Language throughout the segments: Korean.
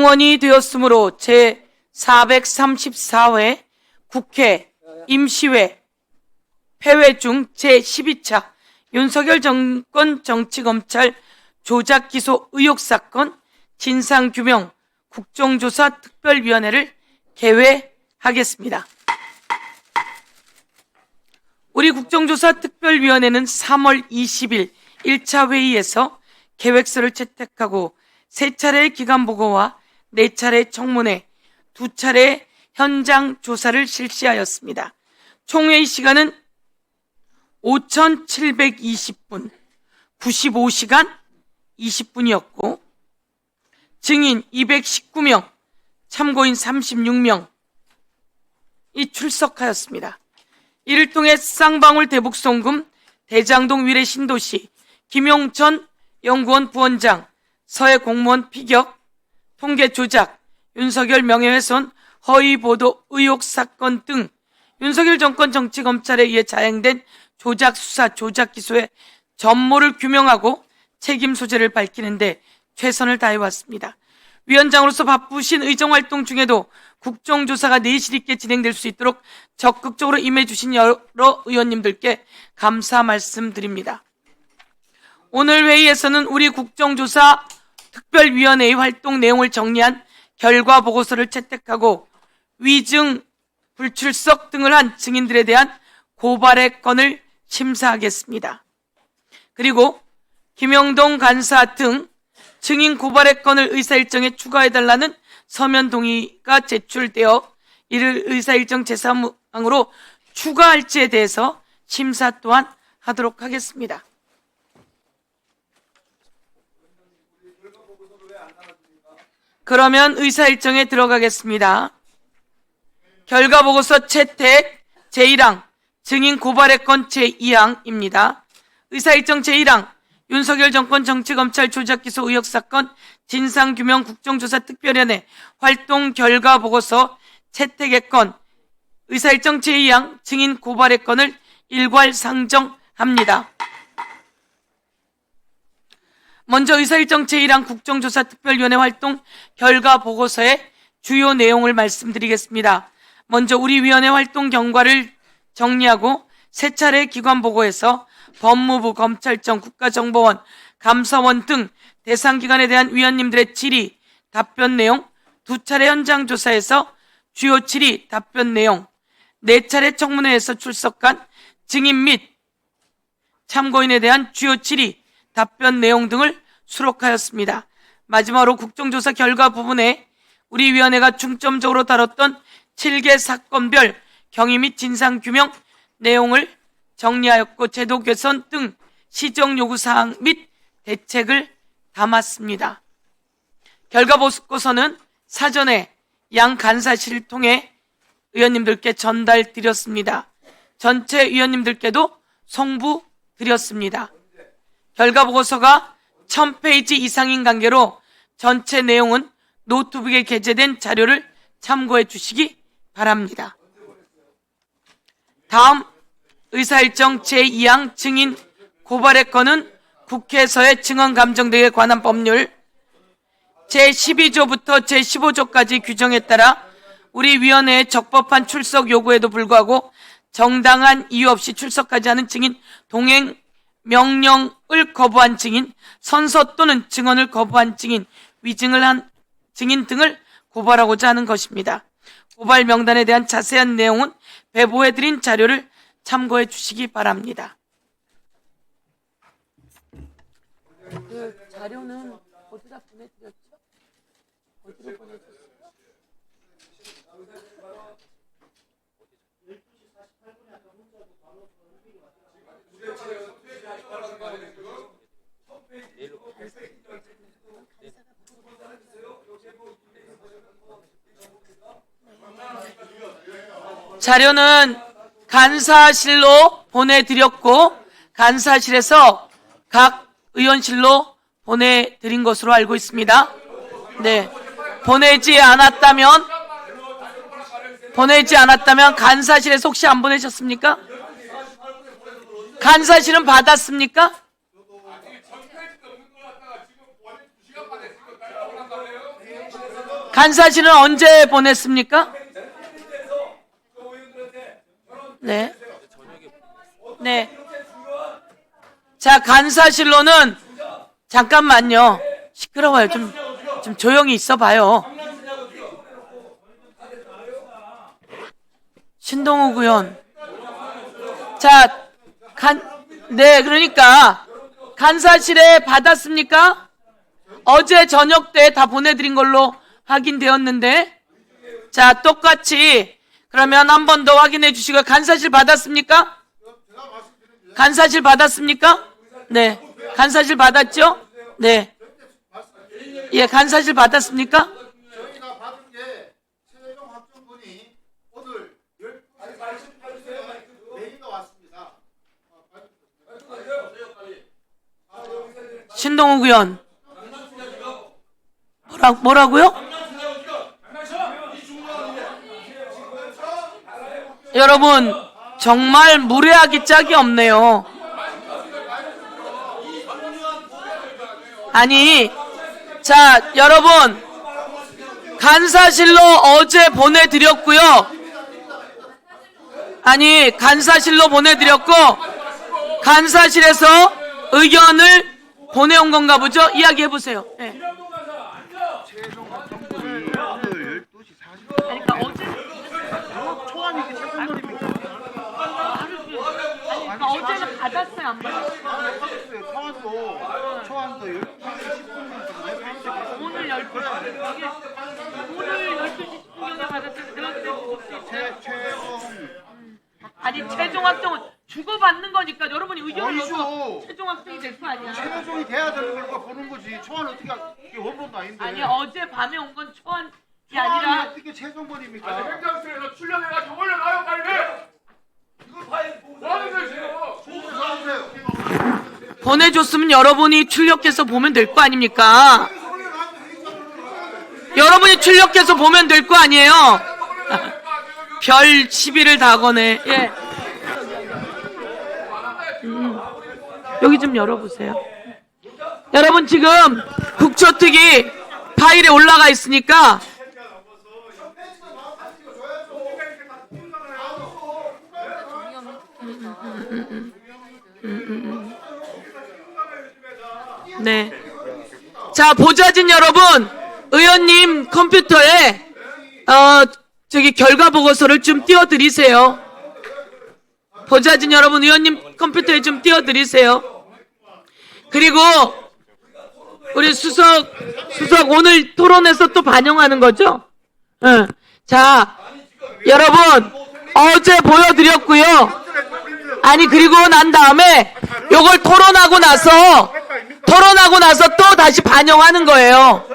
공원이 되었으므로 제434회 국회 임시회 폐회 중 제12차 윤석열 정권 정치검찰 조작기소 의혹사건 진상규명 국정조사 특별위원회를 개회하겠습니다. 우리 국정조사 특별위원회는 3월 20일 1차 회의에서 계획서를 채택하고 3차례의 기간보고와 4차례 청문회, 2차례 현장 조사를 실시하였습니다. 총회의 시간은 5,720분, 95시간 20분이었고 증인 219명, 참고인 36명이 출석하였습니다. 이를 통해 쌍방울 대북송금, 대장동 위례 신도시, 김용천 연구원 부원장, 서해 공무원 피격, 통계 조작, 윤석열 명예훼손, 허위보도 의혹 사건 등 윤석열 정권 정치검찰에 의해 자행된 조작 수사, 조작 기소의 전모를 규명하고 책임 소재를 밝히는 데 최선을 다해왔습니다. 위원장으로서 바쁘신 의정활동 중에도 국정조사가 내실 있게 진행될 수 있도록 적극적으로 임해주신 여러 의원님들께 감사 말씀드립니다. 오늘 회의에서는 우리 국정조사 특별위원회의 활동 내용을 정리한 결과 보고서를 채택하고 위증, 불출석 등을 한 증인들에 대한 고발의 건을 심사하겠습니다. 그리고 김영동 간사 등 증인 고발의 건을 의사일정에 추가해달라는 서면 동의가 제출되어 이를 의사일정 제3항으로 추가할지에 대해서 심사 또한 하도록 하겠습니다. 그러면 의사일정에 들어가겠습니다. 결과보고서 채택 제1항, 증인 고발의 건 제2항입니다. 의사일정 제1항, 윤석열 정권 정치검찰 조작기소 의혹사건 진상규명 국정조사 특별위원회 활동 결과보고서 채택의 건, 의사일정 제2항, 증인 고발의 건을 일괄 상정합니다. 먼저 의사일정 제1항 국정조사 특별위원회 활동 결과보고서의 주요 내용을 말씀드리겠습니다. 먼저 우리 위원회 활동 경과를 정리하고 3차례 기관보고에서 법무부, 검찰청, 국가정보원, 감사원 등 대상기관에 대한 위원님들의 질의, 답변 내용, 2차례 현장조사에서 주요 질의, 답변 내용, 4차례 청문회에서 출석한 증인 및 참고인에 대한 주요 질의, 답변 내용 등을 수록하였습니다. 마지막으로 국정조사 결과 부분에 우리 위원회가 중점적으로 다뤘던 7개 사건별 경위 및 진상규명 내용을 정리하였고 제도 개선 등 시정 요구사항 및 대책을 담았습니다. 결과보고서는 사전에 양 간사실을 통해 의원님들께 전달드렸습니다. 전체 위원님들께도 송부드렸습니다. 결과보고서가 1000페이지 이상인 관계로 전체 내용은 노트북에 게재된 자료를 참고해 주시기 바랍니다. 다음 의사일정 제2항 증인 고발의 건은 국회에서의 증언 감정 등에 관한 법률 제12조부터 제15조까지 규정에 따라 우리 위원회의 적법한 출석 요구에도 불구하고 정당한 이유 없이 출석하지 않은 증인, 동행 명령을 거부한 증인, 선서 또는 증언을 거부한 증인, 위증을 한 증인 등을 고발하고자 하는 것입니다. 고발 명단에 대한 자세한 내용은 배부해드린 자료를 참고해 주시기 바랍니다. 그 자료는 어디다 보내드렸죠? 어디로 보내줬어요? 자료는 간사실로 보내드렸고 간사실에서 각 의원실로 보내드린 것으로 알고 있습니다. 네, 보내지 않았다면 간사실에서 혹시 안 보내셨습니까? 간사실은 받았습니까? 간사실은 언제 보냈습니까? 네. 네. 자, 간사실로는 잠깐만요. 시끄러워요. 좀 조용히 있어 봐요. 신동욱 의원. 자, 네, 그러니까 간사실에 받았습니까? 어제 저녁 때 다 보내드린 걸로 확인되었는데, 자, 똑같이 그러면 한 번 더 확인해 주시고, 간사실 받았습니까? 간사실 받았습니까? 네. 간사실 받았죠? 네. 예, 간사실 받았습니까? 저희가 받은 게 최종 확정분이 오늘 12시 메일가 왔습니다. 신동욱 의원. 뭐라고요? 여러분, 정말 무례하기 짝이 없네요. 아니, 자, 여러분, 간사실로 어제 보내드렸고요. 아니, 간사실로 보내드렸고, 간사실에서 의견을 보내온 건가 보죠? 이야기해보세요. 네. 그러니까 어제 어제는 받았어요, 안 받았어요? 초안도 12시 10분이니까 오늘 12시 오늘 12시 10분경에 받았어요. 내가 그랬어. 아니, 최종 확정은 주고받는 거니까 여러분이 의견을 넣어서 최종 확정이 될 거 아니야. 최종이 돼야 되는 걸 보는 거지. 초안 어떻게 이게 원본도 아닌데. 아니, 어제 밤에 온 건 초안이 초안이 아니라 어떻게 최종본입니까? 행정실에서 출연해가지고 올려놔요 빨리. 이거 뭐 하는 거예요 지금? 보내줬으면 여러분이 출력해서 보면 될 거 아닙니까? 여러분이 출력해서 보면 될 거 아니에요? 별 시비를 다 거네. 예. 여기 좀 열어보세요. 여러분, 지금 국초특위 파일에 올라가 있으니까 네. 자, 보좌진 여러분, 의원님 컴퓨터에 저기 결과 보고서를 좀 띄워드리세요. 보좌진 여러분, 의원님 컴퓨터에 좀 띄워드리세요. 그리고 우리 수석 오늘 토론에서 또 반영하는 거죠? 응. 자, 여러분, 어제 보여드렸고요. 아니, 그리고 난 다음에 요걸 토론하고 나서 또 다시 반영하는 거예요.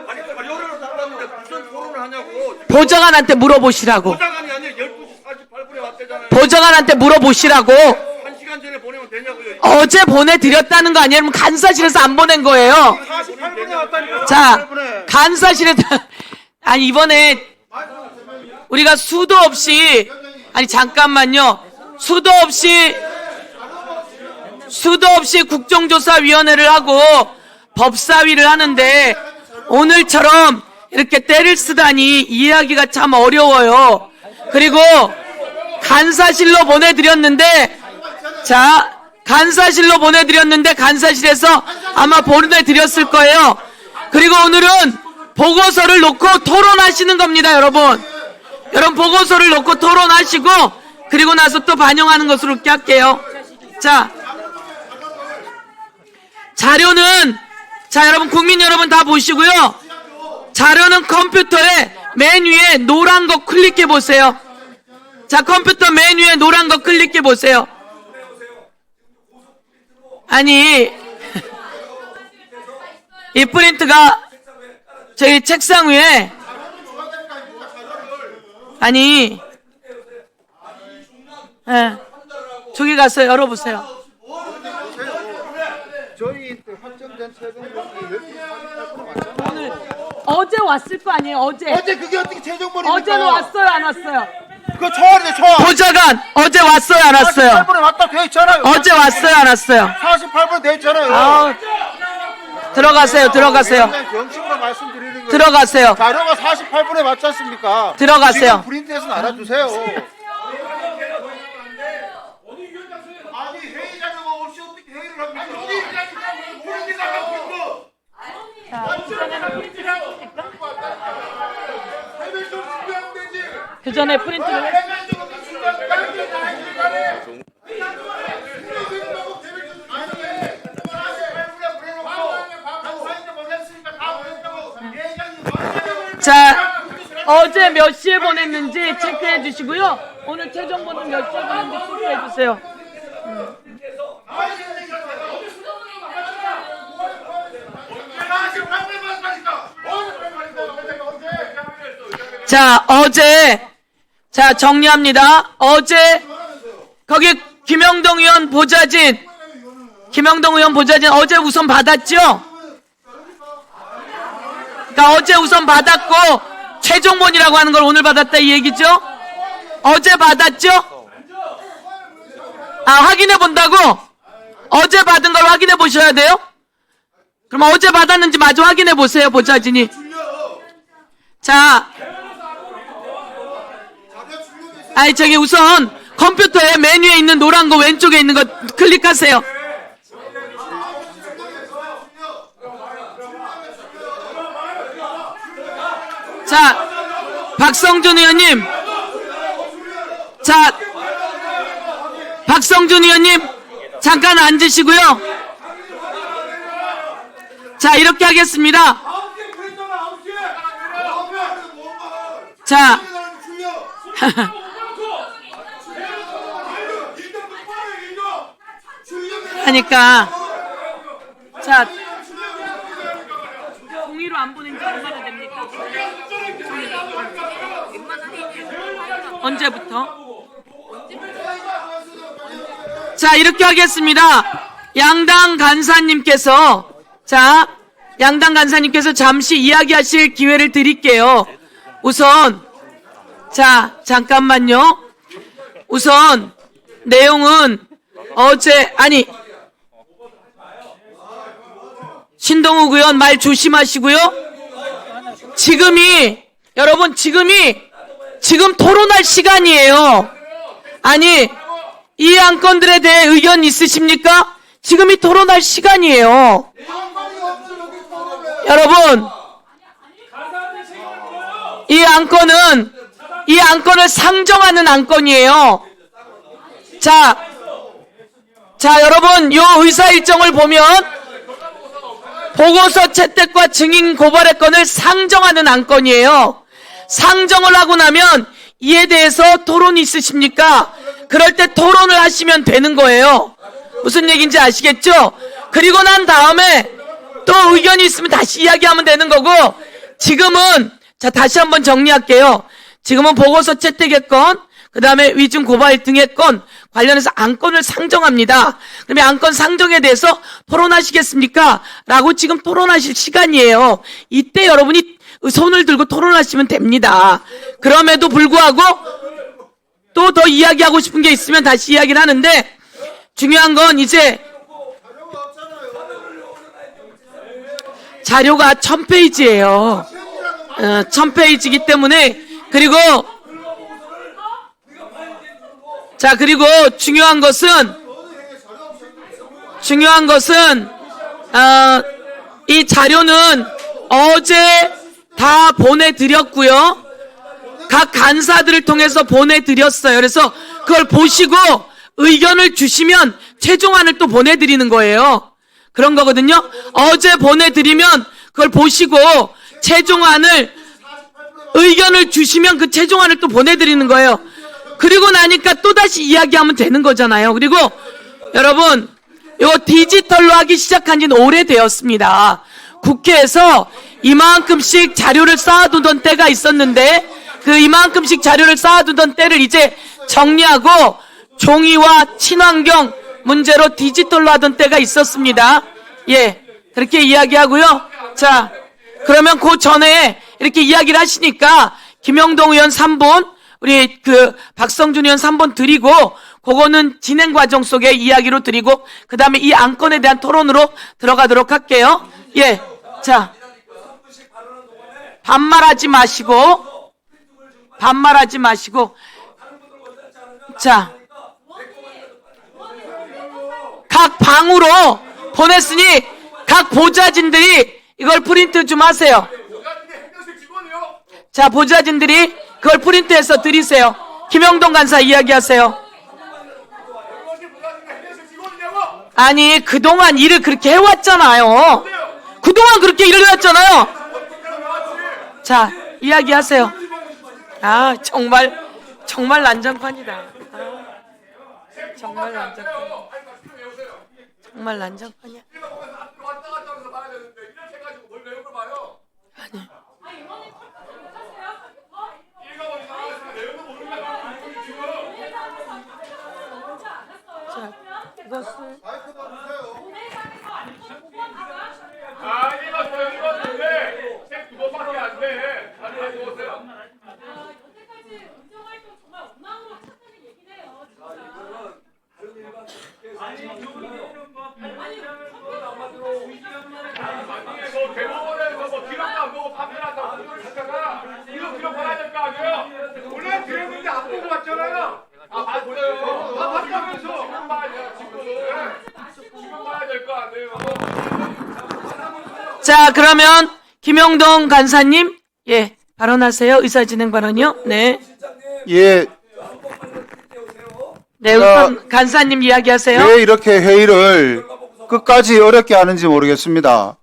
보좌관한테 물어보시라고. 보좌관이 아니라 12시 48분에 왔대잖아요. 보좌관한테 물어보시라고. 1시간 전에 보내면 되냐고요. 어제 보내드렸다는 거 아니에요? 그럼 간사실에서 안 보낸 거예요. 48분에 왔다니까. 자, 간사실에다. 아니, 이번에 우리가 수도 없이, 아니, 잠깐만요. 수도 없이 국정조사위원회를 하고 법사위를 하는데 오늘처럼 이렇게 때를 쓰다니 이해하기가 참 어려워요. 그리고 간사실로 보내드렸는데, 자, 간사실로 보내드렸는데 간사실에서 아마 보내드렸을 거예요. 그리고 오늘은 보고서를 놓고 토론하시는 겁니다, 여러분. 여러분, 보고서를 놓고 토론하시고 그리고 나서 또 반영하는 것으로 이렇게 할게요. 자, 자료는, 자, 여러분, 국민 여러분 다 보시고요. 자료는 컴퓨터에 맨 위에 노란 거 클릭해 보세요. 자, 컴퓨터 맨 위에 노란 거 클릭해 보세요. 아니, 이 프린트가 저희 책상 위에, 아니, 예, 저기 가서 열어보세요. 저희 확정된 최종본이 12시 48분에 왔잖아요. 오늘 어제 왔을 거 아니에요? 어제 그게 어떻게 최종본입니까? 어제는 왔어요, 안 왔어요? 그거 초안이네, 초안. 보좌관 어제 왔어요, 안 왔어요? 48분에 왔다 돼 있잖아요. 어제 왔어요, 안 왔어요? 48분 돼 있잖아요. 아, 들어가세요. 들어가세요. 그냥 경식으로 말씀드리는 거예요. 들어가세요. 자료가 48분에 맞지 않습니까? 들어가세요. 지금 프린트해서 알아두세요. 아니 회의 자료가 없이 어떻게 회의를 합니까? 그 전에 프린트를 자, 어제 몇 시에 보냈는지 체크해 주시고요. 오늘 최종본은 몇 시에 보냈는지 체크해 주세요. 자, 자, 정리합니다. 어제, 거기 김영동 의원 보좌진 어제 우선 받았죠? 그러니까 어제 우선 받았고, 최종본이라고 하는 걸 오늘 받았다 이 얘기죠? 어제 받았죠? 확인해 본다고? 어제 받은 걸 확인해 보셔야 돼요? 그럼 어제 받았는지 마저 확인해 보세요, 보좌진이. 자, 저기 우선 컴퓨터에 메뉴에 있는 노란 거 왼쪽에 있는 거 클릭하세요. 자, 박성준 의원님. 자, 박성준 의원님 잠깐 앉으시고요. 자, 이렇게 하겠습니다. 자, 하니까 자, 공의로 안 보낸 지 얼마나 됩니까? 언제부터? 자, 이렇게 하겠습니다. 양당 간사님께서 잠시 이야기하실 기회를 드릴게요. 우선 잠깐만요. 우선 내용은 신동욱 의원 말 조심하시고요. 여러분 지금 토론할 시간이에요. 이 안건들에 대해 의견 있으십니까? 지금이 토론할 시간이에요. 여러분, 이 안건을 상정하는 안건이에요. 자, 여러분, 요 의사 일정을 보면 보고서 채택과 증인 고발의 건을 상정하는 안건이에요. 상정을 하고 나면 이에 대해서 토론이 있으십니까? 그럴 때 토론을 하시면 되는 거예요. 무슨 얘기인지 아시겠죠? 그리고 난 다음에 또 의견이 있으면 다시 이야기하면 되는 거고, 지금은 다시 한번 정리할게요. 지금은 보고서 채택의 건, 그 다음에 위증 고발 등의 건 관련해서 안건을 상정합니다. 그러면 안건 상정에 대해서 토론하시겠습니까? 라고 지금 토론하실 시간이에요. 이때 여러분이 손을 들고 토론하시면 됩니다. 그럼에도 불구하고 또 더 이야기하고 싶은 게 있으면 다시 이야기를 하는데, 중요한 건 이제 자료가 1000페이지예요. 1000페이지이기 때문에, 그리고 중요한 것은 이 자료는 어제 다 보내드렸고요. 각 간사들을 통해서 보내드렸어요. 그래서 그걸 보시고 의견을 주시면 최종안을 또 보내드리는 거예요. 그런 거거든요. 어제 보내드리면 그걸 보시고 최종안을 의견을 주시면 그 최종안을 또 보내드리는 거예요. 그리고 나니까 또다시 이야기하면 되는 거잖아요. 그리고 여러분, 이거 디지털로 하기 시작한 지는 오래되었습니다. 국회에서 이만큼씩 자료를 쌓아두던 때가 있었는데, 그 이만큼씩 자료를 쌓아두던 때를 이제 정리하고 종이와 친환경 문제로 디지털로 하던 때가 있었습니다. 예, 그렇게 이야기하고요. 자, 그러면 그 전에 이렇게 이야기를 하시니까 김영동 의원 3번, 우리 박성준 의원 3번 드리고, 그거는 진행 과정 속에 이야기로 드리고, 그 다음에 이 안건에 대한 토론으로 들어가도록 할게요. 예. 자, 반말하지 마시고, 자, 각 방으로 보냈으니 각 보좌진들이 이걸 프린트 좀 하세요. 자, 보좌진들이 그걸 프린트해서 드리세요. 김영동 간사 이야기하세요. 아니, 그동안 일을 그렇게 해왔잖아요. 그동안 그렇게 일을 해왔잖아요. 자, 이야기하세요. 아, 정말 난장판이다. 정말 난장판. 정말 난장판이야. 아니. 자, 이것을 이거 그거밖에 안 돼. 다시 해보세요. 여태까지 의정활동 정말 엉망으로 찼다는 얘기네요. 뭐 대법원에서 뭐 기록도 안 보고 판결한다고 그걸 찾다가 이거 기록해야 될 거 아니에요? 원래 드렸는데 안 보고 왔잖아요. 아, 봤어요. 다 봤다면서. 지금 봐야 지금 봐야 될 거 아니에요. 자, 그러면 김영동 간사님, 예, 발언하세요. 의사진행 발언이요. 네. 예, 네, 우선 간사님 이야기하세요. 왜 이렇게 회의를 끝까지 어렵게 하는지 모르겠습니다.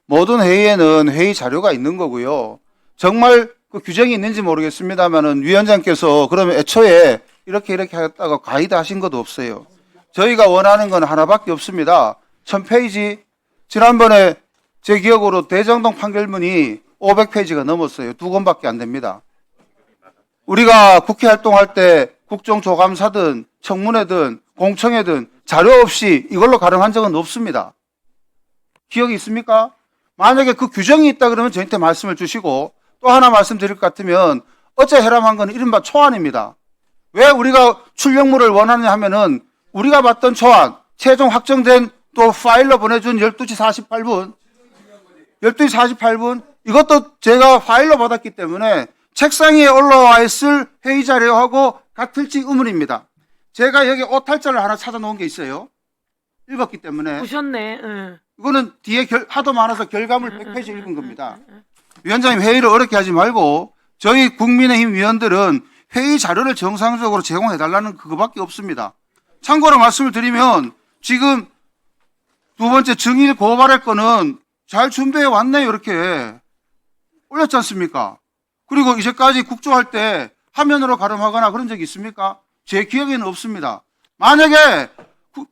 모든 회의에는 회의 자료가 있는 거고요. 정말 그 규정이 있는지 모르겠습니다만은 위원장께서 그러면 애초에 이렇게 하다가 가이드 하신 것도 없어요. 저희가 원하는 건 하나밖에 없습니다. 1000페이지, 지난번에 제 기억으로 대정동 판결문이 500페이지가 넘었어요. 2권밖에 안 됩니다. 우리가 국회 활동할 때 국정조감사든 청문회든 공청회든 자료 없이 이걸로 가름한 적은 없습니다. 기억이 있습니까? 만약에 그 규정이 있다 그러면 저한테 말씀을 주시고, 또 하나 말씀드릴 것 같으면 어제 해람한 건 이른바 초안입니다. 왜 우리가 출력물을 원하느냐 하면은 우리가 봤던 초안, 최종 확정된 또 파일로 보내준 12시 48분, 12시 48분, 이것도 제가 파일로 받았기 때문에 책상 위에 올라와 있을 회의 자료하고 같을지 의문입니다. 제가 여기 오탈자를 하나 찾아놓은 게 있어요. 읽었기 때문에. 보셨네. 응. 이거는 뒤에 하도 많아서 결과물 100페이지 읽은 겁니다. 위원장님, 회의를 어렵게 하지 말고 저희 국민의힘 위원들은 회의 자료를 정상적으로 제공해달라는 그거밖에 없습니다. 참고로 말씀을 드리면 지금 두 번째 증인 고발할 거는 잘 준비해 왔네요. 이렇게 올렸지 않습니까? 그리고 이제까지 국조할 때 화면으로 가름하거나 그런 적이 있습니까? 제 기억에는 없습니다. 만약에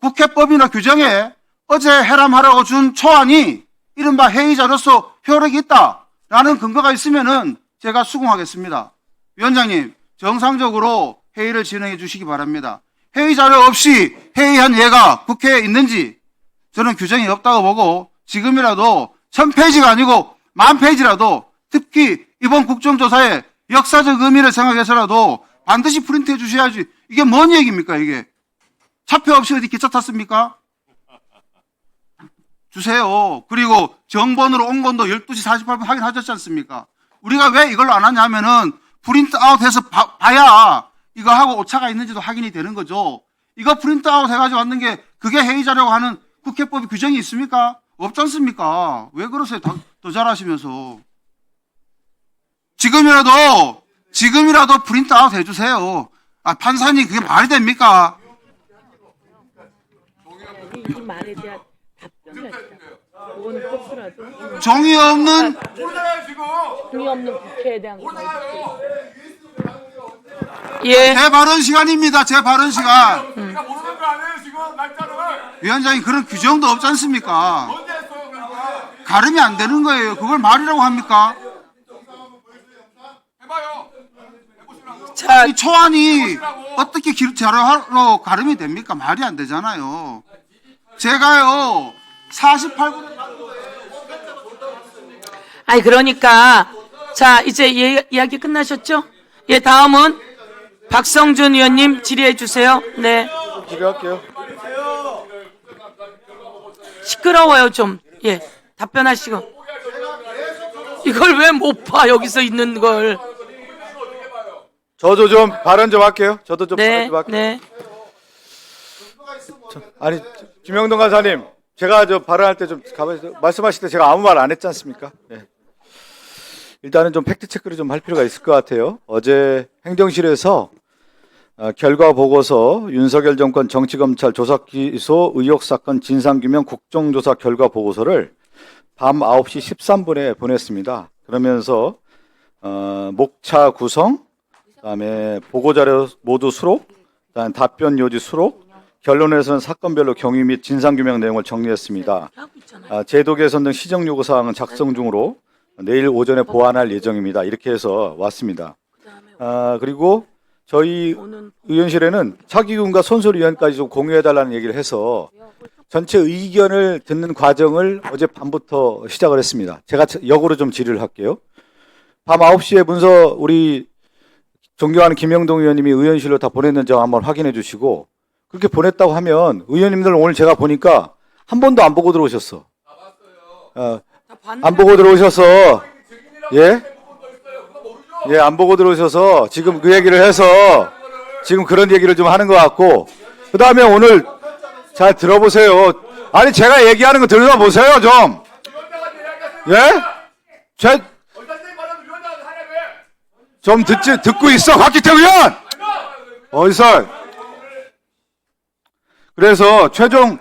국회법이나 규정에 어제 해람하라고 준 초안이 이른바 회의자로서 효력이 있다라는 근거가 있으면은 제가 수긍하겠습니다. 위원장님, 정상적으로 회의를 진행해 주시기 바랍니다. 회의 자료 없이 회의한 예가 국회에 있는지 저는 규정이 없다고 보고, 지금이라도 1000페이지가 아니고 10,000페이지라도 특히 이번 국정조사의 역사적 의미를 생각해서라도 반드시 프린트해 주셔야지. 이게 뭔 얘기입니까, 이게? 차표 없이 어디 기차 탔습니까? 주세요. 그리고 정본으로 온 건도 12시 48분 확인하셨지 않습니까? 우리가 왜 이걸로 안 하냐 하면은 프린트 아웃해서 봐야 이거 하고 오차가 있는지도 확인이 되는 거죠. 이거 프린트 아웃 해가지고 왔는 게 그게 회의자라고 하는 국회법의 규정이 있습니까? 없지 않습니까? 왜 그러세요? 더 잘하시면서. 지금이라도 프린트 아웃 해주세요. 아, 판사님, 그게 말이 됩니까? 이 말에 대한 답변을 그거는 코스라도 종이 없는 모르잖아요, 지금. 종이 없는 국회에 대한 거. 모르잖아요. 예. 제 발언 시간입니다. 제 발언 시간. 내가 모르는 거 아니에요, 지금 날짜를. 위원장님, 그런 규정도 없지 않습니까? 언제 했어요, 그러니까? 가름이 안 되는 거예요. 그걸 말이라고 합니까? 해봐요. 해보시라고. 자, 이 초안이 어떻게 자료로 가름이 됩니까? 말이 안 되잖아요. 제가요 48분. 아니 그러니까 자 이제 이야기 끝나셨죠? 예, 다음은 박성준 의원님 질의해 주세요. 네. 질의할게요. 시끄러워요 좀. 예. 답변하시고. 이걸 왜 못 봐, 여기서 있는 걸. 저도 좀 발언 좀 할게요. 저도 좀 발언 네, 좀 할게요. 네. 아니, 김영동 간사님, 제가 저 발언할 때 좀 가만히 말씀하실 때 제가 아무 말 안 했지 않습니까? 네. 일단은 좀 팩트 체크를 좀 할 필요가 있을 것 같아요. 어제 행정실에서 결과 보고서 윤석열 정권 정치검찰 조사기소 의혹사건 진상규명 국정조사 결과 보고서를 밤 9시 13분에 보냈습니다. 그러면서 목차 구성, 그다음에 보고자료 모두 수록, 그다음에 답변 요지 수록, 결론에서는 사건별로 경위 및 진상규명 내용을 정리했습니다. 하고 있잖아요. 제도 개선 등 시정 요구 사항은 작성 중으로 내일 오전에 보완할 예정입니다. 이렇게 해서 왔습니다. 그리고 저희 오는 의원실에는 차기군과 손소위원까지 좀 공유해달라는 얘기를 해서 전체 의견을 듣는 과정을 어제 밤부터 시작을 했습니다. 제가 역으로 좀 질의를 할게요. 밤 9시에 문서 우리 존경하는 김영동 의원님이 의원실로 다 보냈는지 한번 확인해 주시고, 그렇게 보냈다고 하면 의원님들 오늘 제가 보니까 한 번도 안 보고 들어오셨어. 안 보고 들어오셔서, 예? 예, 안 보고 들어오셔서 지금 그 얘기를 해서 지금 그런 얘기를 좀 하는 것 같고, 그 다음에 오늘 잘 들어보세요. 아니, 제가 얘기하는 거 들어보세요, 좀. 예? 좀 듣고 있어, 박기태 의원! 어디서? 그래서 최종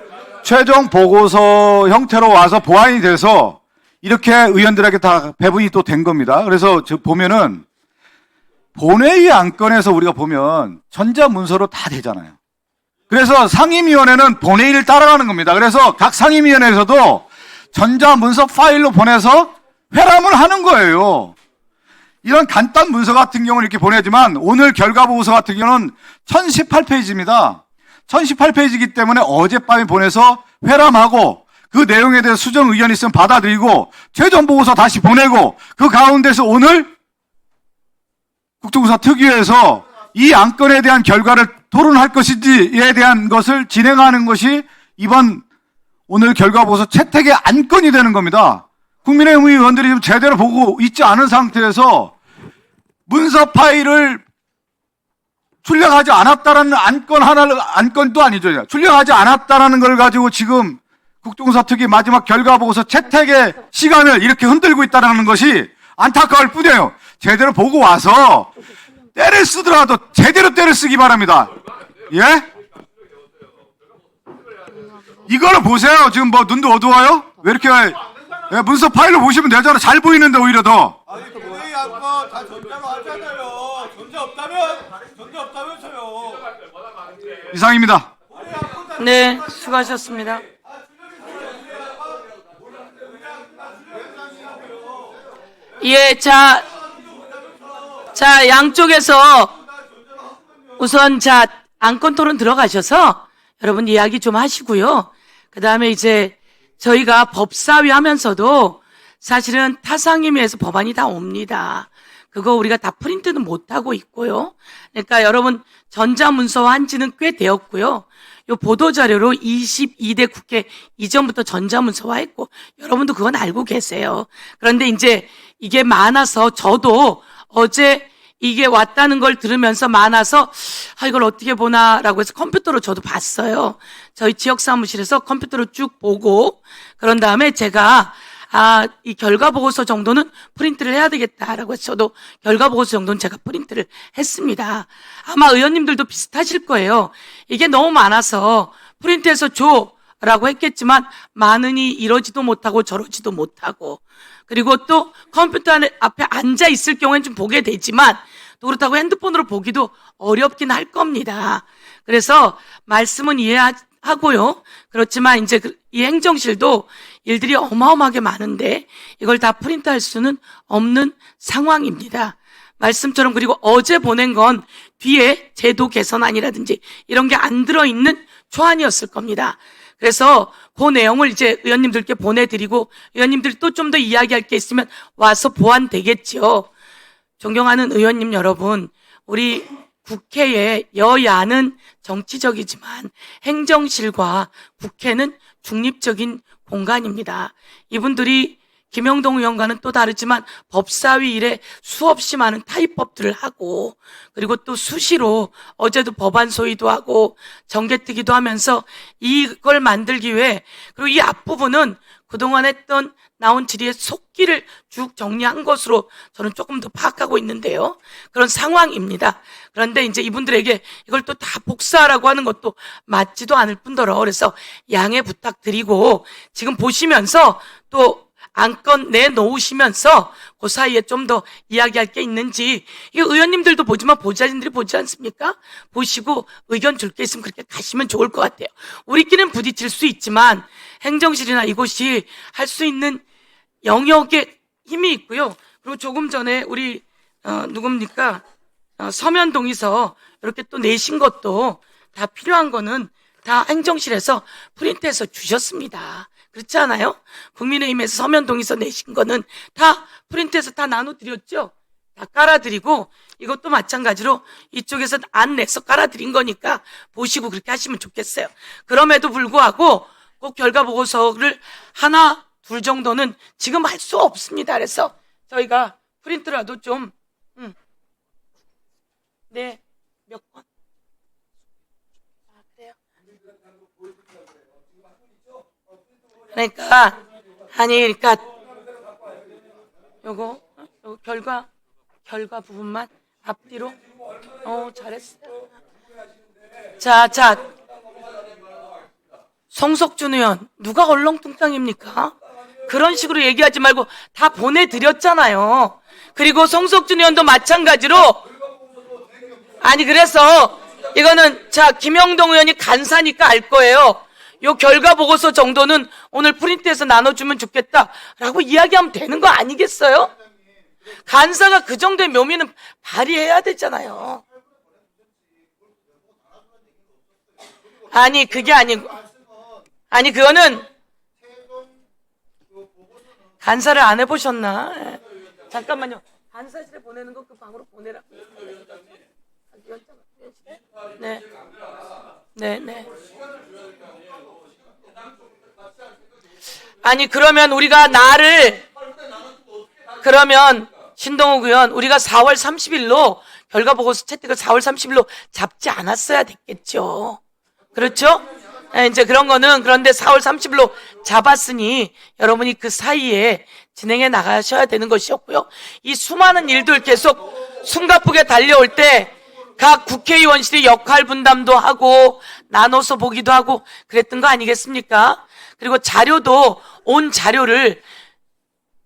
보고서 형태로 와서 보완이 돼서 이렇게 의원들에게 다 배분이 또 된 겁니다. 그래서 보면은 본회의 안건에서 우리가 보면 전자문서로 다 되잖아요. 그래서 상임위원회는 본회의를 따라가는 겁니다. 그래서 각 상임위원회에서도 전자문서 파일로 보내서 회람을 하는 거예요. 이런 간단 문서 같은 경우는 이렇게 보내지만 오늘 결과보고서 같은 경우는 1018페이지입니다. 1018페이지이기 때문에 어젯밤에 보내서 회람하고 그 내용에 대해서 수정 의견이 있으면 받아들이고 최종 보고서 다시 보내고 그 가운데서 오늘 국정조사 특위에서 이 안건에 대한 결과를 토론할 것인지에 대한 것을 진행하는 것이 이번 오늘 결과보고서 채택의 안건이 되는 겁니다. 국민의힘 의원들이 지금 제대로 보고 있지 않은 상태에서 문서 파일을 출력하지 않았다라는 안건도 아니죠. 출력하지 않았다라는 걸 가지고 지금 국정조사 특위 마지막 결과보고서 채택의 시간을 이렇게 흔들고 있다는 것이 안타까울 뿐이에요. 제대로 보고 와서 때를 쓰더라도 제대로 때를 쓰기 바랍니다. 예? 이거를 보세요. 지금 뭐 눈도 어두워요? 왜 이렇게 문서 파일로 보시면 되잖아. 잘 보이는데 오히려 더. 아니 본회의 안건 다 전자로 하잖아요. 전자 없다면서요. 이상입니다. 네, 수고하셨습니다. 예, 자, 양쪽에서 우선 안건 토론 들어가셔서 여러분 이야기 좀 하시고요. 그 다음에 이제 저희가 법사위 하면서도 사실은 타상임위에서 법안이 다 옵니다. 그거 우리가 다 프린트는 못하고 있고요. 그러니까 여러분 전자문서화 한 지는 꽤 되었고요. 요 보도자료로 22대 국회 이전부터 전자문서화했고 여러분도 그건 알고 계세요. 그런데 이제 이게 많아서 저도 어제 이게 왔다는 걸 들으면서 많아서 이걸 어떻게 보나라고 해서 컴퓨터로 저도 봤어요. 저희 지역 사무실에서 컴퓨터로 쭉 보고 그런 다음에 제가 이 결과보고서 정도는 프린트를 해야 되겠다라고 해서 저도 결과보고서 정도는 제가 프린트를 했습니다. 아마 의원님들도 비슷하실 거예요. 이게 너무 많아서 프린트해서 줘라고 했겠지만 많으니 이러지도 못하고 저러지도 못하고 그리고 또 컴퓨터 앞에 앉아 있을 경우에는 좀 보게 되지만 또 그렇다고 핸드폰으로 보기도 어렵긴 할 겁니다. 그래서 말씀은 이해하고요. 그렇지만 이제 이 행정실도 일들이 어마어마하게 많은데 이걸 다 프린트할 수는 없는 상황입니다. 말씀처럼 그리고 어제 보낸 건 뒤에 제도 개선안이라든지 이런 게 안 들어있는 초안이었을 겁니다. 그래서 그 내용을 이제 의원님들께 보내드리고 의원님들이 또 좀 더 이야기할 게 있으면 와서 보완되겠죠. 존경하는 의원님 여러분, 우리 국회의 여야는 정치적이지만 행정실과 국회는 중립적인 공간입니다. 이분들이 김영동 의원과는 또 다르지만 법사위 일에 수없이 많은 타입법들을 하고, 그리고 또 수시로 어제도 법안 소위도 하고 정개특위도 하면서 이걸 만들기 위해, 그리고 이 앞부분은 그동안 했던 나온 질의의 속기를 쭉 정리한 것으로 저는 조금 더 파악하고 있는데요. 그런 상황입니다. 그런데 이제 이분들에게 이걸 또 다 복사하라고 하는 것도 맞지도 않을 뿐더러, 그래서 양해 부탁드리고 지금 보시면서 또 안건 내놓으시면서 그 사이에 좀 더 이야기할 게 있는지, 이 의원님들도 보지만 보좌진들이 보지 않습니까? 보시고 의견 줄 게 있으면 그렇게 가시면 좋을 것 같아요. 우리끼리는 부딪힐 수 있지만 행정실이나 이곳이 할 수 있는 영역에 힘이 있고요. 그리고 조금 전에 우리 누굽니까? 서면 동의서 이렇게 또 내신 것도 다 필요한 거는 다 행정실에서 프린트해서 주셨습니다. 그렇지 않아요? 국민의힘에서 서면 동의서 내신 거는 다 프린트해서 다 나눠드렸죠? 다 깔아드리고, 이것도 마찬가지로 이쪽에서 안 내서 깔아드린 거니까 보시고 그렇게 하시면 좋겠어요. 그럼에도 불구하고 꼭 결과 보고서를 하나, 둘 정도는 지금 할 수 없습니다. 그래서 저희가 프린트라도 좀, 네, 몇 건? 아, 그래요? 그러니까 요거 결과 부분만 앞뒤로. 잘했어요. 자, 송석준 의원, 누가 얼렁뚱땅입니까? 그런 식으로 얘기하지 말고 다 보내드렸잖아요. 그리고 송석준 의원도 마찬가지로, 아니 그래서 이거는 김영동 의원이 간사니까 알 거예요. 요 결과 보고서 정도는 오늘 프린트해서 나눠주면 좋겠다라고 이야기하면 되는 거 아니겠어요? 간사가 그 정도의 묘미는 발휘해야 되잖아요. 아니 그게 아니고, 아니 그거는 간사를 안 해보셨나? 예. 잠깐만요. 간사실에 보내는 거 그 방으로 보내라고. 네. 아니 그러면 우리가 그러면 신동욱 의원, 우리가 4월 30일로 결과 보고서 채택을 4월 30일로 잡지 않았어야 됐겠죠. 그렇죠? 이제 그런 거는, 그런데 4월 30일로 잡았으니 여러분이 그 사이에 진행해 나가셔야 되는 것이었고요. 이 수많은 일들 계속 숨가쁘게 달려올 때 각 국회의원실이 역할 분담도 하고 나눠서 보기도 하고 그랬던 거 아니겠습니까? 그리고 자료도 온 자료를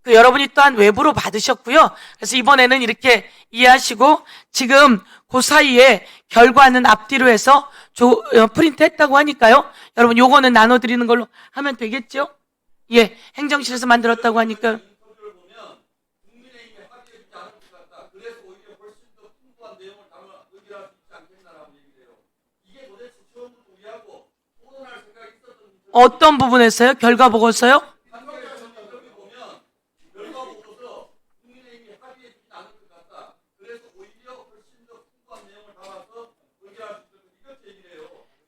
여러분이 또한 외부로 받으셨고요. 그래서 이번에는 이렇게 이해하시고, 지금 그 사이에 결과는 앞뒤로 해서 프린트 했다고 하니까요. 여러분 요거는 나눠드리는 걸로 하면 되겠죠? 예, 행정실에서 만들었다고 하니까. 어떤 부분에서요? 결과 보고서요?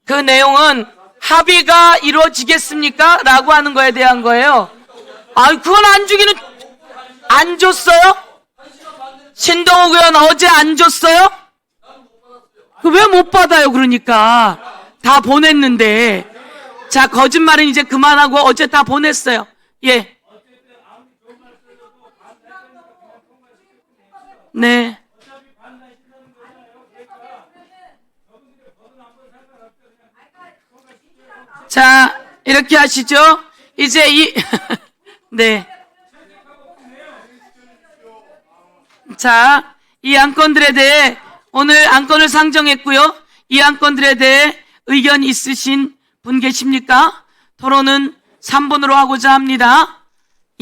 그 내용은 합의가 이루어지겠습니까? 라고 하는 거에 대한 거예요. 그건 안 줬어요? 신동욱 의원 어제 안 줬어요? 왜 못 받아요? 그러니까 다 보냈는데. 자, 거짓말은 이제 그만하고 어제 다 보냈어요. 예. 네. 자, 이렇게 하시죠. 이제 네. 자, 이 안건들에 대해 오늘 안건을 상정했고요. 이 안건들에 대해 의견 있으신 분 계십니까? 토론은 3분으로 하고자 합니다.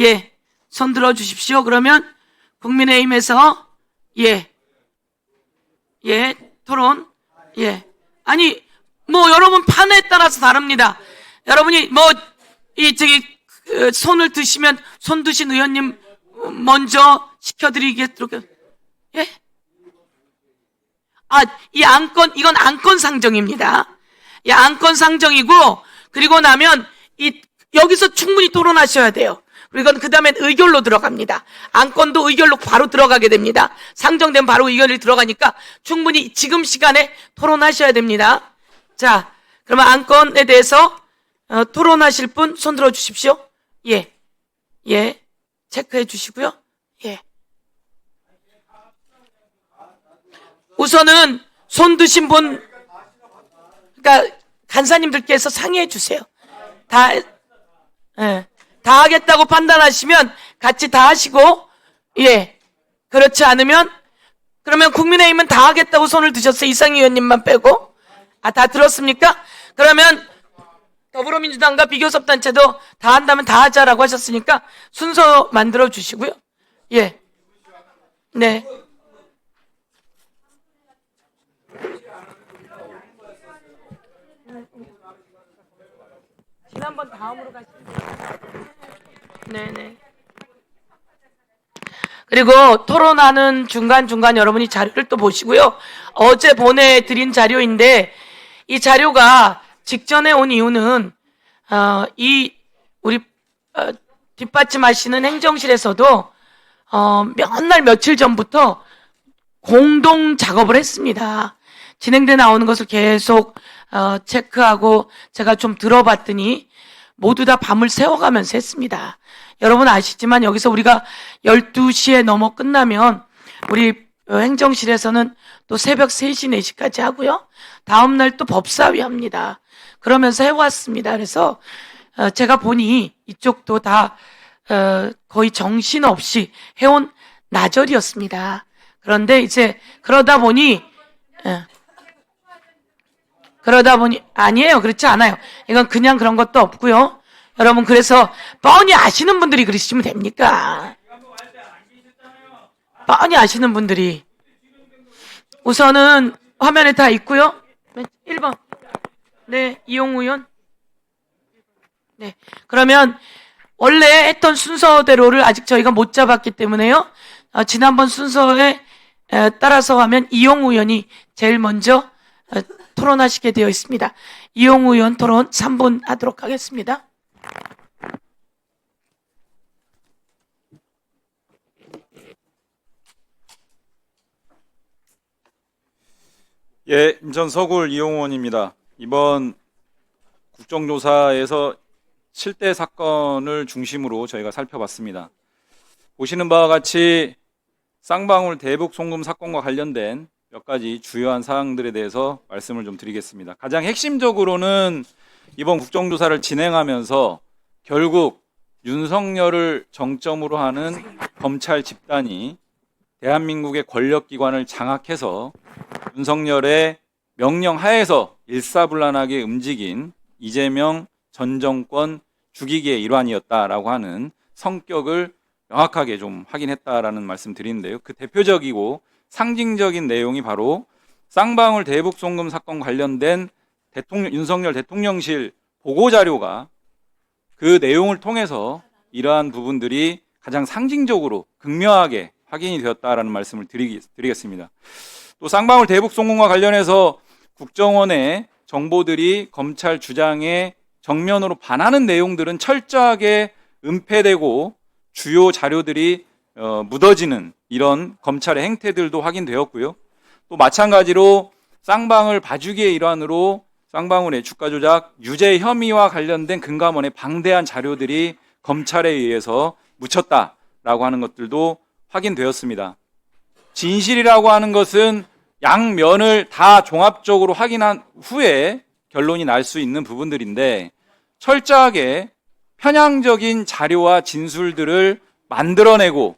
예. 손 들어 주십시오. 그러면 국민의힘에서 토론. 예. 아니 여러분 판에 따라서 다릅니다. 여러분이 손을 드시면 손 드신 의원님 먼저 시켜드리겠도록. 예? 이 안건, 이건 안건 상정입니다. 이 안건 상정이고, 그리고 나면 여기서 충분히 토론하셔야 돼요. 그리고 그 다음에 의결로 들어갑니다. 안건도 의결로 바로 들어가게 됩니다. 상정된 바로 의결이 들어가니까 충분히 지금 시간에 토론하셔야 됩니다. 자, 그러면 안건에 대해서 토론하실 분 손 들어 주십시오. 예. 예. 체크해 주시고요. 예. 우선은 손 드신 분, 그러니까 간사님들께서 상의해 주세요. 예. 다 하겠다고 판단하시면 같이 다 하시고, 예. 그렇지 않으면, 그러면 국민의힘은 다 하겠다고 손을 드셨어요. 이상희 의원님만 빼고. 아, 다 들었습니까? 그러면 더불어민주당과 비교섭단체도 다 한다면 다 하자라고 하셨으니까 순서 만들어 주시고요. 예. 네. 지난번 다음으로 가시면 돼요. 네네. 그리고 토론하는 중간중간 여러분이 자료를 또 보시고요. 어제 보내드린 자료인데 이 자료가 직전에 온 이유는 우리 뒷받침하시는 행정실에서도 몇 날 며칠 전부터 공동 작업을 했습니다. 진행돼 나오는 것을 계속 체크하고 제가 좀 들어봤더니 모두 다 밤을 새워가면서 했습니다. 여러분 아시지만 여기서 우리가 12시에 넘어 끝나면 우리 행정실에서는 또 새벽 3시, 4시까지 하고요. 다음날 또 법사위 합니다. 그러면서 해왔습니다. 그래서 제가 보니 이쪽도 다 거의 정신없이 해온 나절이었습니다. 그런데 이제 그러다 보니 아니에요. 그렇지 않아요. 이건 그냥 그런 것도 없고요. 여러분 그래서 뻔히 아시는 분들이 그러시면 됩니까? 뻔히 아시는 분들이 우선은 화면에 다 있고요. 1번. 네, 이용우 의원. 네. 그러면 원래 했던 순서대로를 아직 저희가 못 잡았기 때문에요. 지난번 순서에 따라서 하면 이용우 의원이 제일 먼저 토론하시게 되어 있습니다. 이용우 의원 토론 3분 하도록 하겠습니다. 예, 인천 서구 이용우 의원입니다. 이번 국정조사에서 7대 사건을 중심으로 저희가 살펴봤습니다. 보시는 바와 같이 쌍방울 대북 송금 사건과 관련된 몇 가지 주요한 사항들에 대해서 말씀을 좀 드리겠습니다. 가장 핵심적으로는 이번 국정조사를 진행하면서 결국 윤석열을 정점으로 하는 검찰 집단이 대한민국의 권력기관을 장악해서 윤석열의 명령 하에서 일사불란하게 움직인 이재명 전 정권 죽이기의 일환이었다라고 하는 성격을 명확하게 좀 확인했다라는 말씀 드리는데요. 그 대표적이고 상징적인 내용이 바로 쌍방울 대북 송금 사건 관련된 윤석열 대통령실 보고자료가 그 내용을 통해서 이러한 부분들이 가장 상징적으로 극명하게 확인이 되었다라는 말씀을 드리겠습니다. 또 쌍방울 대북 송금과 관련해서 국정원의 정보들이 검찰 주장에 정면으로 반하는 내용들은 철저하게 은폐되고 주요 자료들이 묻어지는 이런 검찰의 행태들도 확인되었고요. 또 마찬가지로 쌍방울 봐주기의 일환으로 쌍방울의 주가 조작 유죄 혐의와 관련된 금감원의 방대한 자료들이 검찰에 의해서 묻혔다라고 하는 것들도 확인되었습니다. 진실이라고 하는 것은 양면을 다 종합적으로 확인한 후에 결론이 날 수 있는 부분들인데 철저하게 편향적인 자료와 진술들을 만들어내고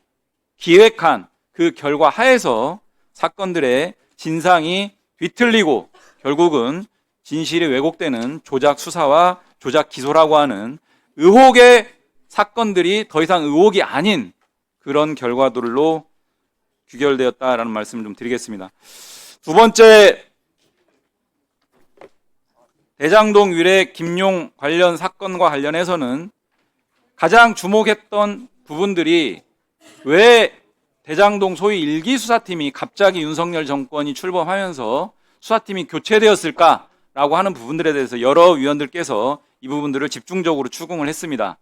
기획한 그 결과 하에서 사건들의 진상이 뒤틀리고 결국은 진실이 왜곡되는 조작 수사와 조작 기소라고 하는 의혹의 사건들이 더 이상 의혹이 아닌 그런 결과들로 규결되었다라는 말씀을 좀 드리겠습니다. 두 번째, 대장동 위례 김용 관련 사건과 관련해서는 가장 주목했던 부분들이 왜 대장동 소위 일기 수사팀이 갑자기 윤석열 정권이 출범하면서 수사팀이 교체되었을까 라고 하는 부분들에 대해서 여러 위원들께서 이 부분들을 집중적으로 추궁을 했습니다.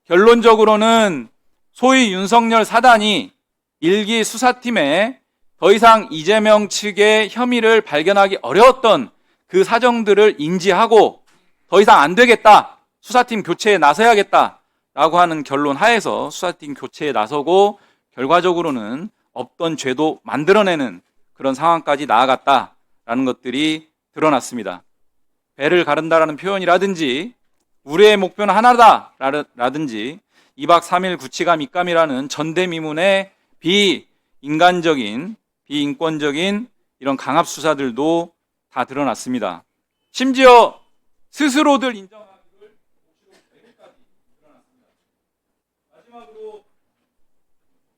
결론적으로는 소위 윤석열 사단이 일기 수사팀에 더 이상 이재명 측의 혐의를 발견하기 어려웠던 그 사정들을 인지하고 더 이상 안 되겠다, 수사팀 교체에 나서야겠다라고 하는 결론 하에서 수사팀 교체에 나서고 결과적으로는 없던 죄도 만들어내는 그런 상황까지 나아갔다라는 것들이 드러났습니다. 배를 가른다라는 표현이라든지 우리의 목표는 하나다라든지 2박 3일 구치감 입감이라는 전대미문의 비인간적인, 비인권적인 이런 강압 수사들도 다 드러났습니다. 심지어 스스로들 인정하기를 내일까지 드러났습니다. 마지막으로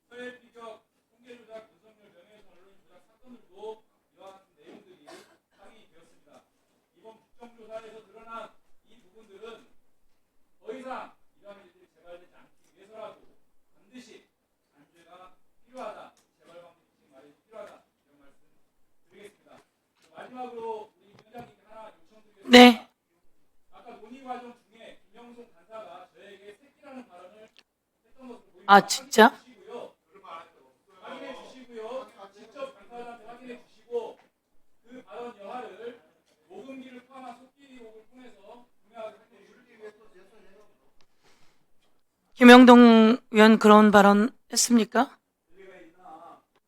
서해 피격, 통계 조작, 윤석열 명예훼손 언론 조작 사건들도 이와 같은 내용들이 상의되었습니다. 이번 국정조사에서 드러난 이 부분들은 더 이상 이러한 일들이 재발되지 않기 위해서라도 반드시 단죄가 필요하다, 재발 방지 수칙 마련이 필요하다, 이런 말씀 드리겠습니다. 마지막으로 우리 위원장님께 하나 요청드리겠습니다. 네. 아까 논의 과정 중에 김영송 간사가 저에게 새끼라는 발언을 했던 것으로 보입니다. 아, 진짜? 확인해 주시고요. 직접 간사한테 확인해 주시고 그 발언 여하를 녹음기를 포함한 속기록을 통해서 분명하게 확인해 주시기 바랍니다. 김영동 의원 그런 발언 했습니까?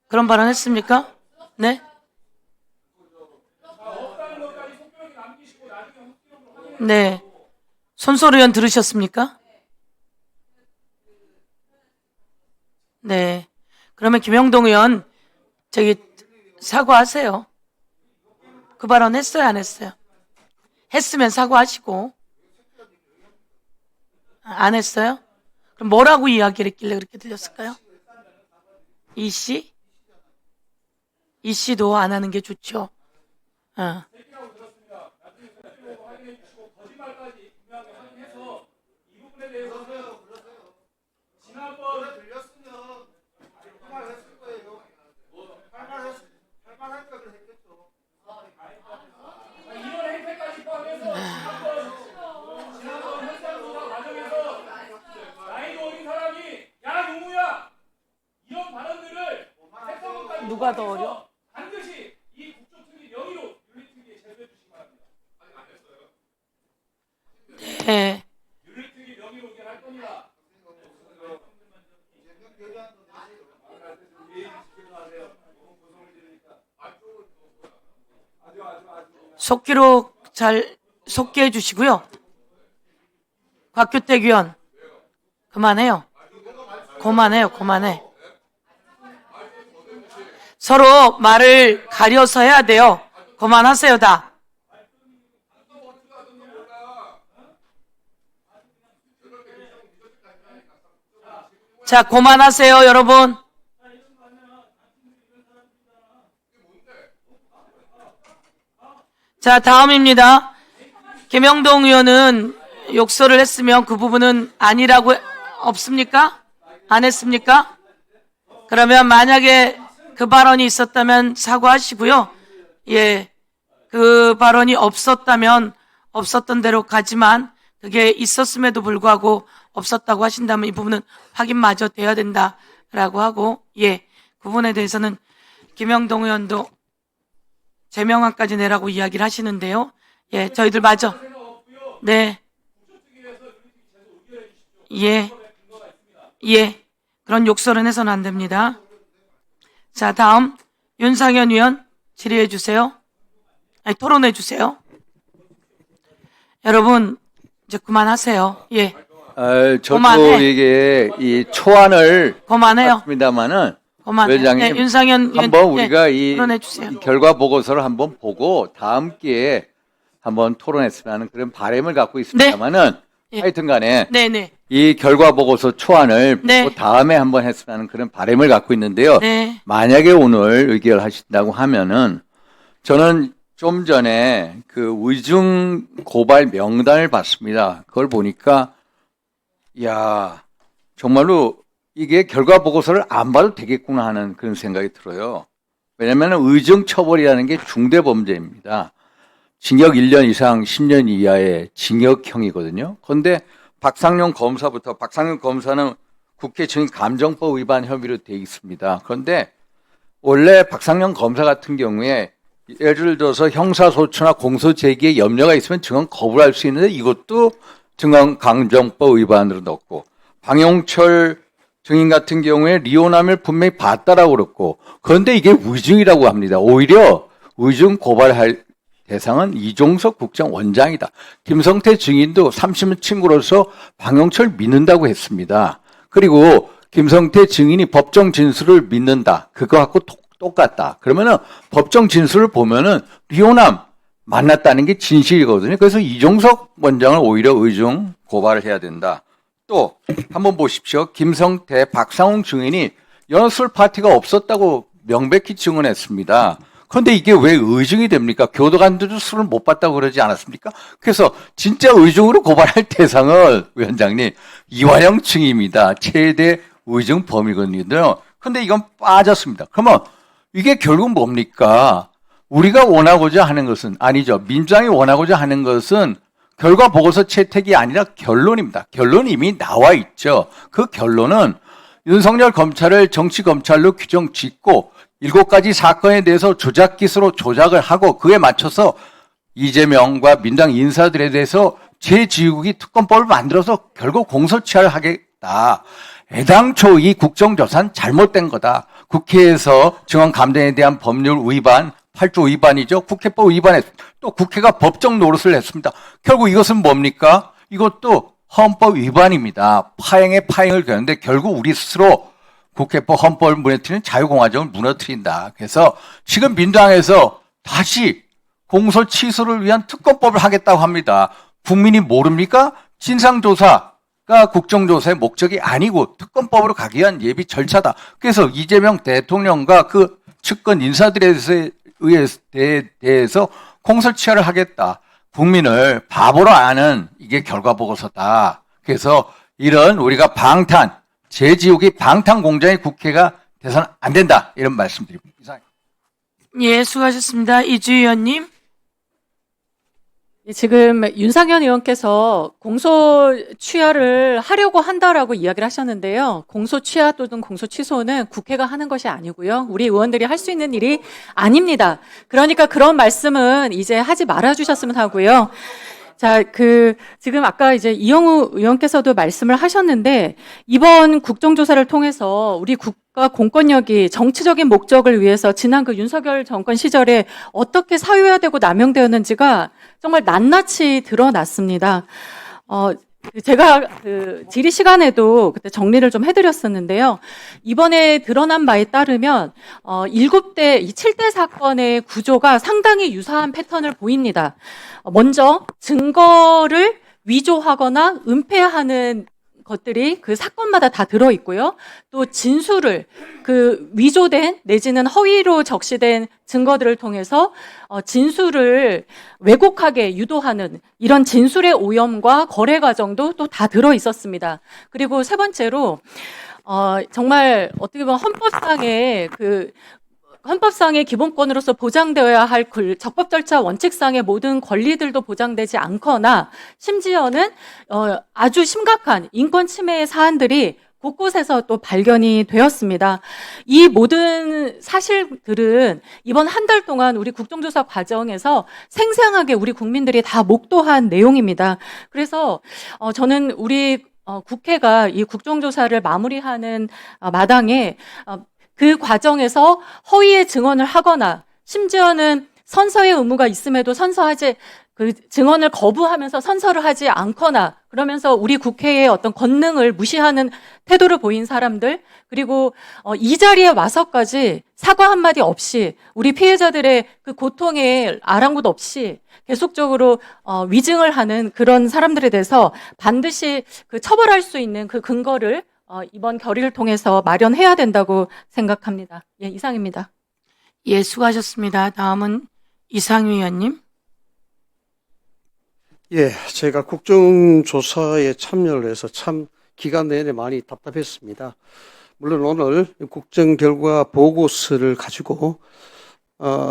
그런 발언 했습니까? 네? 네. 손소리 의원 들으셨습니까? 네. 그러면 김영동 의원 사과하세요. 그 발언 했어요, 안 했어요? 했으면 사과하시고. 안 했어요? 그럼 뭐라고 이야기를 했길래 그렇게 들렸을까요? 이 씨? 이 씨도 안 하는 게 좋죠. 나이도 어린 사람이 야 용우야 이런 발언들을 했던 누가 더 어려? 반드시 이 국정특위 명의로 윤리특위에 제소해 주시기 바랍니다. 네. 윤리특위 명의로 의견 할 겁니다. 속기록 잘 속기해 주시고요. 곽규택 의원 그만해요. 그만해. 서로 말을 가려서 해야 돼요. 그만하세요 다. 자, 그만하세요 여러분. 자, 다음입니다. 김영동 의원은 욕설을 했으면 그 부분은 아니라고 없습니까? 안 했습니까? 그러면 만약에 그 발언이 있었다면 사과하시고요. 예, 그 발언이 없었다면 없었던 대로 가지만 그게 있었음에도 불구하고 없었다고 하신다면 이 부분은 확인마저 돼야 된다라고 하고, 예, 그 부분에 대해서는 김영동 의원도 제명안까지 내라고 이야기를 하시는데요. 예, 저희들 마저 네, 예, 그런 욕설은 해서는 안 됩니다. 자, 다음 윤상현 의원 질의해 주세요. 아니, 토론해 주세요. 여러분 이제 그만하세요. 예, 저도 그만해. 이게 이 초안을 그만해요. 했습니다만은 그만해. 위원장님, 네, 윤상현 의원 한번 우리가 이 토론해 주세요. 결과 보고서를 한번 보고 다음 기회에 한번 토론했으면 하는 그런 바람을 갖고 있습니다만은 예. 하여튼간에 네네. 이 결과 보고서 초안을 네. 보고 다음에 한번 했으면 하는 그런 바람을 갖고 있는데요. 네. 만약에 오늘 의결하신다고 하면은 저는 좀 전에 그 의중 고발 명단을 봤습니다. 그걸 보니까 야 정말로 이게 결과 보고서를 안 봐도 되겠구나 하는 그런 생각이 들어요. 왜냐하면 의정 처벌이라는 게 중대 범죄입니다. 징역 1년 이상 10년 이하의 징역형이거든요. 그런데 박상용 검사부터, 박상용 검사는 국회 증인 감정법 위반 혐의로 돼 있습니다. 그런데 원래 박상용 검사 같은 경우에 예를 들어서 형사소추나 공소제기에 염려가 있으면 증언 거부할 수 있는데 이것도 증언 감정법 위반으로 넣고, 방용철 증인 같은 경우에 리오남을 분명히 봤다라고 그랬고, 그런데 이게 위증이라고 합니다. 오히려 위증 고발할 대상은 이종석 국정원장이다. 김성태 증인도 3심 친구로서 방용철 믿는다고 했습니다. 그리고 김성태 증인이 법정 진술을 믿는다. 그거하고 똑같다. 그러면은 법정 진술을 보면은 리오남 만났다는 게 진실이거든요. 그래서 이종석 원장을 오히려 의중 고발을 해야 된다. 또 한번 보십시오. 김성태, 박상웅 증인이 연술 파티가 없었다고 명백히 증언했습니다. 그런데 이게 왜 의중이 됩니까? 교도관들도 술을 못 봤다고 그러지 않았습니까? 그래서 진짜 의중으로 고발할 대상은 위원장님 이화영 증인입니다. 최대 의중 범위거든요. 그런데 이건 빠졌습니다. 그러면 이게 결국 뭡니까? 우리가 원하고자 하는 것은 아니죠. 민주당이 원하고자 하는 것은 결과 보고서 채택이 아니라 결론입니다. 결론이 이미 나와 있죠. 그 결론은 윤석열 검찰을 정치검찰로 규정 짓고 7가지 사건에 대해서 조작 기수로 조작을 하고 그에 맞춰서 이재명과 민당 인사들에 대해서 제지우기 특검법을 만들어서 결국 공소시효를 하겠다. 애당초 이 국정조사는 잘못된 거다. 국회에서 증언 감정에 대한 법률 위반, 8조 위반이죠. 국회법 위반했습니다. 또 국회가 법정 노릇을 했습니다. 결국 이것은 뭡니까? 이것도 헌법 위반입니다. 파행에 파행을 겪는데 결국 우리 스스로 국회법 헌법을 무너뜨리는 자유공화정을 무너뜨린다. 그래서 지금 민주당에서 다시 공소 취소를 위한 특검법을 하겠다고 합니다. 국민이 모릅니까? 진상조사가 국정조사의 목적이 아니고 특검법으로 가기 위한 예비 절차다. 그래서 이재명 대통령과 그 측근 인사들에 대해서 공소시효를 하겠다. 국민을 바보로 아는 이게 결과보고서다. 그래서 이런 우리가 제지우기 방탄 공장의 국회가 돼서는 안 된다. 이런 말씀드립니다. 이상입니다. 예, 수고하셨습니다. 이주희 의원님. 지금 윤상현 의원께서 공소 취하를 하려고 한다라고 이야기를 하셨는데요. 공소 취하 또는 공소 취소는 국회가 하는 것이 아니고요. 우리 의원들이 할 수 있는 일이 아닙니다. 그러니까 그런 말씀은 이제 하지 말아 주셨으면 하고요. 자, 지금 아까 이제 이영우 의원께서도 말씀을 하셨는데, 이번 국정조사를 통해서 우리 국가 공권력이 정치적인 목적을 위해서 지난 그 윤석열 정권 시절에 어떻게 사유화되고 남용되었는지가 정말 낱낱이 드러났습니다. 제가 질의 시간에도 그때 정리를 좀 해드렸었는데요. 이번에 드러난 바에 따르면 7대 사건의 구조가 상당히 유사한 패턴을 보입니다. 먼저 증거를 위조하거나 은폐하는 것들이 그 사건마다 다 들어있고요. 또 진술을 위조된 내지는 허위로 적시된 증거들을 통해서 진술을 왜곡하게 유도하는 이런 진술의 오염과 거래 과정도 또 다 들어있었습니다. 그리고 세 번째로 정말 어떻게 보면 헌법상의 기본권으로서 보장되어야 할 적법 절차 원칙상의 모든 권리들도 보장되지 않거나 심지어는 아주 심각한 인권 침해의 사안들이 곳곳에서 또 발견이 되었습니다. 이 모든 사실들은 이번 한 달 동안 우리 국정조사 과정에서 생생하게 우리 국민들이 다 목도한 내용입니다. 그래서 저는 우리 국회가 이 국정조사를 마무리하는 마당에 그 과정에서 허위의 증언을 하거나 심지어는 선서의 의무가 있음에도 증언을 거부하면서 선서를 하지 않거나 그러면서 우리 국회의 어떤 권능을 무시하는 태도를 보인 사람들, 그리고 이 자리에 와서까지 사과 한마디 없이 우리 피해자들의 그 고통에 아랑곳 없이 계속적으로 위증을 하는 그런 사람들에 대해서 반드시 처벌할 수 있는 그 근거를 이번 결의를 통해서 마련해야 된다고 생각합니다. 예, 이상입니다. 예, 수고하셨습니다. 다음은 이상휘 의원님. 예, 제가 국정조사에 참여를 해서 참 기간 내내 많이 답답했습니다. 물론 오늘 국정 결과 보고서를 가지고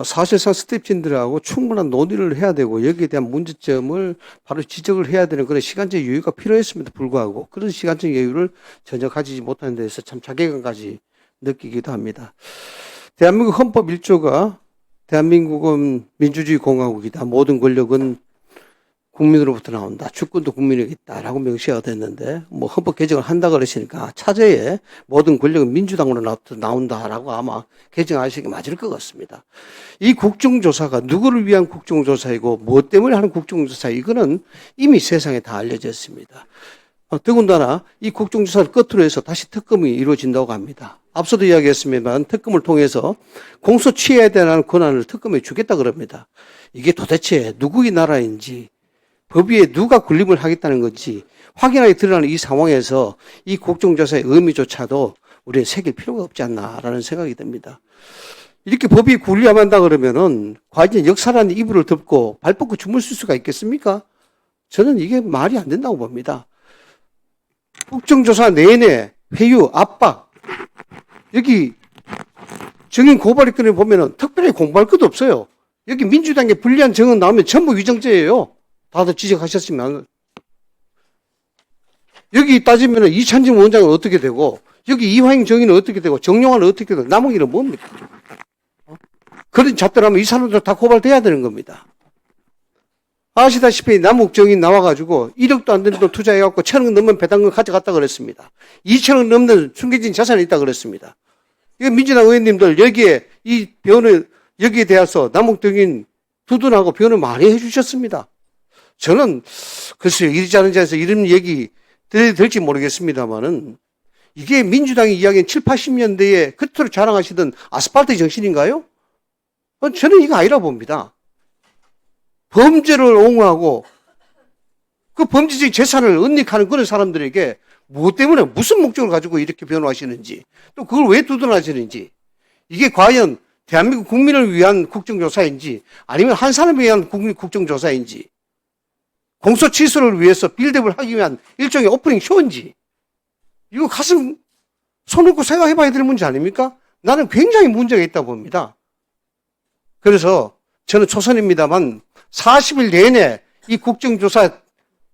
사실상 스태프진들하고 충분한 논의를 해야 되고 여기에 대한 문제점을 바로 지적을 해야 되는 그런 시간적 여유가 필요했음에도 불구하고 그런 시간적 여유를 전혀 가지지 못하는 데서 참 자괴감까지 느끼기도 합니다. 대한민국 헌법 1조가 대한민국은 민주주의 공화국이다. 모든 권력은 국민으로부터 나온다. 주권도 국민에게 있다라고 명시가 됐는데 뭐 헌법 개정을 한다 그러시니까 차제에 모든 권력은 민주당으로 나온다라고 아마 개정하시기 맞을 것 같습니다. 이 국정조사가 누구를 위한 국정조사이고 무엇 때문에 하는 국정조사 이거는 이미 세상에 다 알려졌습니다. 더군다나 이 국정조사를 끝으로 해서 다시 특검이 이루어진다고 합니다. 앞서도 이야기했습니다만 특검을 통해서 공소 취해야 되는 권한을 특검에 주겠다 그럽니다. 이게 도대체 누구의 나라인지 법 위에 누가 군림을 하겠다는 건지 확인하게 드러나는 이 상황에서 이 국정조사의 의미조차도 우리는 새길 필요가 없지 않나라는 생각이 듭니다. 이렇게 법이 군림한다 그러면은 과연 역사라는 이불을 덮고 발 뻗고 주무실 수가 있겠습니까? 저는 이게 말이 안 된다고 봅니다. 국정조사 내내 회유, 압박, 여기 증인 고발의 건을 보면은 특별히 공부할 것도 없어요. 여기 민주당의 불리한 증언 나오면 전부 위정죄예요. 다들 지적하셨지만 여기 따지면 이찬진 원장은 어떻게 되고 여기 이화영 정의는 어떻게 되고 정용화는 어떻게 되고 남은 일은 뭡니까? 그런 잣대라면 이 사람들 다 고발돼야 되는 겁니다. 아시다시피 남욱 정의 나와가지고 1억도 안 되는 돈 투자해갖고 1,000억 넘는 배당금 가져갔다 그랬습니다. 2,000억 넘는 숨겨진 자산이 있다 그랬습니다. 이거 민주당 의원님들 여기에 이 변을 여기에 대해서 남욱 정의 두둔하고 변을 많이 해주셨습니다. 저는 글쎄요 이리저리 자리에서 이런 얘기 될지 모르겠습니다만은 이게 민주당이 이야기한 7, 80년대에 그토록 자랑하시던 아스팔트 정신인가요? 저는 이거 아니라 봅니다. 범죄를 옹호하고 그 범죄적 재산을 은닉하는 그런 사람들에게 무엇 때문에 무슨 목적을 가지고 이렇게 변호하시는지 또 그걸 왜 두둔하시는지 이게 과연 대한민국 국민을 위한 국정조사인지 아니면 한 사람을 위한 국정조사인지 공소 취소를 위해서 빌드업을 하기 위한 일종의 오프닝 쇼인지 이거 가슴 손 얹고 생각해 봐야 될 문제 아닙니까? 나는 굉장히 문제가 있다고 봅니다. 그래서 저는 초선입니다만 40일 내내 이 국정조사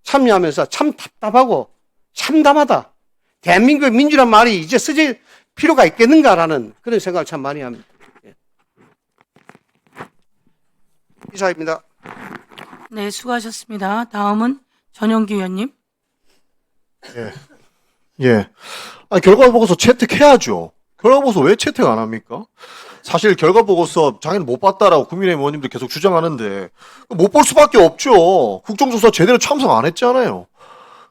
참여하면서 참 답답하고 참담하다. 대한민국의 민주란 말이 이제 쓰질 필요가 있겠는가라는 그런 생각을 참 많이 합니다. 이사입니다. 네, 수고하셨습니다. 다음은 전용기 의원님. 예. 아니, 결과 보고서 채택해야죠. 결과 보고서 왜 채택 안 합니까? 사실 결과 보고서 자기는 못 봤다라고 국민의힘 의원님들 계속 주장하는데 못 볼 수밖에 없죠. 국정조사 제대로 참석 안 했잖아요.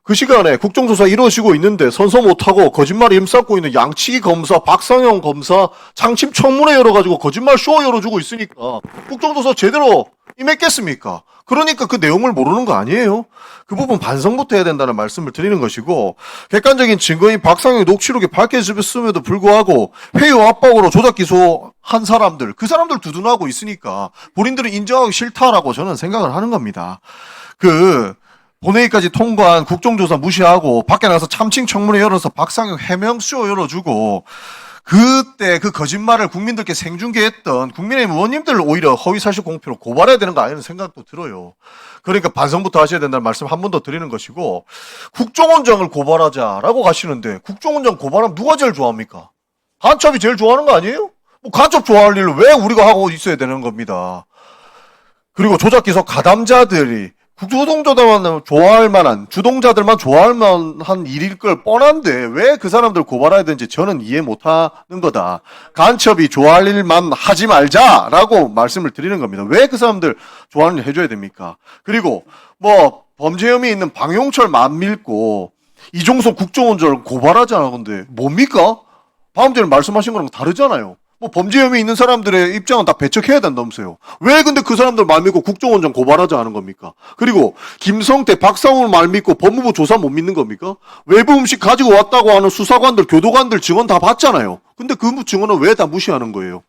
그 시간에 국정조사 이루어지고 있는데 선서 못하고 거짓말에 힘쌓고 있는 양치기 검사, 박상영 검사 장침 청문회 열어가지고 거짓말 쇼 열어주고 있으니까 국정조사 제대로 임했겠습니까? 그러니까 그 내용을 모르는 거 아니에요? 그 부분 반성부터 해야 된다는 말씀을 드리는 것이고 객관적인 증거인 박상영의 녹취록이 밝혀졌음에도 불구하고 회유 압박으로 조작 기소한 사람들 그 사람들 두둔하고 있으니까 본인들은 인정하기 싫다라고 저는 생각을 하는 겁니다. 본회의까지 통과한 국정조사 무시하고 밖에 나가서 참칭 청문회 열어서 박상영 해명쇼 열어주고 그때 그 거짓말을 국민들께 생중계했던 국민의힘 의원님들 오히려 허위사실 공표로 고발해야 되는 거 아니라는 생각도 들어요. 그러니까 반성부터 하셔야 된다는 말씀 한 번 더 드리는 것이고 국정원장을 고발하자라고 가시는데 국정원장 고발하면 누가 제일 좋아합니까? 간첩이 제일 좋아하는 거 아니에요? 뭐 간첩 좋아할 일을 왜 우리가 하고 있어야 되는 겁니다. 그리고 조작기소 가담자들이 주동자들만 좋아할 만한, 주동자들만 좋아할 만한 일일 걸 뻔한데 왜 그 사람들 고발해야 되는지 저는 이해 못하는 거다. 간첩이 좋아할 일만 하지 말자라고 말씀을 드리는 겁니다. 왜 그 사람들 좋아하는 일 해줘야 됩니까? 그리고 뭐 범죄 혐의 있는 방용철 만 밀고 이종석 국정원장을 고발하자는 건데 뭡니까? 방금 전에 말씀하신 거랑 다르잖아요. 뭐 범죄 혐의 있는 사람들의 입장은 다 배척해야 된다면서요. 왜 근데 그 사람들 말 믿고 국정원장 고발하자 하는 겁니까? 그리고 김성태, 박상훈 말 믿고 법무부 조사 못 믿는 겁니까? 외부 음식 가지고 왔다고 하는 수사관들, 교도관들 증언 다 봤잖아요. 근데 그 증언은 왜 다 무시하는 거예요?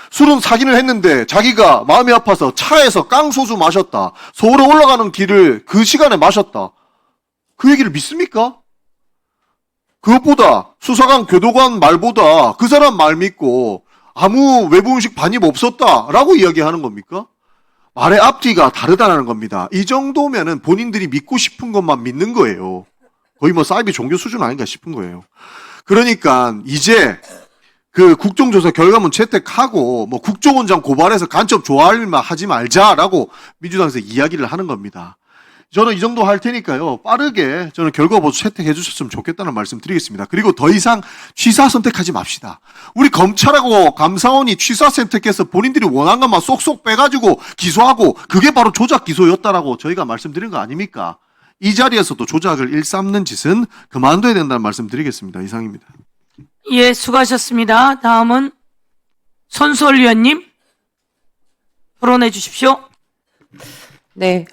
술은 사기를 했는데 자기가 마음이 아파서 차에서 깡소주 마셨다. 서울에 올라가는 길을 그 시간에 마셨다. 그 얘기를 믿습니까? 그것보다 수사관, 교도관 말보다 그 사람 말 믿고 아무 외부 음식 반입 없었다라고 이야기하는 겁니까? 말의 앞뒤가 다르다는 겁니다. 이 정도면은 본인들이 믿고 싶은 것만 믿는 거예요. 거의 뭐 사이비 종교 수준 아닌가 싶은 거예요. 그러니까 이제 그 국정조사 결과문 채택하고 뭐 국정원장 고발해서 간첩 조할만 하지 말자라고 민주당에서 이야기를 하는 겁니다. 저는 이 정도 할 테니까요. 빠르게 저는 결과보도 채택해 주셨으면 좋겠다는 말씀 드리겠습니다. 그리고 더 이상 취사 선택하지 맙시다. 우리 검찰하고 감사원이 취사 선택해서 본인들이 원한 것만 쏙쏙 빼가지고 기소하고 그게 바로 조작 기소였다라고 저희가 말씀드린 거 아닙니까? 이 자리에서도 조작을 일삼는 짓은 그만둬야 된다는 말씀 드리겠습니다. 이상입니다. 예, 수고하셨습니다. 다음은 손수월 위원님 토론해 주십시오. 네.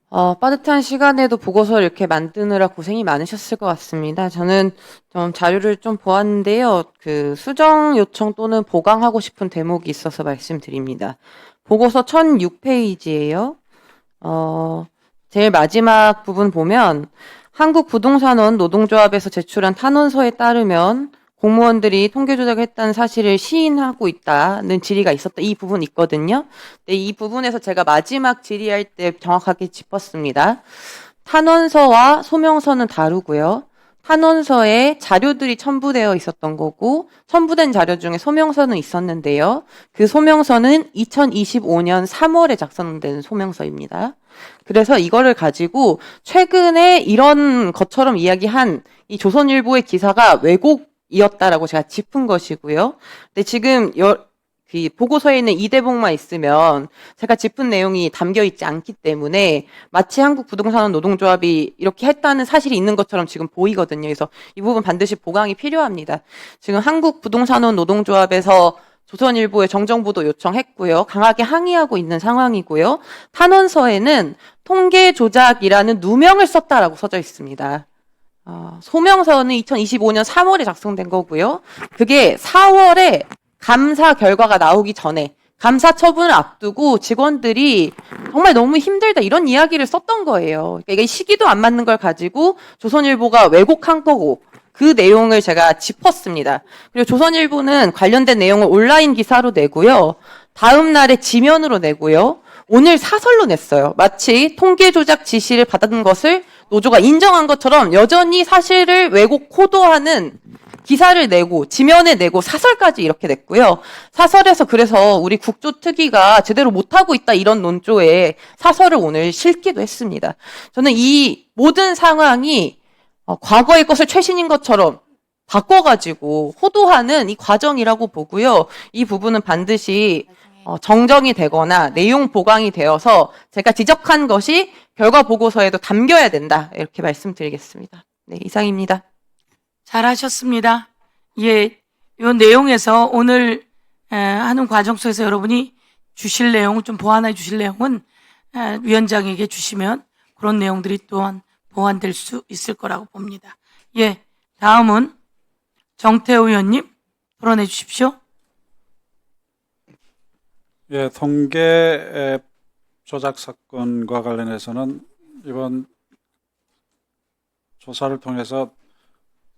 빠듯한 시간에도 보고서를 이렇게 만드느라 고생이 많으셨을 것 같습니다. 저는 좀 자료를 좀 보았는데요. 그 수정 요청 또는 보강하고 싶은 대목이 있어서 말씀드립니다. 보고서 1006페이지예요. 제일 마지막 부분 보면 한국부동산원 노동조합에서 제출한 탄원서에 따르면 공무원들이 통계 조작을 했다는 사실을 시인하고 있다는 질의가 있었다. 이 부분 있거든요. 네, 이 부분에서 제가 마지막 질의할 때 정확하게 짚었습니다. 탄원서와 소명서는 다르고요. 탄원서에 자료들이 첨부되어 있었던 거고 첨부된 자료 중에 소명서는 있었는데요. 그 소명서는 2025년 3월에 작성된 소명서입니다. 그래서 이거를 가지고 최근에 이런 것처럼 이야기한 이 조선일보의 기사가 왜곡이었다라고 제가 짚은 것이고요. 근데 지금 그 보고서에 있는 이 대목만 있으면 제가 짚은 내용이 담겨 있지 않기 때문에 마치 한국부동산원 노동조합이 이렇게 했다는 사실이 있는 것처럼 지금 보이거든요. 그래서 이 부분 반드시 보강이 필요합니다. 지금 한국부동산원 노동조합에서 조선일보에 정정보도 요청했고요. 강하게 항의하고 있는 상황이고요. 탄원서에는 통계 조작이라는 누명을 썼다라고 써져 있습니다. 소명서는 2025년 3월에 작성된 거고요. 그게 4월에 감사 결과가 나오기 전에 감사 처분을 앞두고 직원들이 정말 너무 힘들다 이런 이야기를 썼던 거예요. 그러니까 이게 시기도 안 맞는 걸 가지고 조선일보가 왜곡한 거고 그 내용을 제가 짚었습니다. 그리고 조선일보는 관련된 내용을 온라인 기사로 내고요. 다음 날에 지면으로 내고요. 오늘 사설로 냈어요. 마치 통계 조작 지시를 받은 것을 노조가 인정한 것처럼 여전히 사실을 왜곡 호도하는 기사를 내고 지면에 내고 사설까지 이렇게 냈고요. 사설에서 그래서 우리 국조특위가 제대로 못하고 있다 이런 논조에 사설을 오늘 실기도 했습니다. 저는 이 모든 상황이 과거의 것을 최신인 것처럼 바꿔가지고 호도하는 이 과정이라고 보고요. 이 부분은 반드시 정정이 되거나 내용 보강이 되어서 제가 지적한 것이 결과 보고서에도 담겨야 된다. 이렇게 말씀드리겠습니다. 네, 이상입니다. 잘하셨습니다. 예, 이 내용에서 오늘 하는 과정 속에서 여러분이 주실 내용을 좀 보완해 주실 내용은 위원장에게 주시면 그런 내용들이 또한 보완될 수 있을 거라고 봅니다. 예, 다음은 정태호 의원님 토론해 주십시오. 예, 통계 조작 사건과 관련해서는 이번 조사를 통해서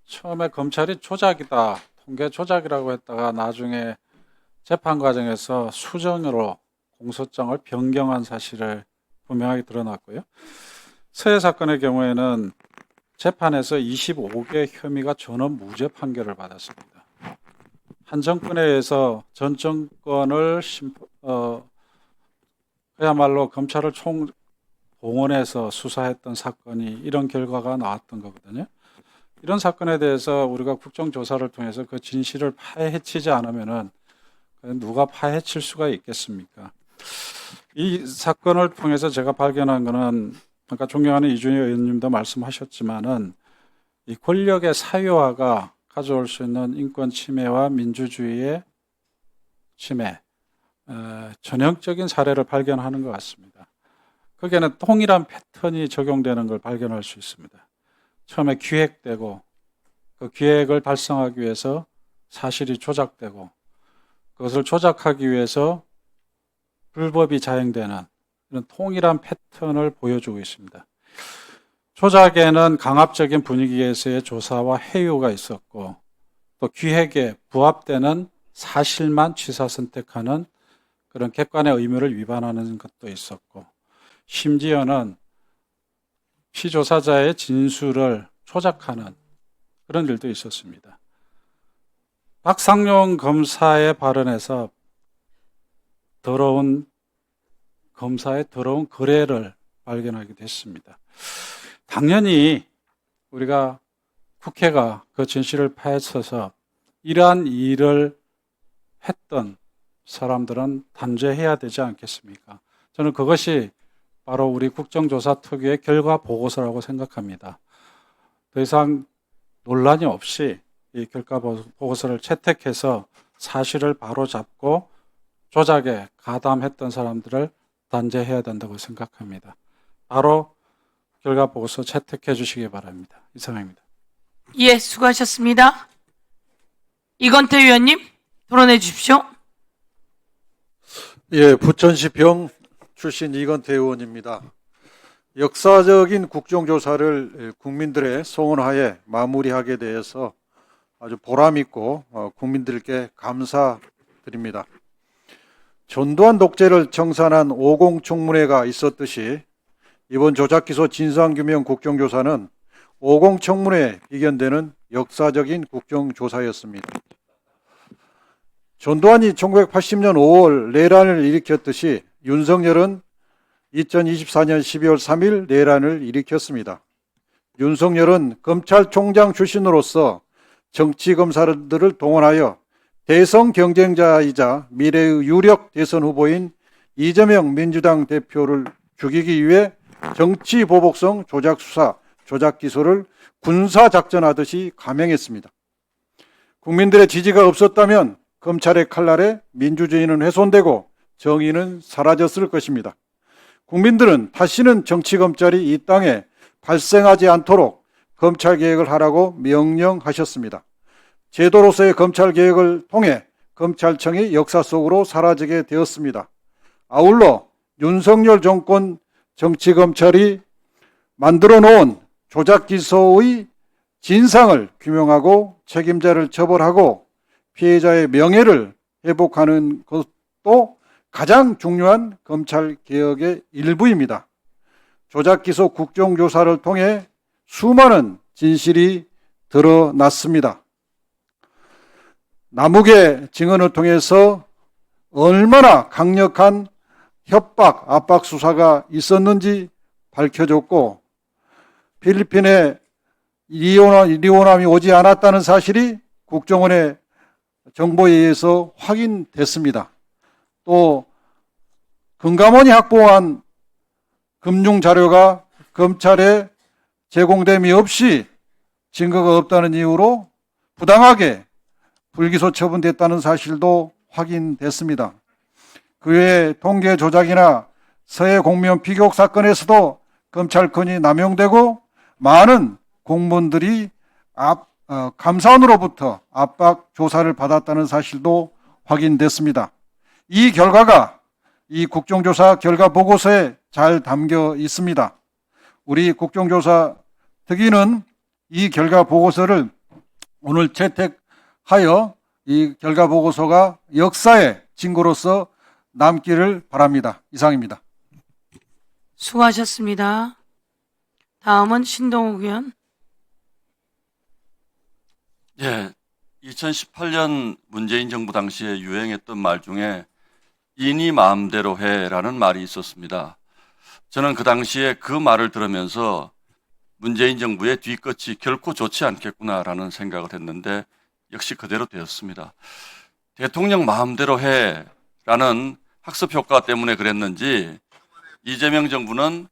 처음에 검찰이 조작이다, 통계 조작이라고 했다가 나중에 재판 과정에서 수정으로 공소장을 변경한 사실을 분명하게 드러났고요. 서해 사건의 경우에는 재판에서 25개 혐의가 전원 무죄 판결을 받았습니다. 한 정권에 의해서 전 정권을 그야말로 검찰을 총동원해서 수사했던 사건이 이런 결과가 나왔던 거거든요. 이런 사건에 대해서 우리가 국정조사를 통해서 그 진실을 파헤치지 않으면은 누가 파헤칠 수가 있겠습니까? 이 사건을 통해서 제가 발견한 거는 아까 존경하는 이준희 의원님도 말씀하셨지만은 이 권력의 사유화가 가져올 수 있는 인권 침해와 민주주의의 침해, 전형적인 사례를 발견하는 것 같습니다. 거기에는 동일한 패턴이 적용되는 걸 발견할 수 있습니다. 처음에 기획되고 그 기획을 달성하기 위해서 사실이 조작되고 그것을 조작하기 위해서 불법이 자행되는 이런 통일한 패턴을 보여주고 있습니다. 조작에는 강압적인 분위기에서의 조사와 회유가 있었고 또 기획에 부합되는 사실만 취사 선택하는 그런 객관의 의무를 위반하는 것도 있었고, 심지어는 피조사자의 진술을 조작하는 그런 일도 있었습니다. 박상용 검사의 발언에서 검사의 더러운 거래를 발견하게 됐습니다. 당연히 우리가 국회가 그 진실을 파헤쳐서 이러한 일을 했던 사람들은 단죄해야 되지 않겠습니까? 저는 그것이 바로 우리 국정조사 특유의 결과 보고서라고 생각합니다. 더 이상 논란이 없이 이 결과 보고서를 채택해서 사실을 바로잡고 조작에 가담했던 사람들을 단죄해야 된다고 생각합니다. 바로 결과 보고서 채택해 주시기 바랍니다. 이상입니다. 예, 수고하셨습니다. 이건태 의원님, 토론해 주십시오. 예, 부천시평 출신 이건태 의원입니다. 역사적인 국정조사를 국민들의 소원하에 마무리하게 돼서 아주 보람있고 국민들께 감사드립니다. 전두환 독재를 청산한 50 청문회가 있었듯이 이번 조작기소 진상규명 국정조사는 50 청문회에 비견되는 역사적인 국정조사였습니다. 전두환이 1980년 5월 내란을 일으켰듯이 윤석열은 2024년 12월 3일 내란을 일으켰습니다. 윤석열은 검찰총장 출신으로서 정치검사들을 동원하여 대선 경쟁자이자 미래의 유력 대선 후보인 이재명 민주당 대표를 죽이기 위해 정치보복성 조작수사, 조작기소를 군사작전하듯이 감행했습니다. 국민들의 지지가 없었다면 검찰의 칼날에 민주주의는 훼손되고 정의는 사라졌을 것입니다. 국민들은 다시는 정치검찰이 이 땅에 발생하지 않도록 검찰개혁을 하라고 명령하셨습니다. 제도로서의 검찰개혁을 통해 검찰청이 역사 속으로 사라지게 되었습니다. 아울러 윤석열 정권 정치검찰이 만들어 놓은 조작기소의 진상을 규명하고 책임자를 처벌하고 피해자의 명예를 회복하는 것도 가장 중요한 검찰개혁의 일부입니다. 조작기소 국정조사를 통해 수많은 진실이 드러났습니다. 남욱의 증언을 통해서 얼마나 강력한 협박, 압박 수사가 있었는지 밝혀졌고, 필리핀에 이리오남이 오지 않았다는 사실이 국정원의 정보에 의해서 확인됐습니다. 또 금감원이 확보한 금융자료가 검찰에 제공됨이 없이 증거가 없다는 이유로 부당하게 불기소 처분됐다는 사실도 확인됐습니다. 그 외에 통계 조작이나 서해 공무원 피격 사건에서도 검찰권이 남용되고 많은 공무원들이 감사원으로부터 압박 조사를 받았다는 사실도 확인됐습니다. 이 결과가 이 국정조사 결과 보고서에 잘 담겨 있습니다. 우리 국정조사 특위는 이 결과 보고서를 오늘 채택하여 이 결과 보고서가 역사의 증거로서 남기를 바랍니다. 이상입니다. 수고하셨습니다. 다음은 신동욱 의원. 예, 2018년 문재인 정부 당시에 유행했던 말 중에 인이 마음대로 해라는 말이 있었습니다. 저는 그 당시에 그 말을 들으면서 문재인 정부의 뒤끝이 결코 좋지 않겠구나라는 생각을 했는데 역시 그대로 되었습니다. 대통령 마음대로 해라는 학습 효과 때문에 그랬는지 이재명 정부는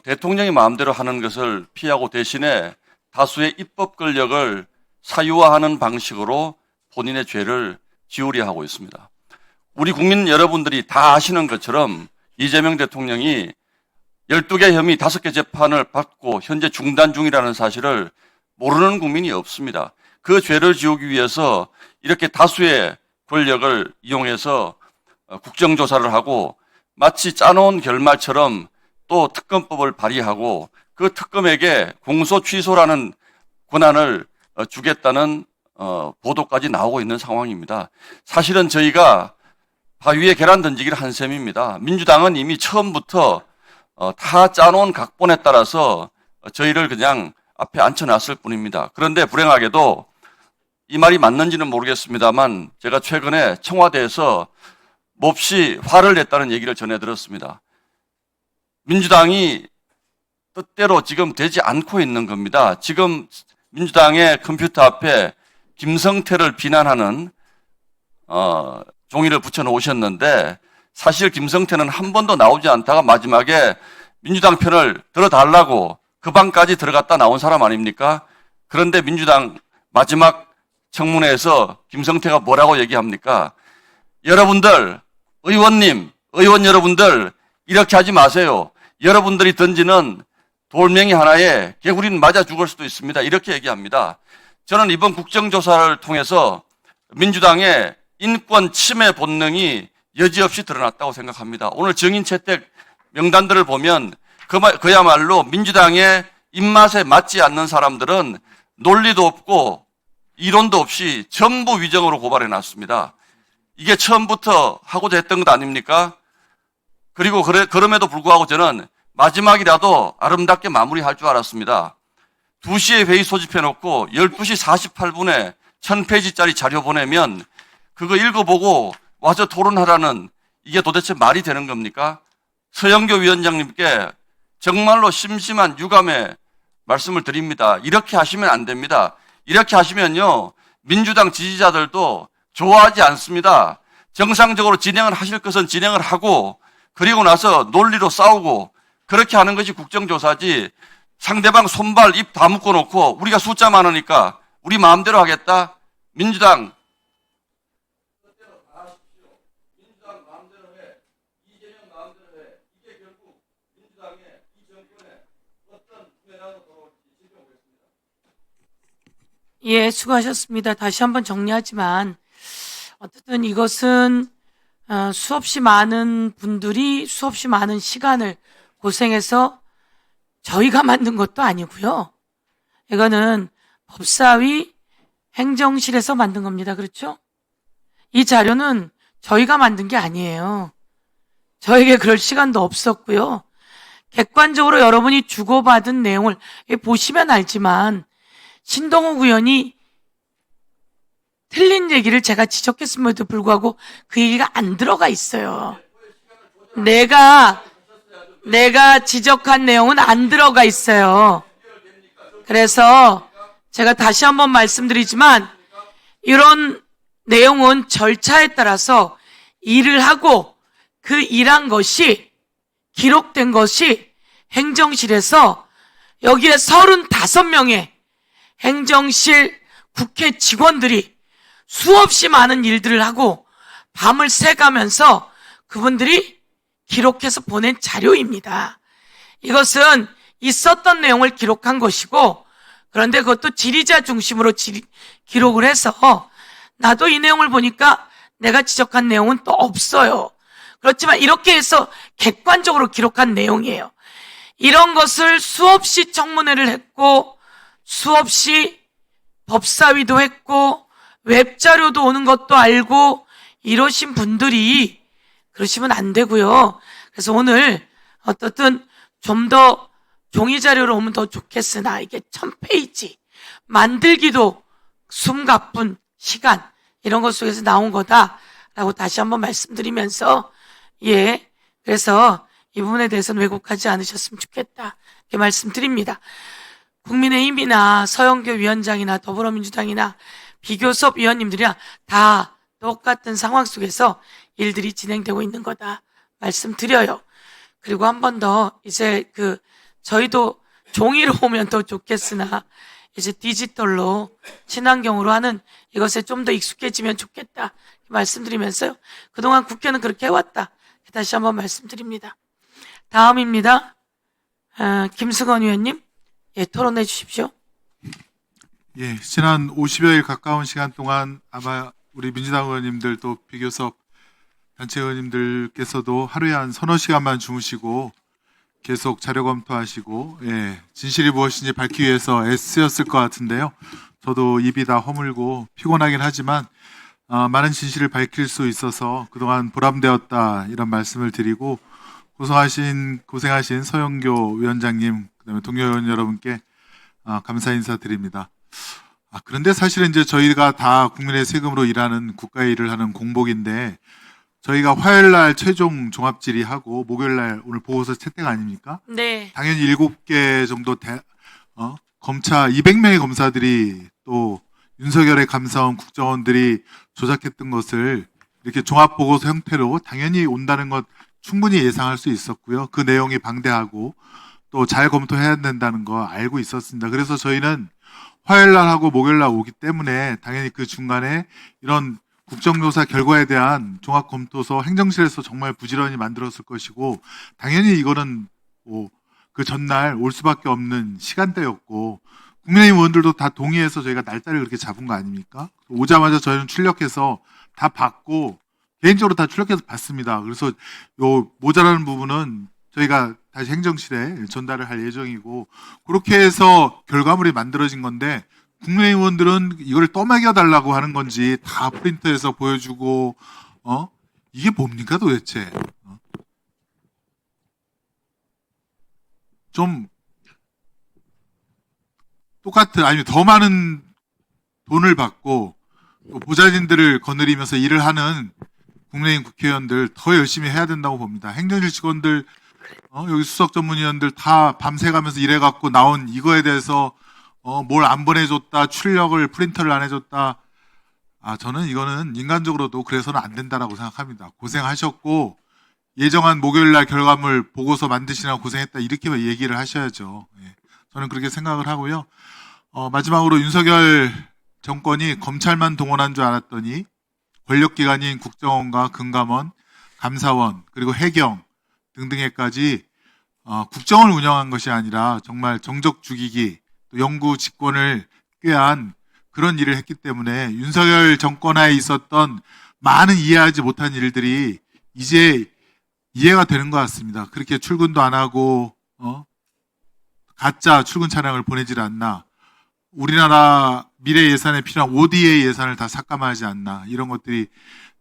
대통령이 마음대로 하는 것을 피하고 대신에 다수의 입법 권력을 사유화하는 방식으로 본인의 죄를 지우려 하고 있습니다. 우리 국민 여러분들이 다 아시는 것처럼 이재명 대통령이 12개 혐의 5개 재판을 받고 현재 중단 중이라는 사실을 모르는 국민이 없습니다. 그 죄를 지우기 위해서 이렇게 다수의 권력을 이용해서 국정조사를 하고 마치 짜놓은 결말처럼 또 특검법을 발의하고 그 특검에게 공소 취소라는 권한을 주겠다는 보도까지 나오고 있는 상황입니다. 사실은 저희가 바위에 계란 던지기를 한 셈입니다. 민주당은 이미 처음부터 다 짜놓은 각본에 따라서 저희를 그냥 앞에 앉혀놨을 뿐입니다. 그런데 불행하게도 이 말이 맞는지는 모르겠습니다만 제가 최근에 청와대에서 몹시 화를 냈다는 얘기를 전해 들었습니다. 민주당이 뜻대로 지금 되지 않고 있는 겁니다. 지금 민주당의 컴퓨터 앞에 김성태를 비난하는 종이를 붙여놓으셨는데 사실 김성태는 한 번도 나오지 않다가 마지막에 민주당 편을 들어달라고 그 방까지 들어갔다 나온 사람 아닙니까? 그런데 민주당 마지막 청문회에서 김성태가 뭐라고 얘기합니까? 여러분들, 의원 여러분들 이렇게 하지 마세요. 여러분들이 던지는 돌멩이 하나에 개구리는 맞아 죽을 수도 있습니다. 이렇게 얘기합니다. 저는 이번 국정조사를 통해서 민주당의 인권 침해 본능이 여지없이 드러났다고 생각합니다. 오늘 증인 채택 명단들을 보면 그야말로 민주당의 입맛에 맞지 않는 사람들은 논리도 없고 이론도 없이 전부 위정으로 고발해 놨습니다. 이게 처음부터 하고자 했던 것 아닙니까? 그리고 그럼에도 불구하고 저는 마지막이라도 아름답게 마무리할 줄 알았습니다. 2시에 회의 소집해놓고 12시 48분에 1000페이지짜리 자료 보내면 그거 읽어보고 와서 토론하라는 이게 도대체 말이 되는 겁니까? 서영교 위원장님께 정말로 심심한 유감의 말씀을 드립니다. 이렇게 하시면 안 됩니다. 이렇게 하시면요, 민주당 지지자들도 좋아하지 않습니다. 정상적으로 진행을 하실 것은 진행을 하고 그리고 나서 논리로 싸우고 그렇게 하는 것이 국정조사지 상대방 손발 입 다 묶어놓고 우리가 숫자 많으니까 우리 마음대로 하겠다? 민주당 예, 수고하셨습니다. 다시 한번 정리하지만 어쨌든 이것은 수없이 많은 분들이 수없이 많은 시간을 고생해서 저희가 만든 것도 아니고요. 이거는 법사위 행정실에서 만든 겁니다. 그렇죠? 이 자료는 저희가 만든 게 아니에요. 저에게 그럴 시간도 없었고요. 객관적으로 여러분이 주고받은 내용을 보시면 알지만 신동욱 의원이 틀린 얘기를 제가 지적했음에도 불구하고 그 얘기가 안 들어가 있어요. 내가 지적한 내용은 안 들어가 있어요. 그래서 제가 다시 한번 말씀드리지만 이런 내용은 절차에 따라서 일을 하고 그 일한 것이 기록된 것이 행정실에서 여기에 35명의 행정실 국회 직원들이 수없이 많은 일들을 하고 밤을 새가면서 그분들이 기록해서 보낸 자료입니다. 이것은 있었던 내용을 기록한 것이고 그런데 그것도 지리자 중심으로 기록을 해서 나도 이 내용을 보니까 내가 지적한 내용은 또 없어요. 그렇지만 이렇게 해서 객관적으로 기록한 내용이에요. 이런 것을 수없이 청문회를 했고 수없이 법사위도 했고 웹자료도 오는 것도 알고 이러신 분들이 그러시면 안 되고요. 그래서 오늘 어떻든 좀 더 종이 자료로 오면 더 좋겠으나 이게 1000페이지 만들기도 숨가쁜 시간 이런 것 속에서 나온 거다라고 다시 한번 말씀드리면서 예, 그래서 이 부분에 대해서는 왜곡하지 않으셨으면 좋겠다 이렇게 말씀드립니다. 국민의힘이나 서영교 위원장이나 더불어민주당이나 비교섭 위원님들이랑 다 똑같은 상황 속에서 일들이 진행되고 있는 거다 말씀드려요. 그리고 한 번 더 이제 저희도 종이로 오면 더 좋겠으나 이제 디지털로 친환경으로 하는 이것에 좀 더 익숙해지면 좋겠다 말씀드리면서요. 그동안 국회는 그렇게 해왔다 다시 한번 말씀드립니다. 다음입니다. 김승원 의원님, 예, 토론해 주십시오. 예, 지난 50여일 가까운 시간 동안 아마 우리 민주당 의원님들 또 비교섭 단체 의원님들께서도 하루에 한 서너 시간만 주무시고 계속 자료 검토하시고 진실이 무엇인지 밝히기 위해서 애쓰였을 것 같은데요. 저도 입이 다 허물고 피곤하긴 하지만 많은 진실을 밝힐 수 있어서 그동안 보람되었다 이런 말씀을 드리고 고생하신 서영교 위원장님 그다음에 동료 의원 여러분께 감사 인사드립니다. 그런데 사실은 이제 저희가 다 국민의 세금으로 일하는 국가의 일을 하는 공복인데 저희가 화요일 날 최종 종합 질의하고 목요일 날 오늘 보고서 채택 아닙니까? 네. 당연히 7개 정도 검찰 200명의 검사들이 또 윤석열의 감사원 국정원들이 조작했던 것을 이렇게 종합 보고서 형태로 당연히 온다는 것 충분히 예상할 수 있었고요. 그 내용이 방대하고 또 잘 검토해야 된다는 거 알고 있었습니다. 그래서 저희는 화요일 날 하고 목요일 날 오기 때문에 당연히 그 중간에 이런 국정조사 결과에 대한 종합검토서 행정실에서 정말 부지런히 만들었을 것이고 당연히 이거는 그 전날 올 수밖에 없는 시간대였고 국민의힘 의원들도 다 동의해서 저희가 날짜를 그렇게 잡은 거 아닙니까? 오자마자 저희는 출력해서 다 받고 개인적으로 다 출력해서 받습니다. 그래서 요 모자라는 부분은 저희가 다시 행정실에 전달을 할 예정이고 그렇게 해서 결과물이 만들어진 건데 국민의힘 의원들은 이걸 떠먹여달라고 하는 건지 다 프린트해서 보여주고 이게 뭡니까 도대체? 좀 아니면 더 많은 돈을 받고 또 보좌진들을 거느리면서 일을 하는 국민의힘 국회의원들 더 열심히 해야 된다고 봅니다. 행정실 직원들 여기 수석 전문위원들 다 밤새 가면서 일해갖고 나온 이거에 대해서 뭘 안 보내줬다, 출력을 프린터를 안 해줬다. 저는 이거는 인간적으로도 그래서는 안 된다라고 생각합니다. 고생하셨고 예정한 목요일날 결과물 보고서 만드시느라 고생했다 이렇게 얘기를 하셔야죠. 저는 그렇게 생각을 하고요. 마지막으로 윤석열 정권이 검찰만 동원한 줄 알았더니 권력기관인 국정원과 금감원, 감사원 그리고 해경 등등에까지 국정을 운영한 것이 아니라 정말 정적 죽이기, 또 영구 집권을 꾀한 그런 일을 했기 때문에 윤석열 정권하에 있었던 많은 이해하지 못한 일들이 이제 이해가 되는 것 같습니다. 그렇게 출근도 안 하고 가짜 출근 차량을 보내질 않나, 우리나라 미래 예산에 필요한 ODA 예산을 다 삭감하지 않나, 이런 것들이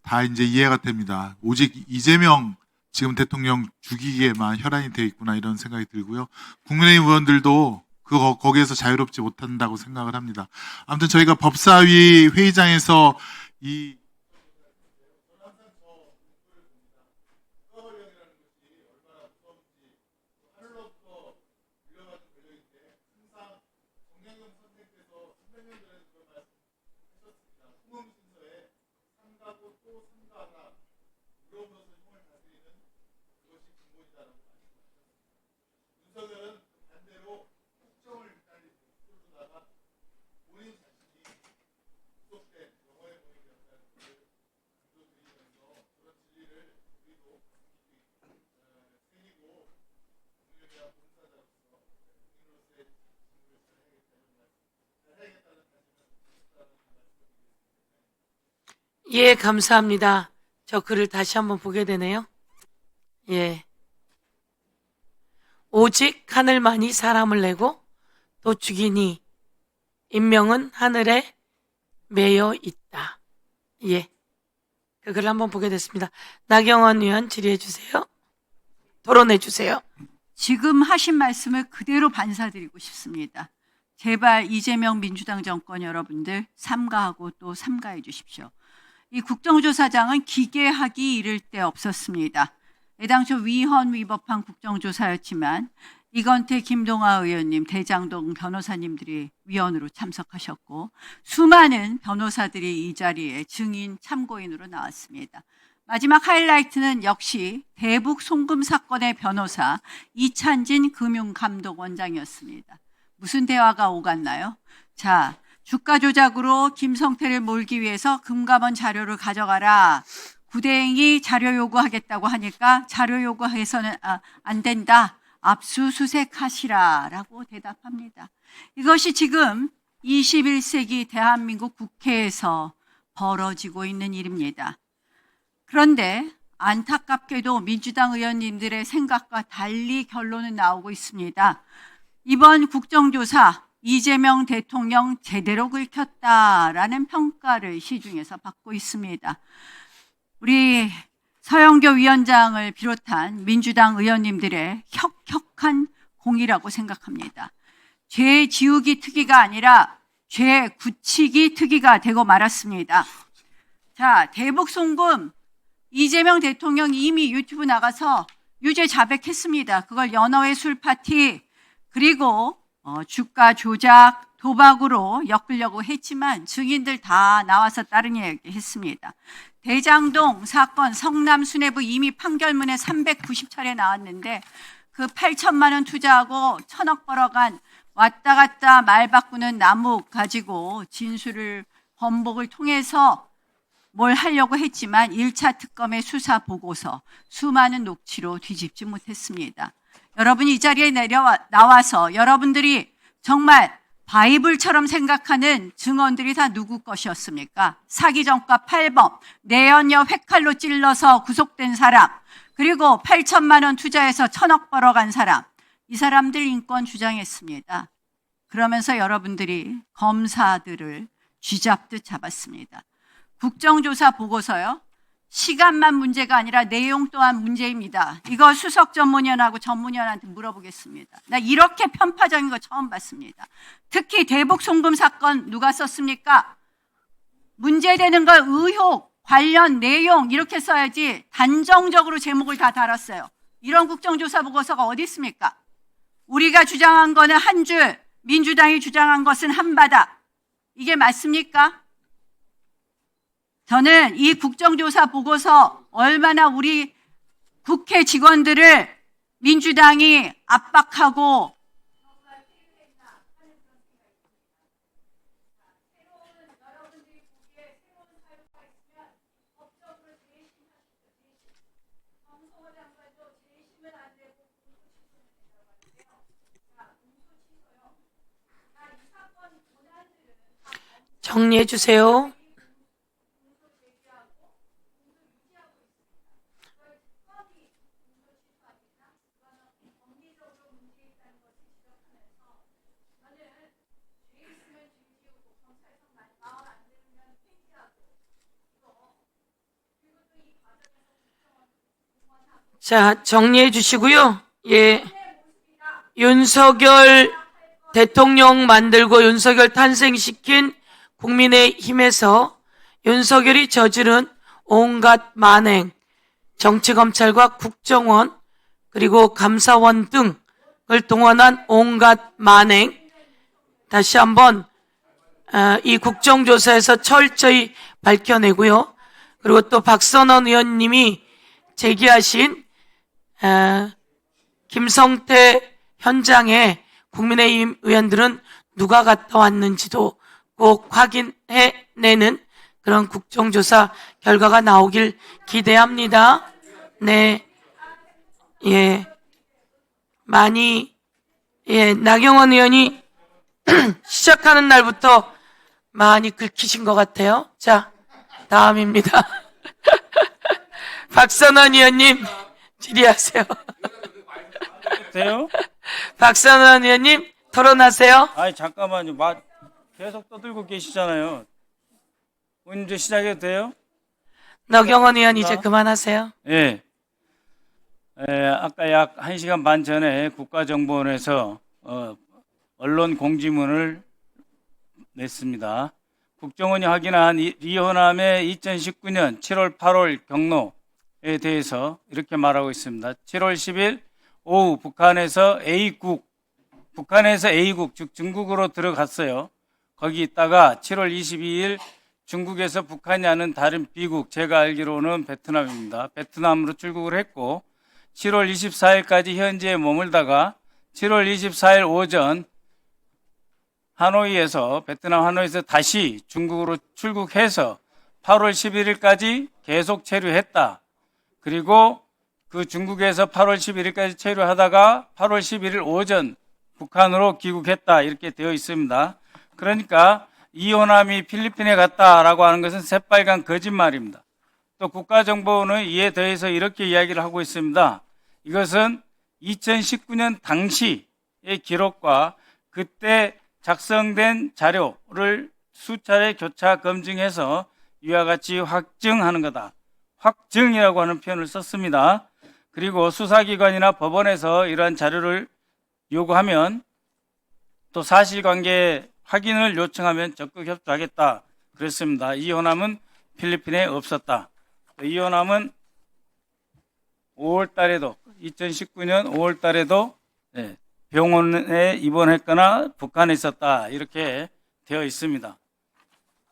다 이제 이해가 됩니다. 오직 이재명 지금 대통령 죽이기에만 혈안이 되어 있구나 이런 생각이 들고요. 국민의힘 의원들도 거기에서 자유롭지 못한다고 생각을 합니다. 아무튼 저희가 법사위 회의장에서 이 예, 감사합니다. 저 글을 다시 한번 보게 되네요. 예. 오직 하늘만이 사람을 내고 또 죽이니 인명은 하늘에 매여 있다. 예. 그 글을 한번 보게 됐습니다. 나경원 의원 질의해 주세요. 토론해 주세요. 지금 하신 말씀을 그대로 반사드리고 싶습니다. 제발 이재명 민주당 정권 여러분들 삼가하고 또 삼가해 주십시오. 이 국정조사장은 기계하기 이를 데 없었습니다. 애당초 위헌 위법한 국정조사였지만 이건태 김동아 의원님, 대장동 변호사님들이 위원으로 참석하셨고 수많은 변호사들이 이 자리에 증인 참고인으로 나왔습니다. 마지막 하이라이트는 역시 대북 송금 사건의 변호사 이찬진 금융감독원장이었습니다. 무슨 대화가 오갔나요? 자, 주가 조작으로 김성태를 몰기 위해서 금감원 자료를 가져가라. 구대행이 자료 요구하겠다고 하니까 자료 요구해서는 안 된다. 압수수색하시라라고 대답합니다. 이것이 지금 21세기 대한민국 국회에서 벌어지고 있는 일입니다. 그런데 안타깝게도 민주당 의원님들의 생각과 달리 결론은 나오고 있습니다. 이번 국정조사 이재명 대통령 제대로 긁혔다라는 평가를 시중에서 받고 있습니다. 우리 서영교 위원장을 비롯한 민주당 의원님들의 혁혁한 공이라고 생각합니다. 죄 지우기 특위가 아니라 죄 굳히기 특위가 되고 말았습니다. 자, 대북 송금 이재명 대통령이 이미 유튜브 나가서 유죄 자백했습니다. 그걸 연어회 술 파티 그리고 주가 조작 도박으로 엮으려고 했지만 증인들 다 나와서 다른 얘기 했습니다. 대장동 사건 성남 수뇌부 이미 판결문에 390차례 나왔는데 그 8천만 원 투자하고 1,000억 벌어간 왔다 갔다 말 바꾸는 나무 가지고 진술을 번복을 통해서 뭘 하려고 했지만 1차 특검의 수사 보고서 수많은 녹취로 뒤집지 못했습니다. 여러분이 이 자리에 나와서 여러분들이 정말 바이블처럼 생각하는 증언들이 다 누구 것이었습니까? 사기 전과 8범, 내연녀 회칼로 찔러서 구속된 사람, 그리고 8천만 원 투자해서 1,000억 벌어간 사람, 이 사람들 인권 주장했습니다. 그러면서 여러분들이 검사들을 쥐잡듯 잡았습니다. 국정조사 보고서요. 시간만 문제가 아니라 내용 또한 문제입니다. 이거 수석 전문위원하고 전문위원한테 물어보겠습니다. 나 이렇게 편파적인 거 처음 봤습니다. 특히 대북 송금 사건 누가 썼습니까? 문제되는 걸 의혹, 관련 내용 이렇게 써야지 단정적으로 제목을 다 달았어요. 이런 국정조사 보고서가 어디 있습니까? 우리가 주장한 거는 한 줄, 민주당이 주장한 것은 한 바다. 이게 맞습니까? 저는 이 국정조사 보고서 얼마나 우리 국회 직원들을 민주당이 압박하고 정리해 주세요. 자, 정리해 주시고요. 예. 윤석열 대통령 만들고 윤석열 탄생시킨 국민의힘에서 윤석열이 저지른 온갖 만행, 정치검찰과 국정원 그리고 감사원 등을 동원한 온갖 만행, 다시 한번 이 국정조사에서 철저히 밝혀내고요. 그리고 또 박선원 의원님이 제기하신 김성태 현장에 국민의힘 의원들은 누가 갔다 왔는지도 꼭 확인해내는 그런 국정조사 결과가 나오길 기대합니다. 네, 예, 많이, 예, 나경원 의원이 시작하는 날부터 많이 긁히신 것 같아요. 자, 다음입니다. 박선원 의원님, 질의하세요. 돼요? 박선원 의원님, 토론하세요. 아니, 잠깐만요. 계속 떠들고 계시잖아요. 이제 시작해도 돼요? 나경원 의원 이제 그만하세요. 예. 아까 약 1시간 반 전에 국가정보원에서 언론 공지문을 냈습니다. 국정원이 확인한 리호남의 2019년 7월 8월 경로에 대해서 이렇게 말하고 있습니다. 7월 10일 오후 북한에서 A국, 즉 중국으로 들어갔어요. 거기 있다가 7월 22일 중국에서 북한이 아닌 다른 B국, 제가 알기로는 베트남입니다. 베트남으로 출국을 했고 7월 24일까지 현지에 머물다가 7월 24일 오전 베트남 하노이에서 다시 중국으로 출국해서 8월 11일까지 계속 체류했다. 그리고 그 중국에서 8월 11일까지 체류하다가 8월 11일 오전 북한으로 귀국했다. 이렇게 되어 있습니다. 그러니까 이호남이 필리핀에 갔다라고 하는 것은 새빨간 거짓말입니다. 또 국가정보원은 이에 대해서 이렇게 이야기를 하고 있습니다. 이것은 2019년 당시의 기록과 그때 작성된 자료를 수차례 교차 검증해서 이와 같이 확증하는 거다. 확증이라고 하는 표현을 썼습니다. 그리고 수사기관이나 법원에서 이러한 자료를 요구하면 또 사실관계 확인을 요청하면 적극 협조하겠다. 그랬습니다. 이 호남은 필리핀에 없었다. 이 호남은 5월 달에도 2019년 5월 달에도 병원에 입원했거나 북한에 있었다. 이렇게 되어 있습니다.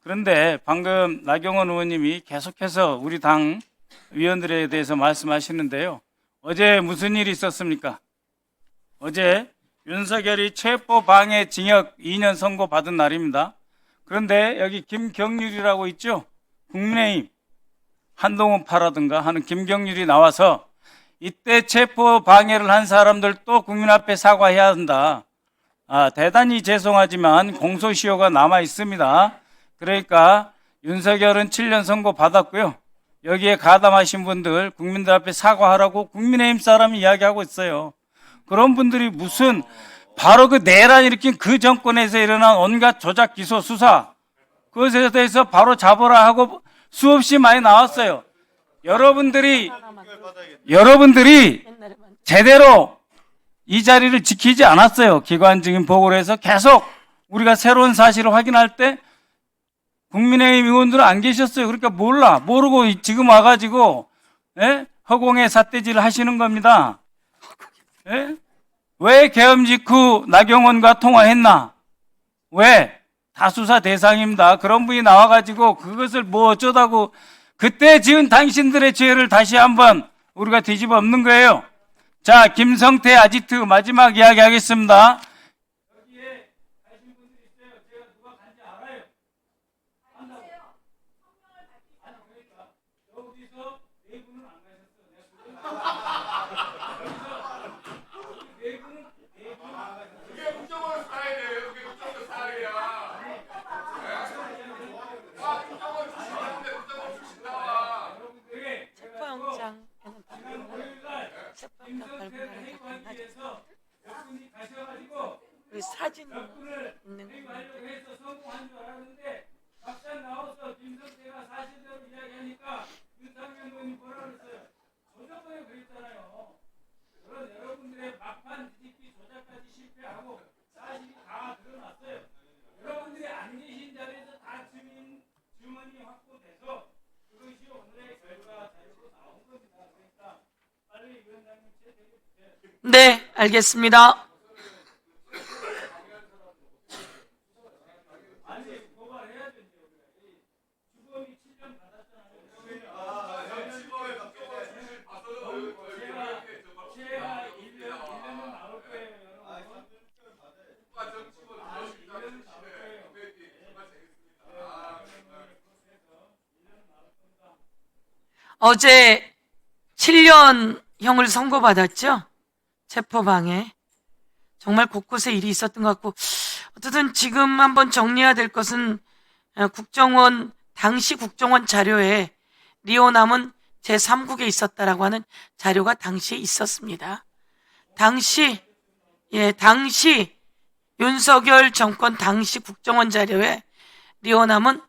그런데 방금 나경원 의원님이 계속해서 우리 당 위원들에 대해서 말씀하시는데요. 어제 무슨 일이 있었습니까? 어제 윤석열이 체포방해 징역 2년 선고받은 날입니다. 그런데 여기 김경률이라고 있죠? 국민의힘 한동훈파라든가 하는 김경률이 나와서 이때 체포방해를 한 사람들도 국민 앞에 사과해야 한다. 대단히 죄송하지만 공소시효가 남아 있습니다. 그러니까 윤석열은 7년 선고 받았고요. 여기에 가담하신 분들 국민들 앞에 사과하라고 국민의힘 사람이 이야기하고 있어요. 그런 분들이 무슨 바로 그 내란 일으킨 그 정권에서 일어난 온갖 조작 기소 수사 그것에 대해서 바로 잡으라 하고 수없이 많이 나왔어요. 여러분들이 제대로 이 자리를 지키지 않았어요. 기관 증인 보고를 해서 계속 우리가 새로운 사실을 확인할 때 국민의힘 의원들은 안 계셨어요. 그러니까 모르고 지금 와가지고 허공에 삿대질을 하시는 겁니다. 왜 계엄 직후 나경원과 통화했나? 왜? 다 수사 대상입니다. 그런 분이 나와가지고 그것을 뭐 어쩌다고 그때 지은 당신들의 죄를 다시 한번 우리가 뒤집어 엎는 거예요. 자, 김성태 아지트 마지막 이야기 하겠습니다. 그 사진 있는 네, 알겠습니다. 어제 7년형을 선고받았죠? 체포방해. 정말 곳곳에 일이 있었던 것 같고, 어쨌든 지금 한번 정리해야 될 것은 당시 국정원 자료에 리오남은 제3국에 있었다라고 하는 자료가 당시에 있었습니다. 당시 윤석열 정권 당시 국정원 자료에 리오남은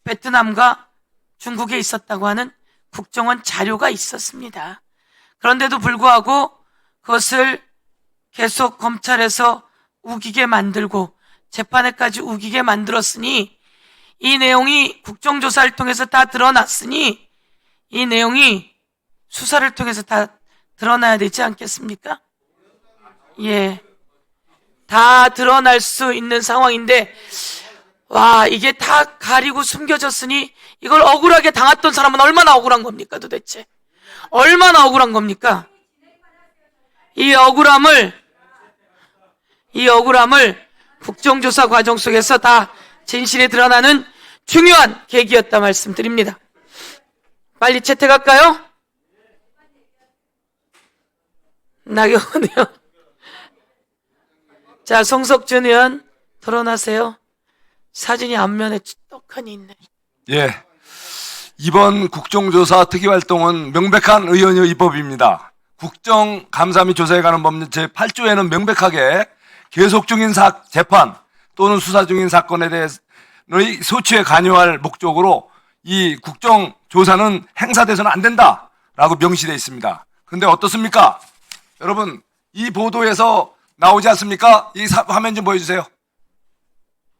베트남과 중국에 있었다고 하는 국정원 자료가 있었습니다. 그런데도 불구하고 그것을 계속 검찰에서 우기게 만들고 재판에까지 우기게 만들었으니 이 내용이 국정조사를 통해서 다 드러났으니 이 내용이 수사를 통해서 다 드러나야 되지 않겠습니까? 예. 다 드러날 수 있는 상황인데 이게 다 가리고 숨겨졌으니 이걸 억울하게 당했던 사람은 얼마나 억울한 겁니까 도대체? 얼마나 억울한 겁니까? 이 억울함을 국정조사 과정 속에서 다 진실이 드러나는 중요한 계기였다 말씀드립니다. 빨리 채택할까요? 나경원 의원. 자, 송석준 의원 토론하세요. 사진이 앞면에 떡하니 있네. 예. 이번 국정조사 특위활동은 명백한 의원의 입법입니다. 국정감사 및 조사에 관한 법률 제8조에는 명백하게 계속 중인 재판 또는 수사 중인 사건에 대해서 소추에 관여할 목적으로 이 국정조사는 행사돼서는 안 된다라고 명시되어 있습니다. 그런데 어떻습니까? 여러분, 이 보도에서 나오지 않습니까? 이 화면 좀 보여주세요.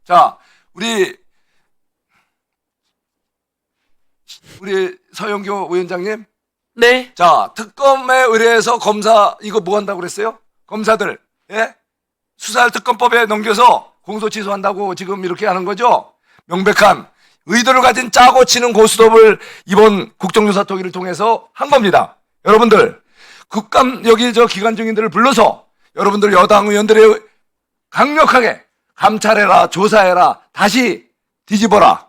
자, 우리 서영교 위원장님. 네. 자, 특검에 의뢰해서 검사 이거 뭐 한다고 그랬어요? 검사들, 예? 수사할 특검법에 넘겨서 공소 취소한다고 지금 이렇게 하는 거죠? 명백한 의도를 가진 짜고 치는 고스톱을 이번 국정조사 토기를 통해서 한 겁니다. 여러분들, 국감 여기 기관 증인들을 불러서 여러분들 여당 의원들의 강력하게 감찰해라, 조사해라, 다시 뒤집어라.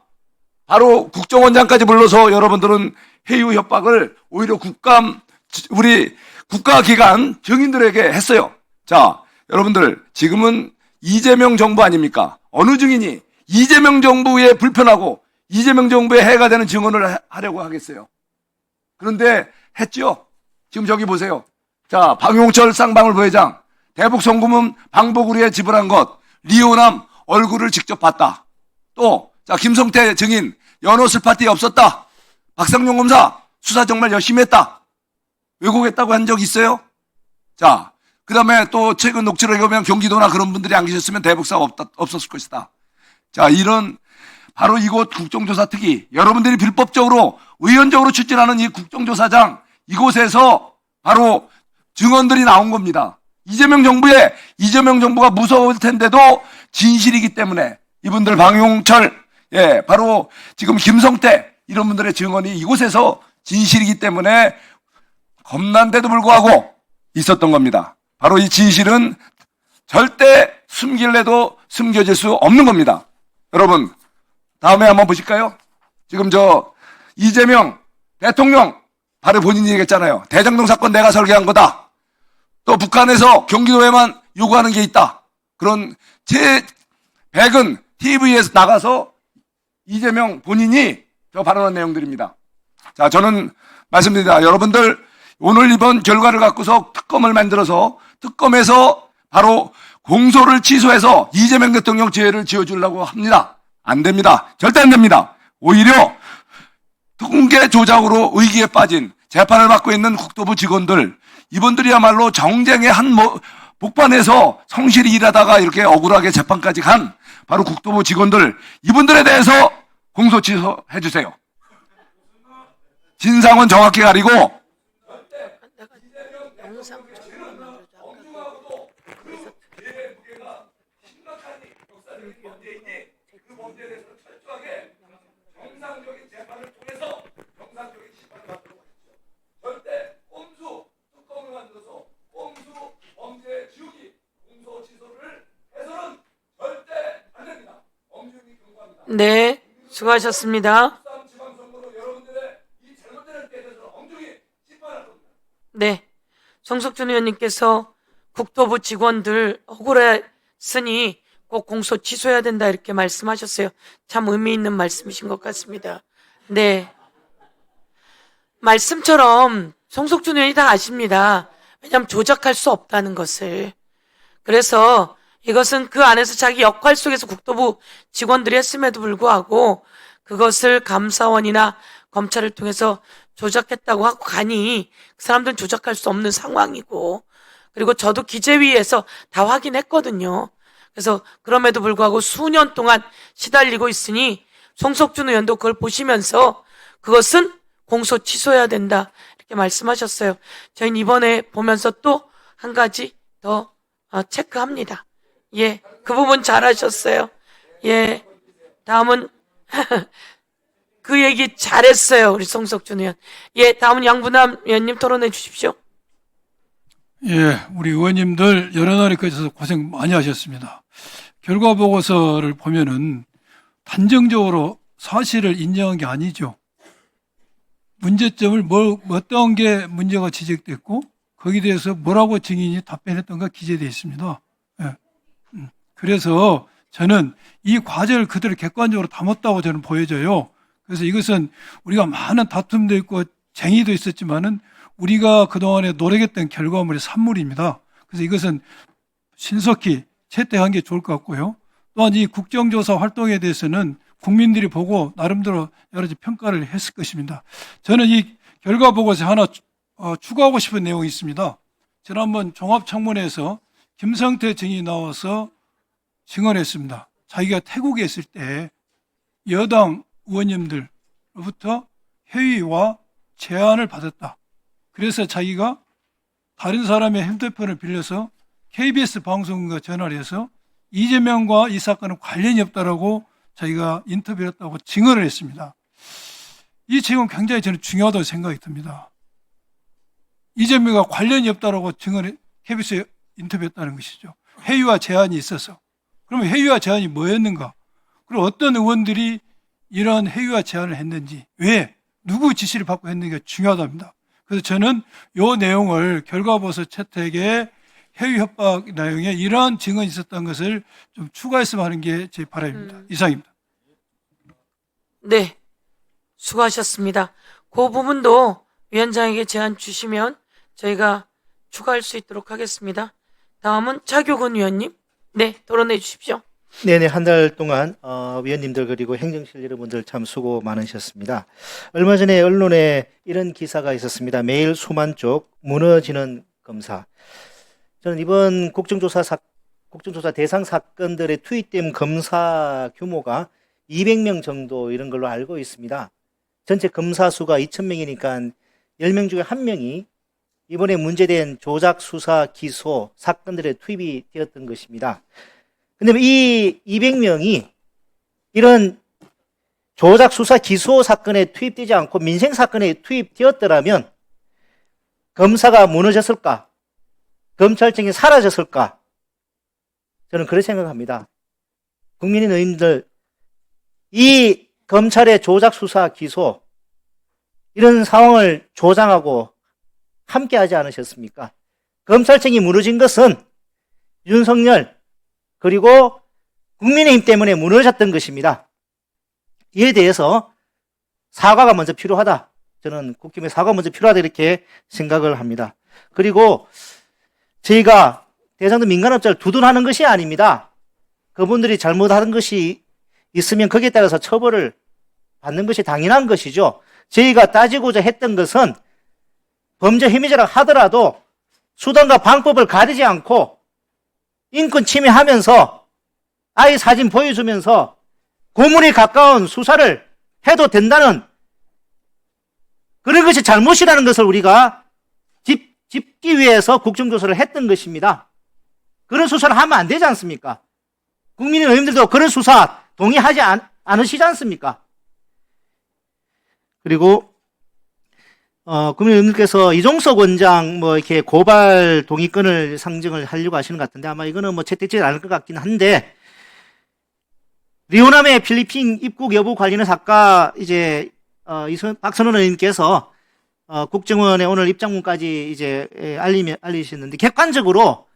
바로 국정원장까지 불러서 여러분들은 회유 협박을 오히려 우리 국가기관 증인들에게 했어요. 자, 여러분들, 지금은 이재명 정부 아닙니까? 어느 증인이 이재명 정부에 불편하고 이재명 정부에 해가 되는 증언을 하려고 하겠어요. 그런데 했죠? 지금 저기 보세요. 자, 박용철 쌍방울 부회장, 대북 송금은 방보구리에 지불한 것, 리오남 얼굴을 직접 봤다. 또, 자, 김성태 증인, 연호술 파티 없었다. 박상용 검사, 수사 정말 열심히 했다. 왜곡했다고 한 적 있어요? 자, 그 다음에 또 최근 녹취를 보면 경기도나 그런 분들이 안 계셨으면 대북사가 없었을 것이다. 자, 이런 바로 이곳 국정조사 특위, 여러분들이 불법적으로 의원적으로 추진하는 이 국정조사장, 이곳에서 바로 증언들이 나온 겁니다. 이재명 정부가 무서울 텐데도 진실이기 때문에 이분들 방용철, 예, 바로 지금 김성태 이런 분들의 증언이 이곳에서 진실이기 때문에 겁난데도 불구하고 있었던 겁니다. 바로 이 진실은 절대 숨길래도 숨겨질 수 없는 겁니다. 여러분, 다음에 한번 보실까요? 지금 이재명 대통령 바로 본인이 얘기했잖아요. 대장동 사건 내가 설계한 거다. 또 북한에서 경기도에만 요구하는 게 있다. 그런 백은 TV에서 나가서 이재명 본인이 발언한 내용들입니다. 자, 저는 말씀드립니다. 여러분들, 오늘 이번 결과를 갖고서 특검을 만들어서 특검에서 바로 공소를 취소해서 이재명 대통령 죄를 지어주려고 합니다. 안 됩니다. 절대 안 됩니다. 오히려 통계 조작으로 의기에 빠진 재판을 받고 있는 국토부 직원들, 이분들이야말로 정쟁의 한 복판에서 성실히 일하다가 이렇게 억울하게 재판까지 간 바로 국토부 직원들, 이분들에 대해서 공소 취소해 주세요. 진상은 정확히 가리고 네, 수고하셨습니다. 네, 송석준 의원님께서 국토부 직원들 억울했으니 꼭 공소 취소해야 된다 이렇게 말씀하셨어요. 참 의미 있는 말씀이신 것 같습니다. 네, 말씀처럼 송석준 의원이 다 아십니다. 왜냐하면 조작할 수 없다는 것을. 그래서 이것은 그 안에서 자기 역할 속에서 국토부 직원들이 했음에도 불구하고 그것을 감사원이나 검찰을 통해서 조작했다고 하고 가니 그 사람들은 조작할 수 없는 상황이고, 그리고 저도 기재위에서 다 확인했거든요. 그래서 그럼에도 불구하고 수년 동안 시달리고 있으니 송석준 의원도 그걸 보시면서 그것은 공소 취소해야 된다 이렇게 말씀하셨어요. 저희는 이번에 보면서 또 한 가지 더 체크합니다. 예, 그 부분 잘하셨어요. 예, 다음은 그 얘기 잘했어요, 우리 송석준 의원. 예, 다음은 양분남 의원님 토론해 주십시오. 예, 우리 의원님들 여러 날이 걸쳐서 고생 많이 하셨습니다. 결과 보고서를 보면은 단정적으로 사실을 인정한 게 아니죠. 문제점을 어떤 게 문제가 지적됐고 거기에 대해서 뭐라고 증인이 답변했던가 기재되어 있습니다. 예. 그래서 저는 이 과제를 그대로 객관적으로 담았다고 저는 보여져요. 그래서 이것은 우리가 많은 다툼도 있고 쟁의도 있었지만은 우리가 그동안에 노력했던 결과물의 산물입니다. 그래서 이것은 신속히 채택한 게 좋을 것 같고요. 또 또한 이 국정조사 활동에 대해서는 국민들이 보고 나름대로 여러 가지 평가를 했을 것입니다. 저는 이 결과 보고서에 하나 추가하고 싶은 내용이 있습니다. 지난번 종합청문회에서 김성태 증인이 나와서 증언했습니다. 자기가 태국에 있을 때 여당 의원님들로부터 회의와 제안을 받았다. 그래서 자기가 다른 사람의 핸드폰을 빌려서 KBS 방송과 전화를 해서 이재명과 이 사건은 관련이 없다라고 자기가 인터뷰를 했다고 증언을 했습니다. 이 증언 굉장히 저는 중요하다고 생각이 듭니다. 이재명과 관련이 없다라고 증언을 KBS에 인터뷰했다는 것이죠. 회의와 제안이 있어서. 그러면 회의와 제안이 뭐였는가? 그리고 어떤 의원들이 이런 회의와 제안을 했는지, 왜, 누구 지시를 받고 했는지가 중요하답니다. 그래서 저는 이 내용을 결과보고서 채택에 회의 협박 내용에 이러한 증언이 있었던 것을 좀 추가했으면 하는 게 제 바람입니다. 이상입니다. 네, 수고하셨습니다. 그 부분도 위원장에게 제안 주시면 저희가 추가할 수 있도록 하겠습니다. 다음은 차교근 위원님. 네, 토론해 주십시오. 네네, 한 달 동안 위원님들 그리고 행정실 여러분들 참 수고 많으셨습니다. 얼마 전에 언론에 이런 기사가 있었습니다. 매일 수만 쪽 무너지는 검사. 저는 이번 국정조사 대상 사건들의 투입된 검사 규모가 200명 정도 이런 걸로 알고 있습니다. 전체 검사 수가 2,000명이니까 10명 중에 1명이 이번에 문제된 조작 수사 기소 사건들에 투입이 되었던 것입니다. 근데 이 200명이 이런 조작 수사 기소 사건에 투입되지 않고 민생 사건에 투입되었더라면 검사가 무너졌을까? 검찰청이 사라졌을까? 저는 그렇게 생각합니다. 국민의 의원들, 이 검찰의 조작 수사 기소 이런 상황을 조장하고 함께하지 않으셨습니까? 검찰청이 무너진 것은 윤석열 그리고 국민의힘 때문에 무너졌던 것입니다. 이에 대해서 사과가 먼저 필요하다. 저는 국힘의 사과가 먼저 필요하다 이렇게 생각을 합니다. 그리고 저희가 대장동 민간업자를 두둔하는 것이 아닙니다. 그분들이 잘못하는 것이 있으면 거기에 따라서 처벌을 받는 것이 당연한 것이죠. 저희가 따지고자 했던 것은 범죄 혐의자라 하더라도 수단과 방법을 가리지 않고 인권 침해하면서 아이 사진 보여주면서 고문에 가까운 수사를 해도 된다는 그런 것이 잘못이라는 것을 우리가 짚기 위해서 국정조사를 했던 것입니다. 그런 수사를 하면 안 되지 않습니까? 국민의 의원들도 그런 수사 동의하지 않으시지 않습니까? 그리고 국민의 의원님께서 이종석 원장 이렇게 고발 동의권을 상정을 하려고 하시는 것 같은데 아마 이거는 채택되지 않을 것 같긴 한데 리오남의 필리핀 입국 여부 관련해서 아까 이제 박선원 의원님께서 국정원에 오늘 입장문까지 이제 알리셨는데 객관적으로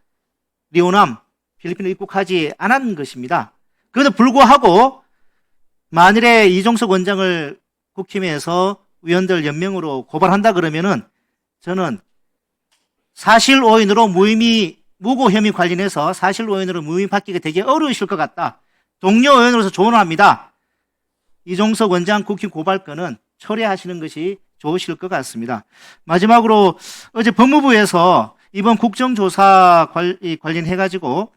리오남 필리핀에 입국하지 않은 것입니다. 그래도 불구하고 만일에 이종석 원장을 국힘에서 위원들 연명으로 고발한다 그러면은 저는 사실 오인으로 무고 혐의 관련해서 사실 오인으로 무혐의 받기가 되게 어려우실 것 같다. 동료 의원으로서 조언합니다. 이종석 원장 국힘 고발건은 철회하시는 것이 좋으실 것 같습니다. 마지막으로 어제 법무부에서 이번 국정조사 관련해가지고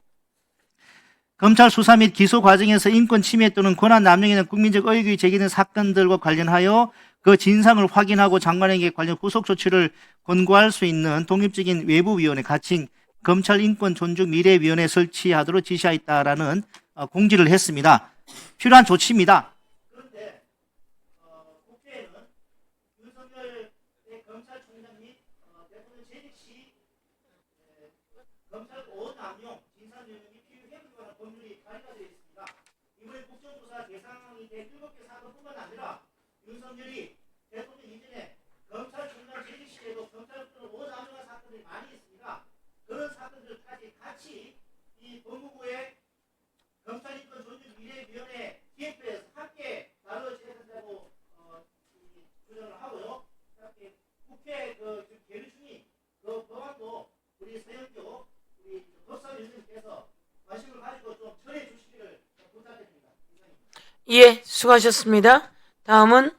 검찰 수사 및 기소 과정에서 인권 침해 또는 권한 남용에 대한 국민적 의혹이 제기된 사건들과 관련하여 그 진상을 확인하고 장관에게 관련 후속 조치를 권고할 수 있는 독립적인 외부위원회, 가칭 검찰 인권 존중 미래위원회 설치하도록 지시하였다라는 공지를 했습니다. 필요한 조치입니다. 그런데 국회에는 윤석열 검찰총장 및 대통령 재직 시 검찰 보호 남용, 진상규명 및 피의 회복에 관한 법률이 발의가 되어 있습니다. 이번에 국정조사 대상이 된 7개 사건뿐만 아니라 윤석열이 대통령 이전에 검찰총장 재직 시에도 검찰 보호 남용한 사건들이 많이 있습니다. 그런 사건들까지 같이 이 법무부의 검찰인권 존중 미래위원회 기획부에서 함께 다뤄져야 된다고 주장을 하고요. 국회 계류 중인 그 법안도 우리 서영교 우리 법사위원님께서 관심을 가지고 좀 처리해 주시기를 수고하셨습니다. 다음은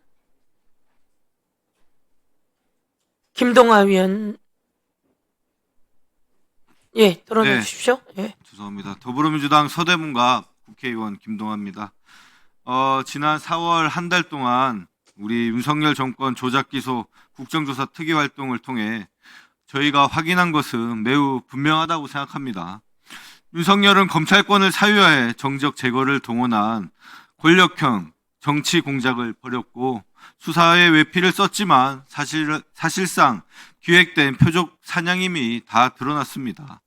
김동아 위원. 예, 토론해 네. 주십시오. 예. 죄송합니다. 더불어민주당 서대문갑 국회의원 김동아입니다. 지난 4월 한 달 동안 우리 윤석열 정권 조작 기소 국정조사 특위 활동을 통해 저희가 확인한 것은 매우 분명하다고 생각합니다. 윤석열은 검찰권을 사유화해 정적 제거를 동원한 권력형 정치 공작을 벌였고 수사에 외피를 썼지만 사실상 기획된 표적 사냥임이 다 드러났습니다.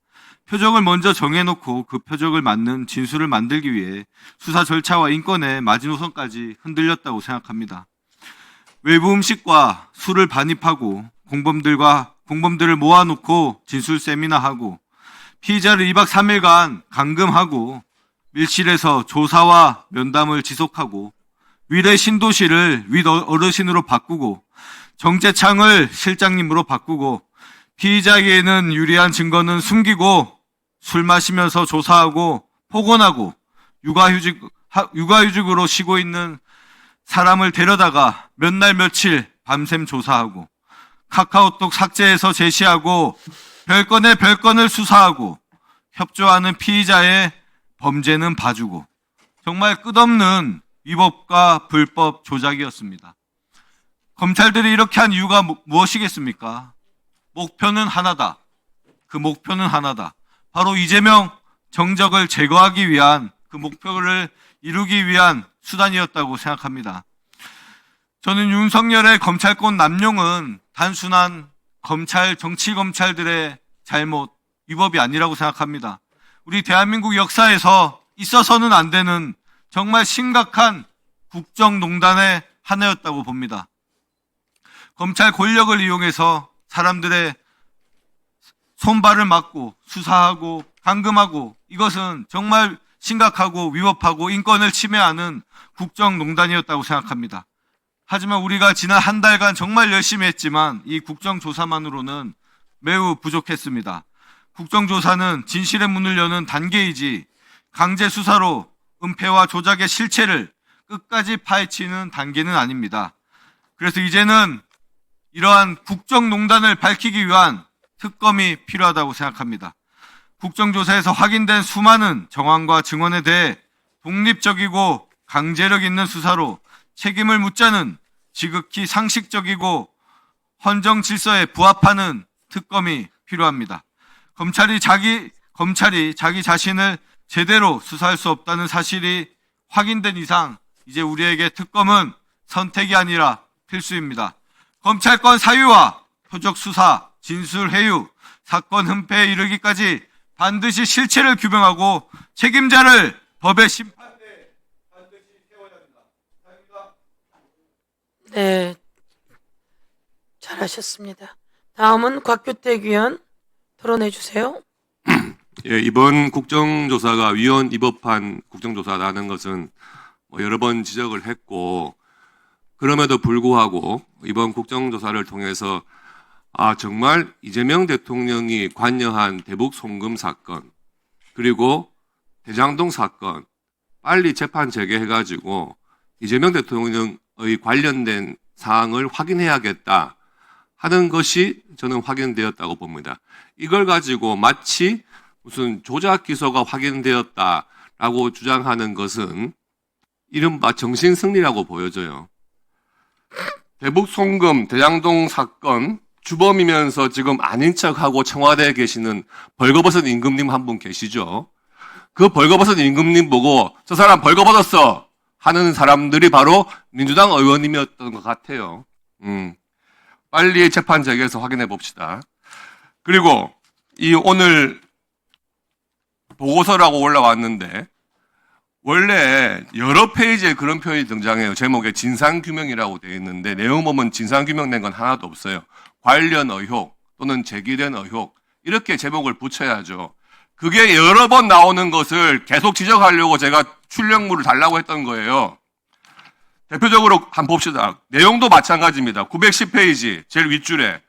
표적을 먼저 정해놓고 그 표적을 맞는 진술을 만들기 위해 수사 절차와 인권의 마지노선까지 흔들렸다고 생각합니다. 외부 음식과 술을 반입하고 공범들을 모아놓고 진술 세미나하고 피의자를 2박 3일간 감금하고 밀실에서 조사와 면담을 지속하고 윌의 신도시를 윗 어르신으로 바꾸고 정재창을 실장님으로 바꾸고 피의자에게는 유리한 증거는 숨기고 술 마시면서 조사하고 폭언하고 육아휴직으로 쉬고 있는 사람을 데려다가 몇 날 며칠 밤샘 조사하고 카카오톡 삭제해서 제시하고 별건에 별건을 수사하고 협조하는 피의자의 범죄는 봐주고 정말 끝없는 위법과 불법 조작이었습니다. 검찰들이 이렇게 한 이유가 무엇이겠습니까? 목표는 하나다. 그 목표는 하나다. 바로 이재명 정적을 제거하기 위한 그 목표를 이루기 위한 수단이었다고 생각합니다. 저는 윤석열의 검찰권 남용은 단순한 정치검찰들의 잘못, 위법이 아니라고 생각합니다. 우리 대한민국 역사에서 있어서는 안 되는 정말 심각한 국정농단의 하나였다고 봅니다. 검찰 권력을 이용해서 사람들의 손발을 막고 수사하고 감금하고 이것은 정말 심각하고 위법하고 인권을 침해하는 국정농단이었다고 생각합니다. 하지만 우리가 지난 한 달간 정말 열심히 했지만 이 국정조사만으로는 매우 부족했습니다. 국정조사는 진실의 문을 여는 단계이지 강제 수사로 은폐와 조작의 실체를 끝까지 파헤치는 단계는 아닙니다. 그래서 이제는 이러한 국정농단을 밝히기 위한 특검이 필요하다고 생각합니다. 국정조사에서 확인된 수많은 정황과 증언에 대해 독립적이고 강제력 있는 수사로 책임을 묻자는 지극히 상식적이고 헌정 질서에 부합하는 특검이 필요합니다. 검찰이 자기 자신을 제대로 수사할 수 없다는 사실이 확인된 이상 이제 우리에게 특검은 선택이 아니라 필수입니다. 검찰권 사유와 표적 수사, 진술 회유, 사건 은폐에 이르기까지 반드시 실체를 규명하고 책임자를 법의 심판대에 반드시 세워야 합니다. 감사합니다. 네, 잘하셨습니다. 다음은 곽규택 위원 토론해 주세요. 예, 이번 국정조사가 위헌 위법한 국정조사라는 것은 여러 번 지적을 했고 그럼에도 불구하고 이번 국정조사를 통해서 정말 이재명 대통령이 관여한 대북 송금 사건 그리고 대장동 사건 빨리 재판 재개해가지고 이재명 대통령의 관련된 사항을 확인해야겠다 하는 것이 저는 확인되었다고 봅니다. 이걸 가지고 마치 무슨 조작 기소가 확인되었다라고 주장하는 것은 이른바 정신승리라고 보여져요. 대북 송금, 대장동 사건 주범이면서 지금 아닌 척하고 청와대에 계시는 벌거벗은 임금님 한 분 계시죠. 그 벌거벗은 임금님 보고 저 사람 벌거벗었어 하는 사람들이 바로 민주당 의원님이었던 것 같아요. 빨리 재판 재개해서 확인해 봅시다. 그리고 이 오늘 보고서라고 올라왔는데 원래 여러 페이지에 그런 표현이 등장해요. 제목에 진상규명이라고 되어 있는데 내용 보면 진상규명된 건 하나도 없어요. 관련 의혹 또는 제기된 의혹 이렇게 제목을 붙여야죠. 그게 여러 번 나오는 것을 계속 지적하려고 제가 출력물을 달라고 했던 거예요. 대표적으로 한번 봅시다. 내용도 마찬가지입니다. 910페이지 제일 윗줄에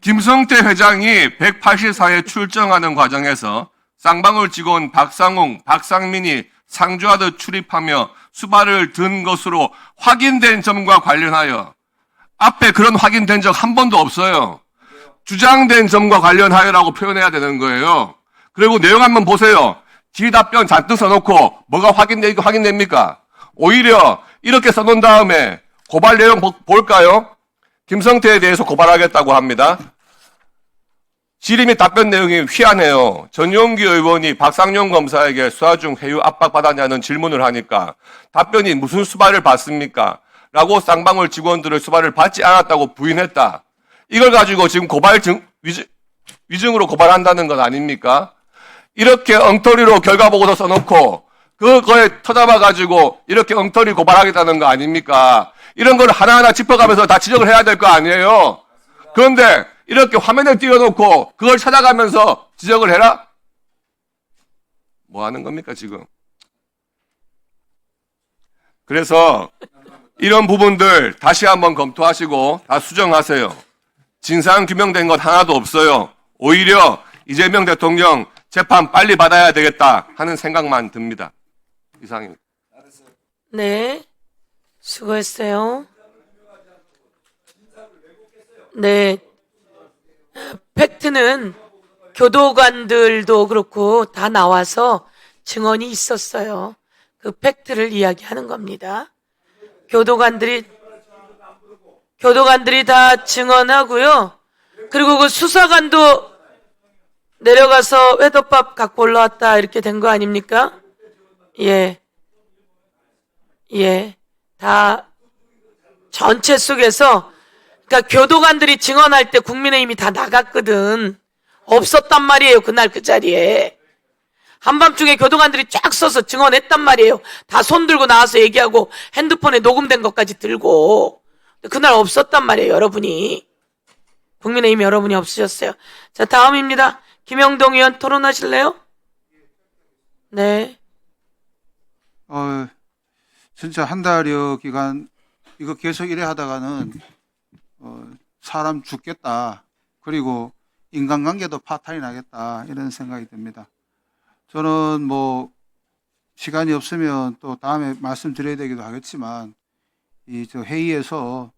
김성태 회장이 184회 출정하는 과정에서 쌍방울 직원 박상웅, 박상민이 상주하듯 출입하며 수발을 든 것으로 확인된 점과 관련하여 앞에 그런 확인된 적 한 번도 없어요. 주장된 점과 관련하여라고 표현해야 되는 거예요. 그리고 내용 한번 보세요. 질의답변 잔뜩 써놓고 뭐가 확인됩니까? 오히려 이렇게 써놓은 다음에 고발 내용 볼까요? 김성태에 대해서 고발하겠다고 합니다. 질의 및 답변 내용이 희한해요. 전용기 의원이 박상용 검사에게 수사 중 회유 압박받았냐는 질문을 하니까 답변이 무슨 수발을 받습니까? 라고 쌍방울 직원들을 수발을 받지 않았다고 부인했다. 이걸 가지고 지금 위증으로 고발한다는 건 아닙니까? 이렇게 엉터리로 결과보고서 써놓고 그거에 터잡아가지고 이렇게 엉터리 고발하겠다는 거 아닙니까? 이런 걸 하나하나 짚어가면서 다 지적을 해야 될 거 아니에요? 그런데 이렇게 화면을 띄워놓고 그걸 찾아가면서 지적을 해라? 뭐 하는 겁니까, 지금? 그래서 이런 부분들 다시 한번 검토하시고 다 수정하세요. 진상 규명된 것 하나도 없어요. 오히려 이재명 대통령 재판 빨리 받아야 되겠다 하는 생각만 듭니다. 이상입니다. 네, 수고했어요. 네, 팩트는 교도관들도 그렇고 다 나와서 증언이 있었어요. 그 팩트를 이야기하는 겁니다. 교도관들이 다 증언하고요. 그리고 그 수사관도 내려가서 회덮밥 갖고 올라왔다 이렇게 된 거 아닙니까? 예. 다 전체 속에서 그러니까 교도관들이 증언할 때 국민의힘이 다 나갔거든. 없었단 말이에요. 그날 그 자리에. 한밤중에 교도관들이 쫙 서서 증언했단 말이에요. 다 손 들고 나와서 얘기하고 핸드폰에 녹음된 것까지 들고. 그날 없었단 말이에요. 여러분이. 국민의힘 여러분이 없으셨어요. 자, 다음입니다. 김영동 의원 토론하실래요? 네. 진짜 한 달여 기간 이거 계속 이래 하다가는 사람 죽겠다. 그리고 인간관계도 파탄이 나겠다. 이런 생각이 듭니다. 저는 뭐 시간이 없으면 또 다음에 말씀드려야 되기도 하겠지만 저 회의에서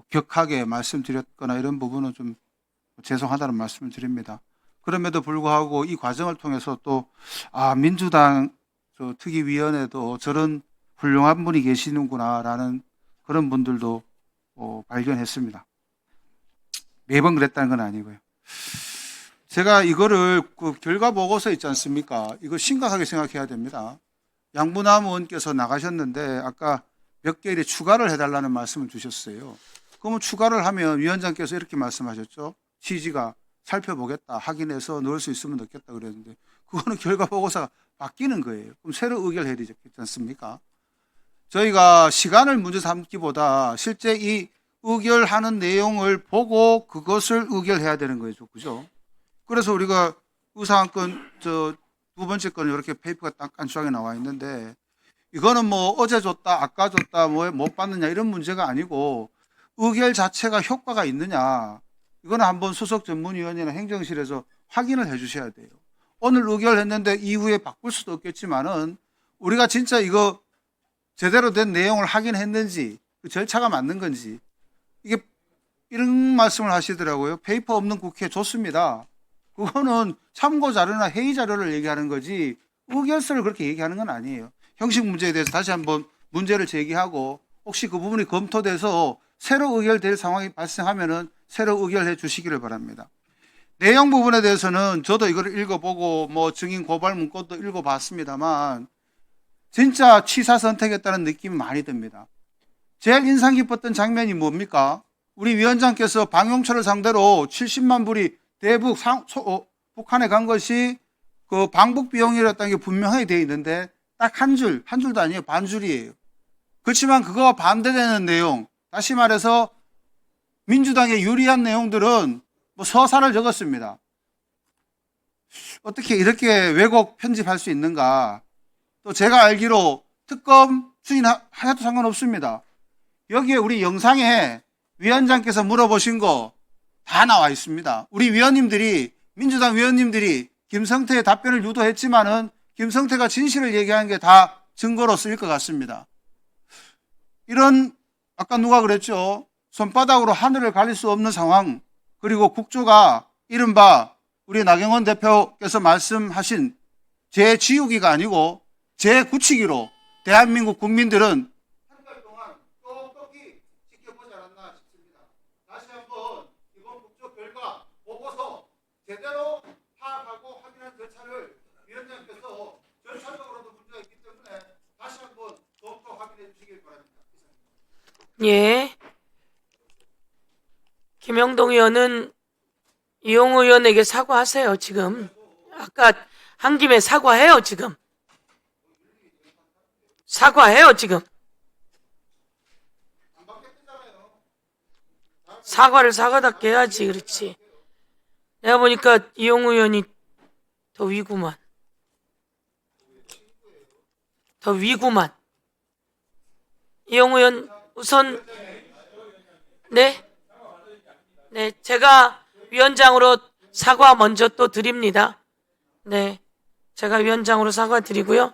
격하게 말씀드렸거나 이런 부분은 좀 죄송하다는 말씀을 드립니다. 그럼에도 불구하고 이 과정을 통해서 또 민주당 특위위원회도 저런 훌륭한 분이 계시는구나라는 그런 분들도 발견했습니다. 매번 그랬다는 건 아니고요. 제가 이거를 그 결과 보고서 있지 않습니까? 이거 심각하게 생각해야 됩니다. 양부남 의원께서 나가셨는데 아까 몇 개의 추가를 해달라는 말씀을 주셨어요. 그러면 추가를 하면 위원장께서 이렇게 말씀하셨죠. 취지가 살펴보겠다, 확인해서 넣을 수 있으면 넣겠다 그랬는데 그거는 결과 보고서가 바뀌는 거예요. 그럼 새로 의결해야 되지 않습니까? 저희가 시간을 문제 삼기보다 실제 이 의결하는 내용을 보고 그것을 의결해야 되는 거죠. 그죠? 그래서 우리가 의사안건 두 번째 건은 이렇게 페이퍼가 딱 간추하게 나와 있는데 이거는 뭐 어제 줬다, 아까 줬다, 뭐 못 받느냐 이런 문제가 아니고 의결 자체가 효과가 있느냐 이거는 한번 수석 전문위원이나 행정실에서 확인을 해 주셔야 돼요. 오늘 의결했는데 이후에 바꿀 수도 없겠지만은 우리가 진짜 이거 제대로 된 내용을 확인했는지 그 절차가 맞는 건지 이게 이런 말씀을 하시더라고요. 페이퍼 없는 국회 좋습니다. 그거는 참고 자료나 회의 자료를 얘기하는 거지 의결서를 그렇게 얘기하는 건 아니에요. 형식 문제에 대해서 다시 한번 문제를 제기하고 혹시 그 부분이 검토돼서 새로 의결될 상황이 발생하면은 새로 의결해 주시기를 바랍니다. 내용 부분에 대해서는 저도 이걸 읽어보고 뭐 증인 고발 문건도 읽어봤습니다만 진짜 취사 선택했다는 느낌이 많이 듭니다. 제일 인상 깊었던 장면이 뭡니까? 우리 위원장께서 방용철을 상대로 70만 불이 대북 북한에 간 것이 그 방북 비용이었다는 게 분명하게 되어 있는데 딱 한 줄도 아니에요. 반 줄이에요. 그렇지만 그거와 반대되는 내용, 다시 말해서 민주당에 유리한 내용들은 뭐 서사를 적었습니다. 어떻게 이렇게 왜곡 편집할 수 있는가? 또 제가 알기로 특검 추진하여도 상관없습니다. 여기에 우리 영상에 위원장께서 물어보신 거 다 나와 있습니다. 우리 위원님들이 민주당 위원님들이 김성태의 답변을 유도했지만은 김성태가 진실을 얘기하는 게 다 증거로 쓰일 것 같습니다. 이런 아까 누가 그랬죠? 손바닥으로 하늘을 가릴 수 없는 상황, 그리고 국조가 이른바 우리 나경원 대표께서 말씀하신 재지우기가 아니고 재구치기로 대한민국 국민들은 한 달 동안 똑똑히 지켜보지 않았나 싶습니다. 다시 한번 이번 국조 결과 보고서 제대로 파악하고 확인한 절차를 위원장께서 절차적으로도 문제가 있기 때문에 다시 한번 더욱더 확인해 주시길 바랍니다. 예. 김영동 의원은 이용우 의원에게 사과하세요, 지금. 아까 한 김에 사과해요, 지금. 사과해요, 지금. 사과를 사과답게 해야지, 그렇지. 내가 보니까 이용우 의원이 더 위구만. 더 위구만. 이용우 의원, 우선, 네? 네, 제가 위원장으로 사과 먼저 또 드립니다. 네, 제가 위원장으로 사과 드리고요.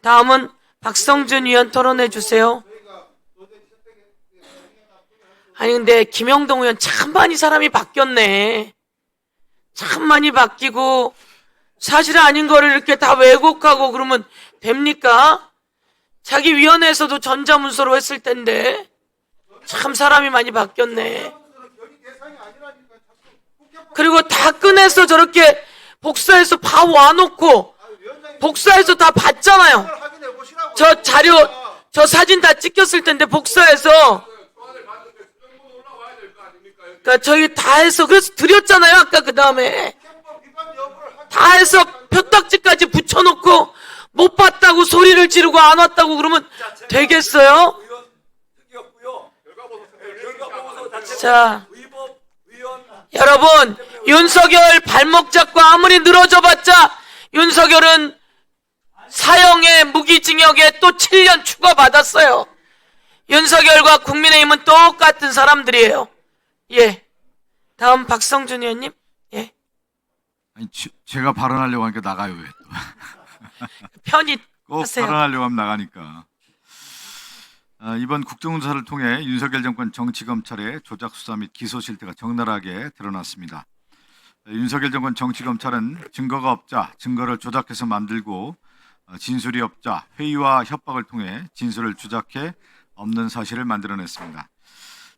다음은 박성준 의원 토론해 주세요. 아니 근데 김영동 의원 참 많이 사람이 바뀌었네. 참 많이 바뀌고 사실 아닌 거를 이렇게 다 왜곡하고 그러면 됩니까? 자기 위원회에서도 전자문서로 했을 텐데 참 사람이 많이 바뀌었네. 그리고 다 꺼내서 저렇게 복사해서 다 와놓고 복사해서 다 봤잖아요. 저 자료, 저 사진 다 찍혔을 텐데 복사해서 그러니까 저희 다 해서 그래서 드렸잖아요. 아까 그 다음에 다 해서 표딱지까지 붙여놓고 못 봤다고 소리를 지르고 안 왔다고 그러면 되겠어요? 자, 여러분, 윤석열 발목 잡고 아무리 늘어져봤자 윤석열은 사형에 무기징역에 또 7년 추가받았어요. 윤석열과 국민의힘은 똑같은 사람들이에요. 예. 다음 박성준 의원님. 예. 아니, 제가 발언하려고 하니까 나가요, 왜 또. 편히 꼭 하세요. 발언하려고 하면 나가니까. 이번 국정조사를 통해 윤석열 정권 정치검찰의 조작수사 및 기소 실태가 적나라하게 드러났습니다. 윤석열 정권 정치검찰은 증거가 없자 증거를 조작해서 만들고 진술이 없자 회의와 협박을 통해 진술을 조작해 없는 사실을 만들어냈습니다.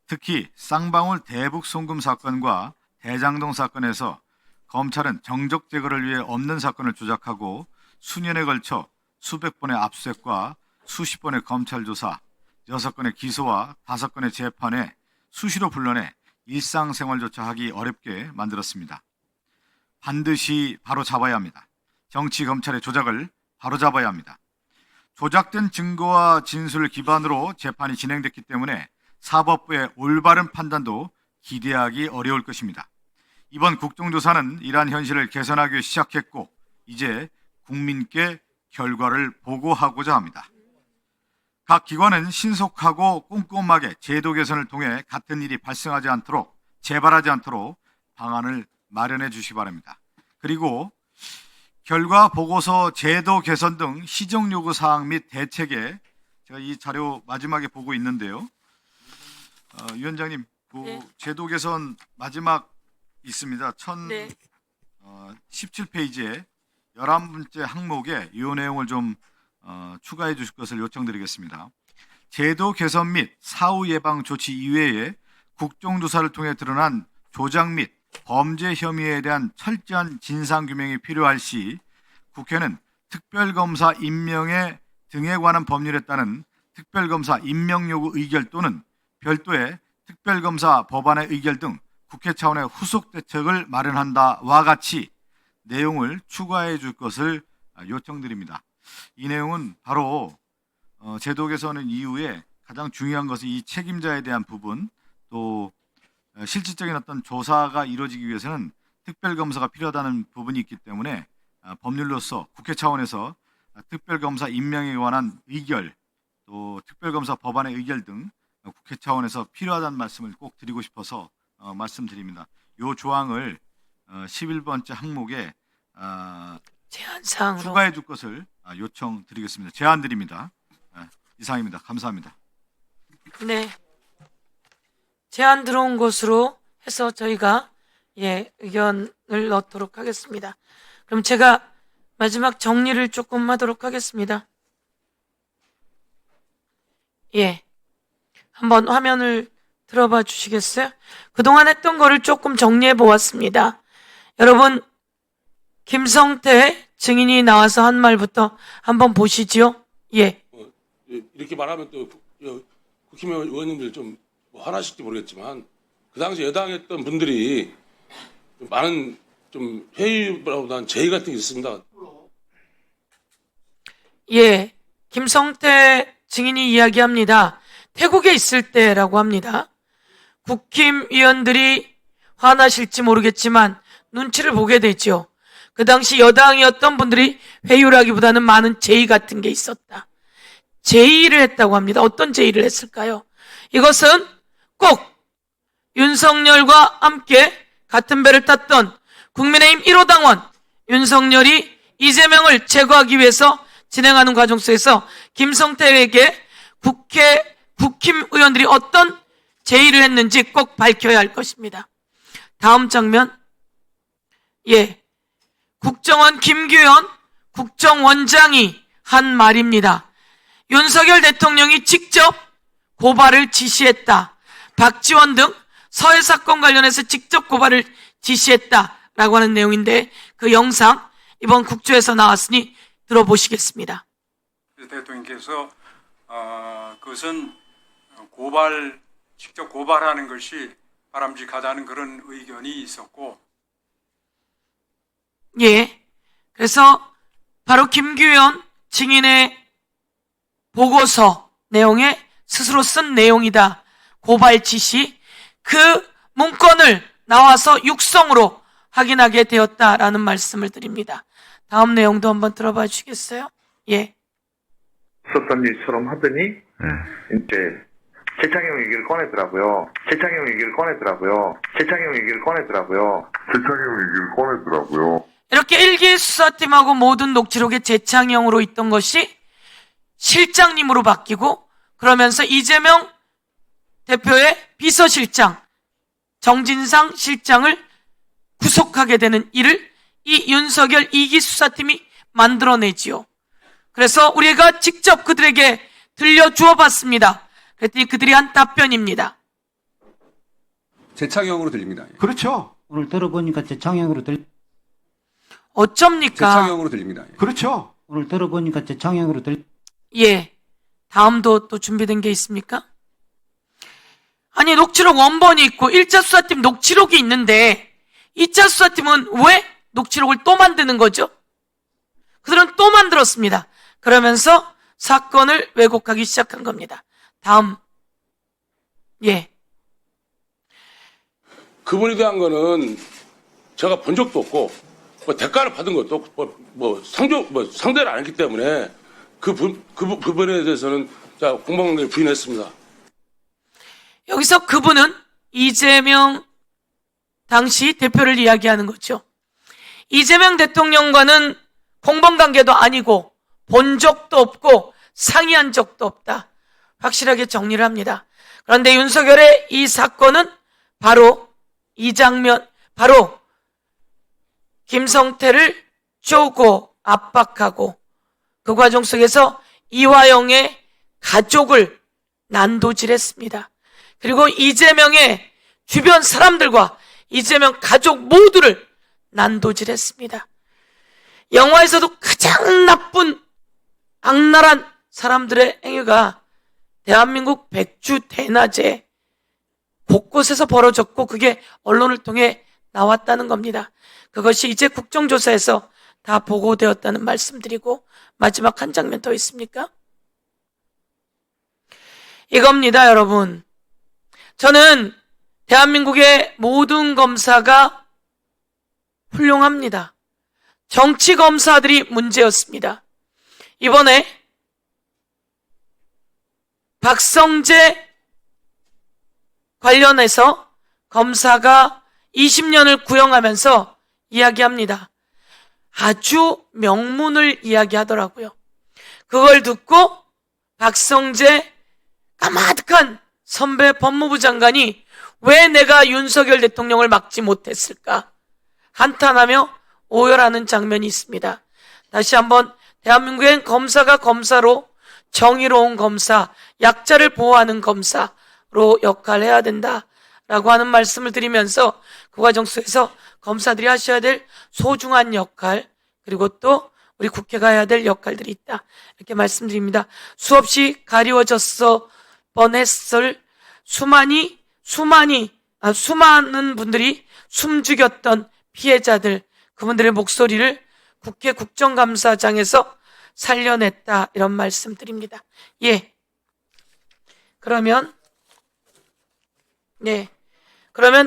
특히 쌍방울 대북 송금 사건과 대장동 사건에서 검찰은 정적 제거를 위해 없는 사건을 조작하고 수년에 걸쳐 수백 번의 압수수색과 수십 번의 검찰 조사, 6건의 기소와 5건의 재판에 수시로 불러내 일상생활조차 하기 어렵게 만들었습니다. 반드시 바로 잡아야 합니다. 정치 검찰의 조작을 바로 잡아야 합니다. 조작된 증거와 진술을 기반으로 재판이 진행됐기 때문에 사법부의 올바른 판단도 기대하기 어려울 것입니다. 이번 국정조사는 이러한 현실을 개선하기 위해 시작했고 이제 국민께 결과를 보고하고자 합니다. 각 기관은 신속하고 꼼꼼하게 제도 개선을 통해 같은 일이 발생하지 않도록 재발하지 않도록 방안을 마련해 주시기 바랍니다. 그리고 결과 보고서 제도 개선 등 시정 요구 사항 및 대책에 제가 이 자료 마지막에 보고 있는데요. 위원장님, 네. 제도 개선 마지막 있습니다. 네. 17페이지에 11번째 항목에 이 내용을 좀 추가해 주실 것을 요청드리겠습니다. 제도 개선 및 사후 예방 조치 이외에 국정조사를 통해 드러난 조작 및 범죄 혐의에 대한 철저한 진상규명이 필요할 시 국회는 특별검사 임명에 등에 관한 법률에 따른 특별검사 임명 요구 의결 또는 별도의 특별검사 법안의 의결 등 국회 차원의 후속 대책을 마련한다와 같이 내용을 추가해 줄 것을 요청드립니다. 이 내용은 바로 제도 개선 이후에 가장 중요한 것은 이 책임자에 대한 부분, 또 실질적인 어떤 조사가 이루어지기 위해서는 특별검사가 필요하다는 부분이 있기 때문에 법률로서 국회 차원에서 특별검사 임명에 관한 의결, 또 특별검사 법안의 의결 등 국회 차원에서 필요하다는 말씀을 꼭 드리고 싶어서 말씀드립니다. 이 조항을 11번째 항목에 제안사항으로. 추가해 줄 것을 요청드리겠습니다. 제안드립니다. 이상입니다. 감사합니다. 네. 제안 들어온 것으로 해서 저희가 의견을 넣도록 하겠습니다. 그럼 제가 마지막 정리를 조금 하도록 하겠습니다. 한번 화면을 들어봐 주시겠어요? 그동안 했던 거를 조금 정리해 보았습니다. 여러분, 김성태 증인이 나와서 한 말부터 한번 보시지요. 이렇게 말하면 또 국힘의 의원님들 좀 화나실지 모르겠지만 그 당시 여당했던 분들이 좀 많은 좀 회의보다는 제의 같은 게 있습니다. 김성태 증인이 이야기합니다. 태국에 있을 때라고 합니다. 국힘 의원들이 화나실지 모르겠지만 눈치를 보게 되죠. 그 당시 여당이었던 분들이 회유라기보다는 많은 제의 같은 게 있었다. 제의를 했다고 합니다. 어떤 제의를 했을까요? 이것은 꼭 윤석열과 함께 같은 배를 탔던 국민의힘 1호 당원 윤석열이 이재명을 제거하기 위해서 진행하는 과정 속에서 김성태에게 국힘 의원들이 어떤 제의를 했는지 꼭 밝혀야 할 것입니다. 다음 장면. 국정원 김규현 국정원장이 한 말입니다. 윤석열 대통령이 직접 고발을 지시했다. 박지원 등 서해 사건 관련해서 직접 고발을 지시했다라고 하는 내용인데 그 영상 이번 국조에서 나왔으니 들어보시겠습니다. 대통령께서 그것은 직접 고발하는 것이 바람직하다는 그런 의견이 있었고, 그래서 바로 김규현 증인의 보고서 내용에 스스로 쓴 내용이다. 고발 지시, 그 문건을 나와서 육성으로 확인하게 되었다라는 말씀을 드립니다. 다음 내용도 한번 들어봐 주시겠어요? 있었던 일처럼 하더니 이제 재창용 얘기를 꺼내더라고요. 이렇게 1기 수사팀하고 모든 녹취록에 재창용으로 있던 것이 실장님으로 바뀌고 그러면서 이재명 대표의 비서실장 정진상 실장을 구속하게 되는 일을 이 윤석열 2기 수사팀이 만들어내지요. 그래서 우리가 직접 그들에게 들려주어 봤습니다. 그랬더니 그들이 한 답변입니다. 재창형으로 들립니다. 그렇죠. 오늘 들어보니까 재창형으로 어쩝니까? 재창형으로 들립니다. 그렇죠. 오늘 들어보니까 재창형으로 다음도 또 준비된 게 있습니까? 아니, 녹취록 원본이 있고 1차 수사팀 녹취록이 있는데 2차 수사팀은 왜 녹취록을 또 만드는 거죠? 그들은 또 만들었습니다. 그러면서 사건을 왜곡하기 시작한 겁니다. 다음. 그분에 대한 거는 제가 본 적도 없고 대가를 받은 것도 없고 상대를 안 했기 때문에 그 부분에 대해서는 공방을 부인했습니다. 여기서 그분은 이재명 당시 대표를 이야기하는 거죠. 이재명 대통령과는 공범관계도 아니고 본 적도 없고 상의한 적도 없다. 확실하게 정리를 합니다. 그런데 윤석열의 이 사건은 바로 이 장면, 바로 김성태를 쪼고 압박하고 그 과정 속에서 이화영의 가족을 난도질했습니다. 그리고 이재명의 주변 사람들과 이재명 가족 모두를 난도질했습니다. 영화에서도 가장 나쁜 악랄한 사람들의 행위가 대한민국 백주 대낮에 곳곳에서 벌어졌고 그게 언론을 통해 나왔다는 겁니다. 그것이 이제 국정조사에서 다 보고되었다는 말씀드리고 마지막 한 장면 더 있습니까? 이겁니다, 여러분. 저는 대한민국의 모든 검사가 훌륭합니다. 정치 검사들이 문제였습니다. 이번에 박성재 관련해서 검사가 20년을 구형하면서 이야기합니다. 아주 명문을 이야기하더라고요. 그걸 듣고 박성재 까마득한 선배 법무부 장관이 왜 내가 윤석열 대통령을 막지 못했을까 한탄하며 오열하는 장면이 있습니다. 다시 한번 대한민국엔 검사가 검사로 정의로운 검사, 약자를 보호하는 검사로 역할을 해야 된다라고 하는 말씀을 드리면서 그 과정 속에서 검사들이 하셔야 될 소중한 역할, 그리고 또 우리 국회가 해야 될 역할들이 있다, 이렇게 말씀드립니다. 수없이 가리워졌어 뻔했을 수많은 분들이 숨죽였던 피해자들, 그분들의 목소리를 국회 국정감사장에서 살려냈다, 이런 말씀 드립니다. 예. 그러면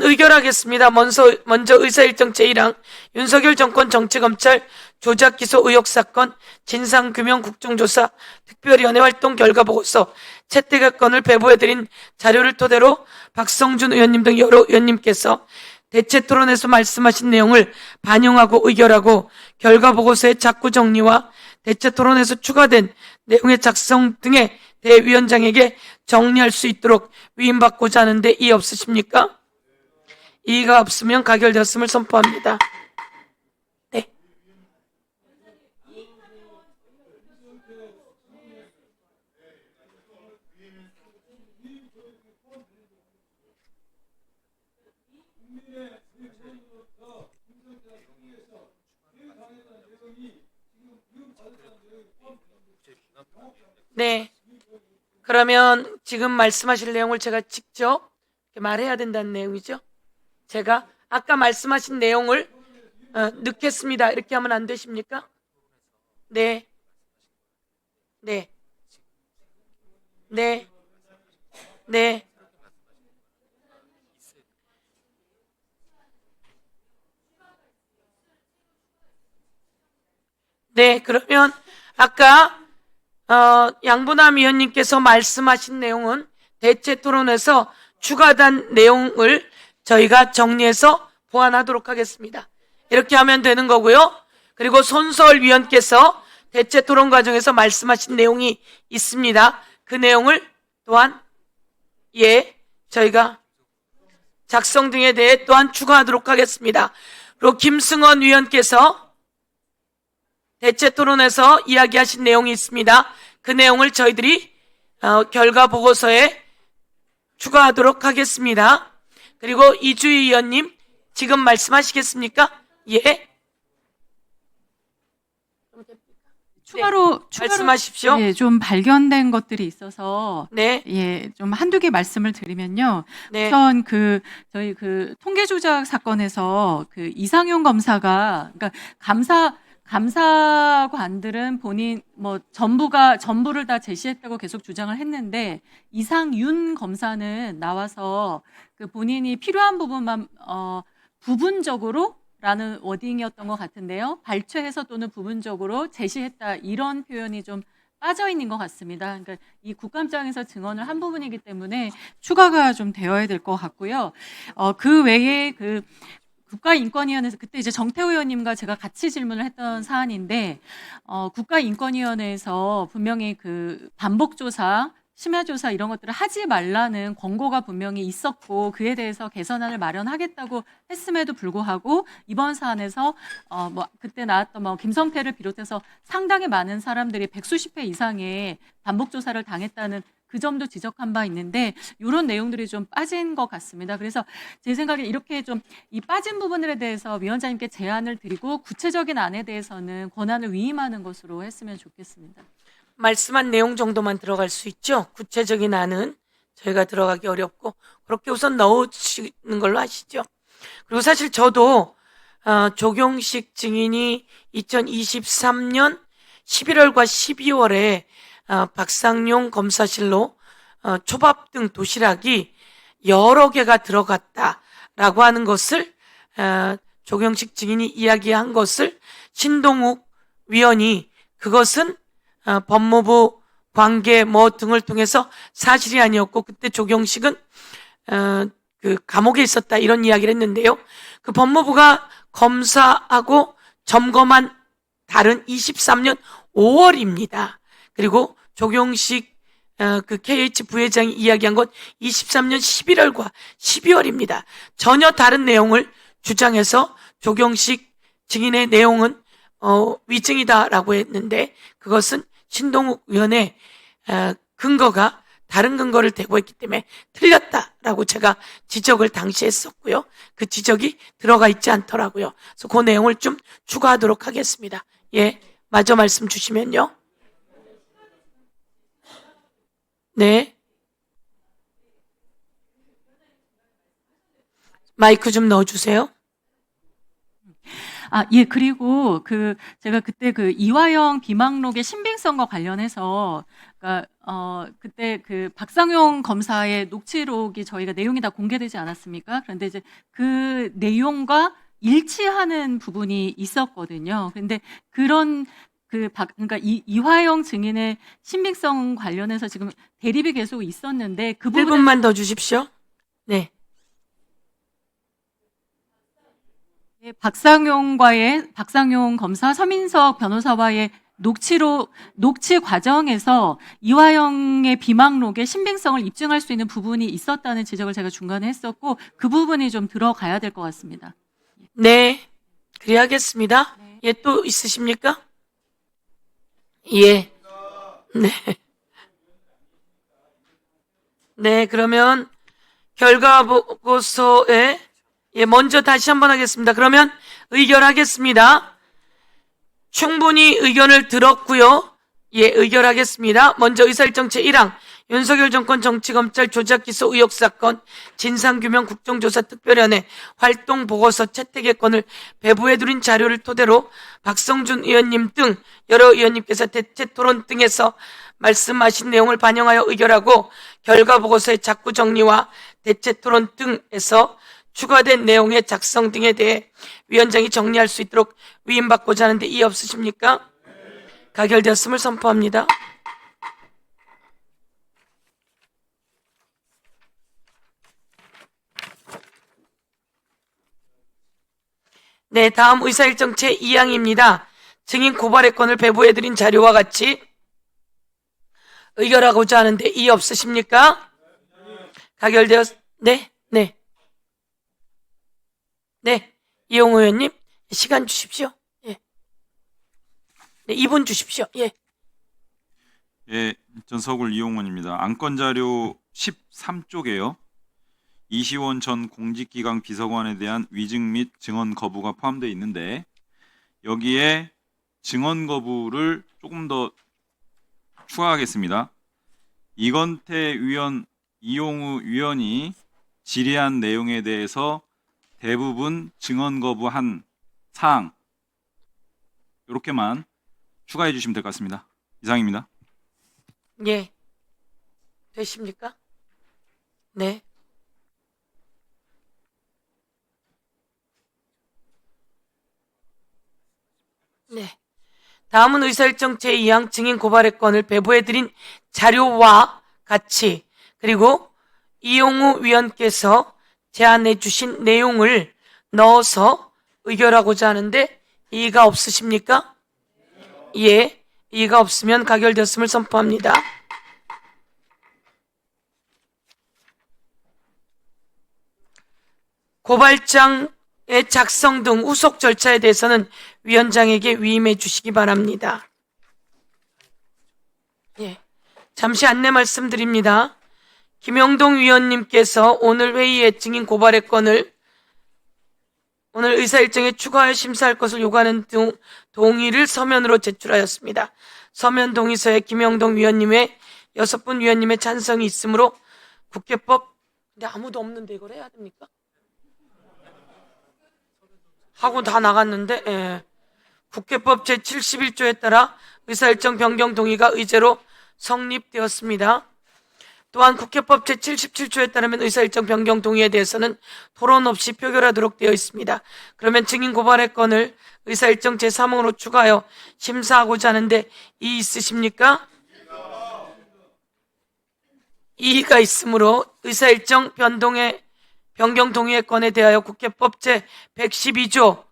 의결하겠습니다. 먼저 의사일정 제1항 윤석열 정권 정치검찰 조작기소 의혹사건 진상규명 국정조사 특별위원회 활동 결과보고서 채택의 건을 배부해드린 자료를 토대로 박성준 의원님 등 여러 의원님께서 대체토론에서 말씀하신 내용을 반영하고 의결하고 결과보고서의 작구 정리와 대체토론에서 추가된 내용의 작성 등의 대위원장에게 정리할 수 있도록 위임받고자 하는데 이의 없으십니까? 이의가 없으면 가결되었음을 선포합니다. 네. 네. 그러면 지금 말씀하실 내용을 제가 직접 말해야 된다는 내용이죠. 제가 아까 말씀하신 내용을 넣겠습니다. 이렇게 하면 안 되십니까? 네. 네. 네. 네. 네. 그러면 아까 양분남 위원님께서 말씀하신 내용은 대체 토론에서 추가된 내용을 저희가 정리해서 보완하도록 하겠습니다. 이렇게 하면 되는 거고요. 그리고 손서울 위원께서 대체 토론 과정에서 말씀하신 내용이 있습니다. 그 내용을 또한 저희가 작성 등에 대해 또한 추가하도록 하겠습니다. 그리고 김승원 위원께서 대체 토론에서 이야기하신 내용이 있습니다. 그 내용을 저희들이 결과 보고서에 추가하도록 하겠습니다. 그리고 이주희 의원님 지금 말씀하시겠습니까? 예. 추가로 말씀하십시오. 예, 좀 발견된 것들이 있어서 네. 예, 좀 한두 개 말씀을 드리면요. 네. 우선 저희 통계 조작 사건에서 이상용 검사가 그러니까 감사관들은 본인 전부를 다 제시했다고 계속 주장을 했는데 이상윤 검사는 나와서 본인이 필요한 부분만 부분적으로 라는 워딩이었던 것 같은데요. 발췌해서 또는 부분적으로 제시했다, 이런 표현이 좀 빠져 있는 것 같습니다. 그러니까 이 국감장에서 증언을 한 부분이기 때문에 추가가 좀 되어야 될 것 같고요. 그 외에 국가인권위원회에서 그때 이제 정태호 의원님과 제가 같이 질문을 했던 사안인데 국가인권위원회에서 분명히 반복조사, 심야조사 이런 것들을 하지 말라는 권고가 분명히 있었고 그에 대해서 개선안을 마련하겠다고 했음에도 불구하고 이번 사안에서 그때 나왔던 김성태를 비롯해서 상당히 많은 사람들이 100수십 회 이상의 반복조사를 당했다는 그 점도 지적한 바 있는데 이런 내용들이 좀 빠진 것 같습니다. 그래서 제 생각에 이렇게 좀 이 빠진 부분들에 대해서 위원장님께 제안을 드리고 구체적인 안에 대해서는 권한을 위임하는 것으로 했으면 좋겠습니다. 말씀한 내용 정도만 들어갈 수 있죠. 구체적인 안은 저희가 들어가기 어렵고 그렇게 우선 넣으시는 걸로 하시죠. 그리고 사실 저도 조경식 증인이 2023년 11월과 12월에 박상용 검사실로 초밥 등 도시락이 여러 개가 들어갔다라고 하는 것을 조경식 증인이 이야기한 것을 신동욱 위원이 그것은 법무부 관계 등을 통해서 사실이 아니었고 그때 조경식은 감옥에 있었다, 이런 이야기를 했는데요. 그 법무부가 검사하고 점검한 달은 23년 5월입니다. 그리고 조경식 그 KH 부회장이 이야기한 건 23년 11월과 12월입니다. 전혀 다른 내용을 주장해서 조경식 증인의 내용은 위증이다라고 했는데 그것은 신동욱 의원의 근거가 다른 근거를 대고 했기 때문에 틀렸다라고 제가 지적을 당시 했었고요. 그 지적이 들어가 있지 않더라고요. 그래서 그 내용을 좀 추가하도록 하겠습니다. 예, 마저 말씀 주시면요. 네. 마이크 좀 넣어주세요. 예, 그리고 제가 그때 이화영 비망록의 신빙성과 관련해서, 그때 박상용 검사의 녹취록이 저희가 내용이 다 공개되지 않았습니까? 그런데 이제 그 내용과 일치하는 부분이 있었거든요. 근데 그러니까 이화영 증인의 신빙성 관련해서 지금 대립이 계속 있었는데 그 부분 1분만 더 주십시오. 네. 박상용 검사, 서민석 변호사와의 녹취 과정에서 이화영의 비망록의 신빙성을 입증할 수 있는 부분이 있었다는 지적을 제가 중간에 했었고 그 부분이 좀 들어가야 될 것 같습니다. 네. 그래야겠습니다. 예, 또 있으십니까? 예. 네. 네, 그러면 결과 보고서에 먼저 다시 한번 하겠습니다. 그러면 의결하겠습니다. 충분히 의견을 들었고요. 의결하겠습니다. 먼저 의사일정 제1항 윤석열 정권 정치검찰 조작기소 의혹 사건 진상규명 국정조사 특별위원회 활동 보고서 채택의 건을 배부해드린 자료를 토대로 박성준 의원님 등 여러 의원님께서 대체 토론 등에서 말씀하신 내용을 반영하여 의결하고 결과 보고서의 작구 정리와 대체 토론 등에서 추가된 내용의 작성 등에 대해 위원장이 정리할 수 있도록 위임받고자 하는데 이의 없으십니까? 가결되었음을 선포합니다. 네, 다음 의사일정 제2항입니다. 증인 고발의 건을 배부해드린 자료와 같이 의결하고자 하는데 이의 없으십니까? 네. 네, 이용호 의원님 시간 주십시오. 네, 2분 주십시오. 전서굴 이용원입니다. 안건 자료 13쪽에요. 이시원 전 공직기강 비서관에 대한 위증 및 증언 거부가 포함되어 있는데 여기에 증언 거부를 조금 더 추가하겠습니다. 이건태 위원, 이용우 위원이 질의한 내용에 대해서 대부분 증언 거부한 사항 이렇게만 추가해 주시면 될 것 같습니다. 이상입니다. 예. 되십니까? 네. 네. 다음은 의사일정 제2항 증인 고발의 건을 배부해드린 자료와 같이 그리고 이용우 위원께서 제안해 주신 내용을 넣어서 의결하고자 하는데 이의가 없으십니까? 예. 이의가 없으면 가결되었음을 선포합니다. 고발장의 작성 등 후속 절차에 대해서는 위원장에게 위임해 주시기 바랍니다. 잠시 안내 말씀드립니다. 김영동 위원님께서 오늘 회의에 증인 고발의 건을 오늘 의사일정에 추가하여 심사할 것을 요구하는 동의를 서면으로 제출하였습니다. 서면 동의서에 김영동 위원님의 6분 위원님의 찬성이 있으므로 국회법 근데 아무도 없는데 이걸 해야 됩니까? 하고 다 나갔는데 국회법 제71조에 따라 의사일정 변경 동의가 의제로 성립되었습니다. 또한 국회법 제77조에 따르면 의사일정 변경 동의에 대해서는 토론 없이 표결하도록 되어 있습니다. 그러면 증인 고발의 건을 의사일정 제3항으로 추가하여 심사하고자 하는데 이의 있으십니까? 이의가 있으므로 의사일정 변경 동의의 건에 대하여 국회법 제112조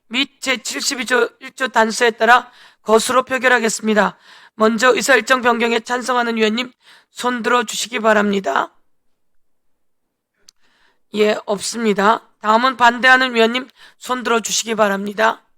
및 제72조 1조 단서에 따라 것으로 표결하겠습니다. 먼저 의사일정 변경에 찬성하는 위원님 손 들어 주시기 바랍니다. 예, 없습니다. 다음은 반대하는 위원님 손 들어 주시기 바랍니다.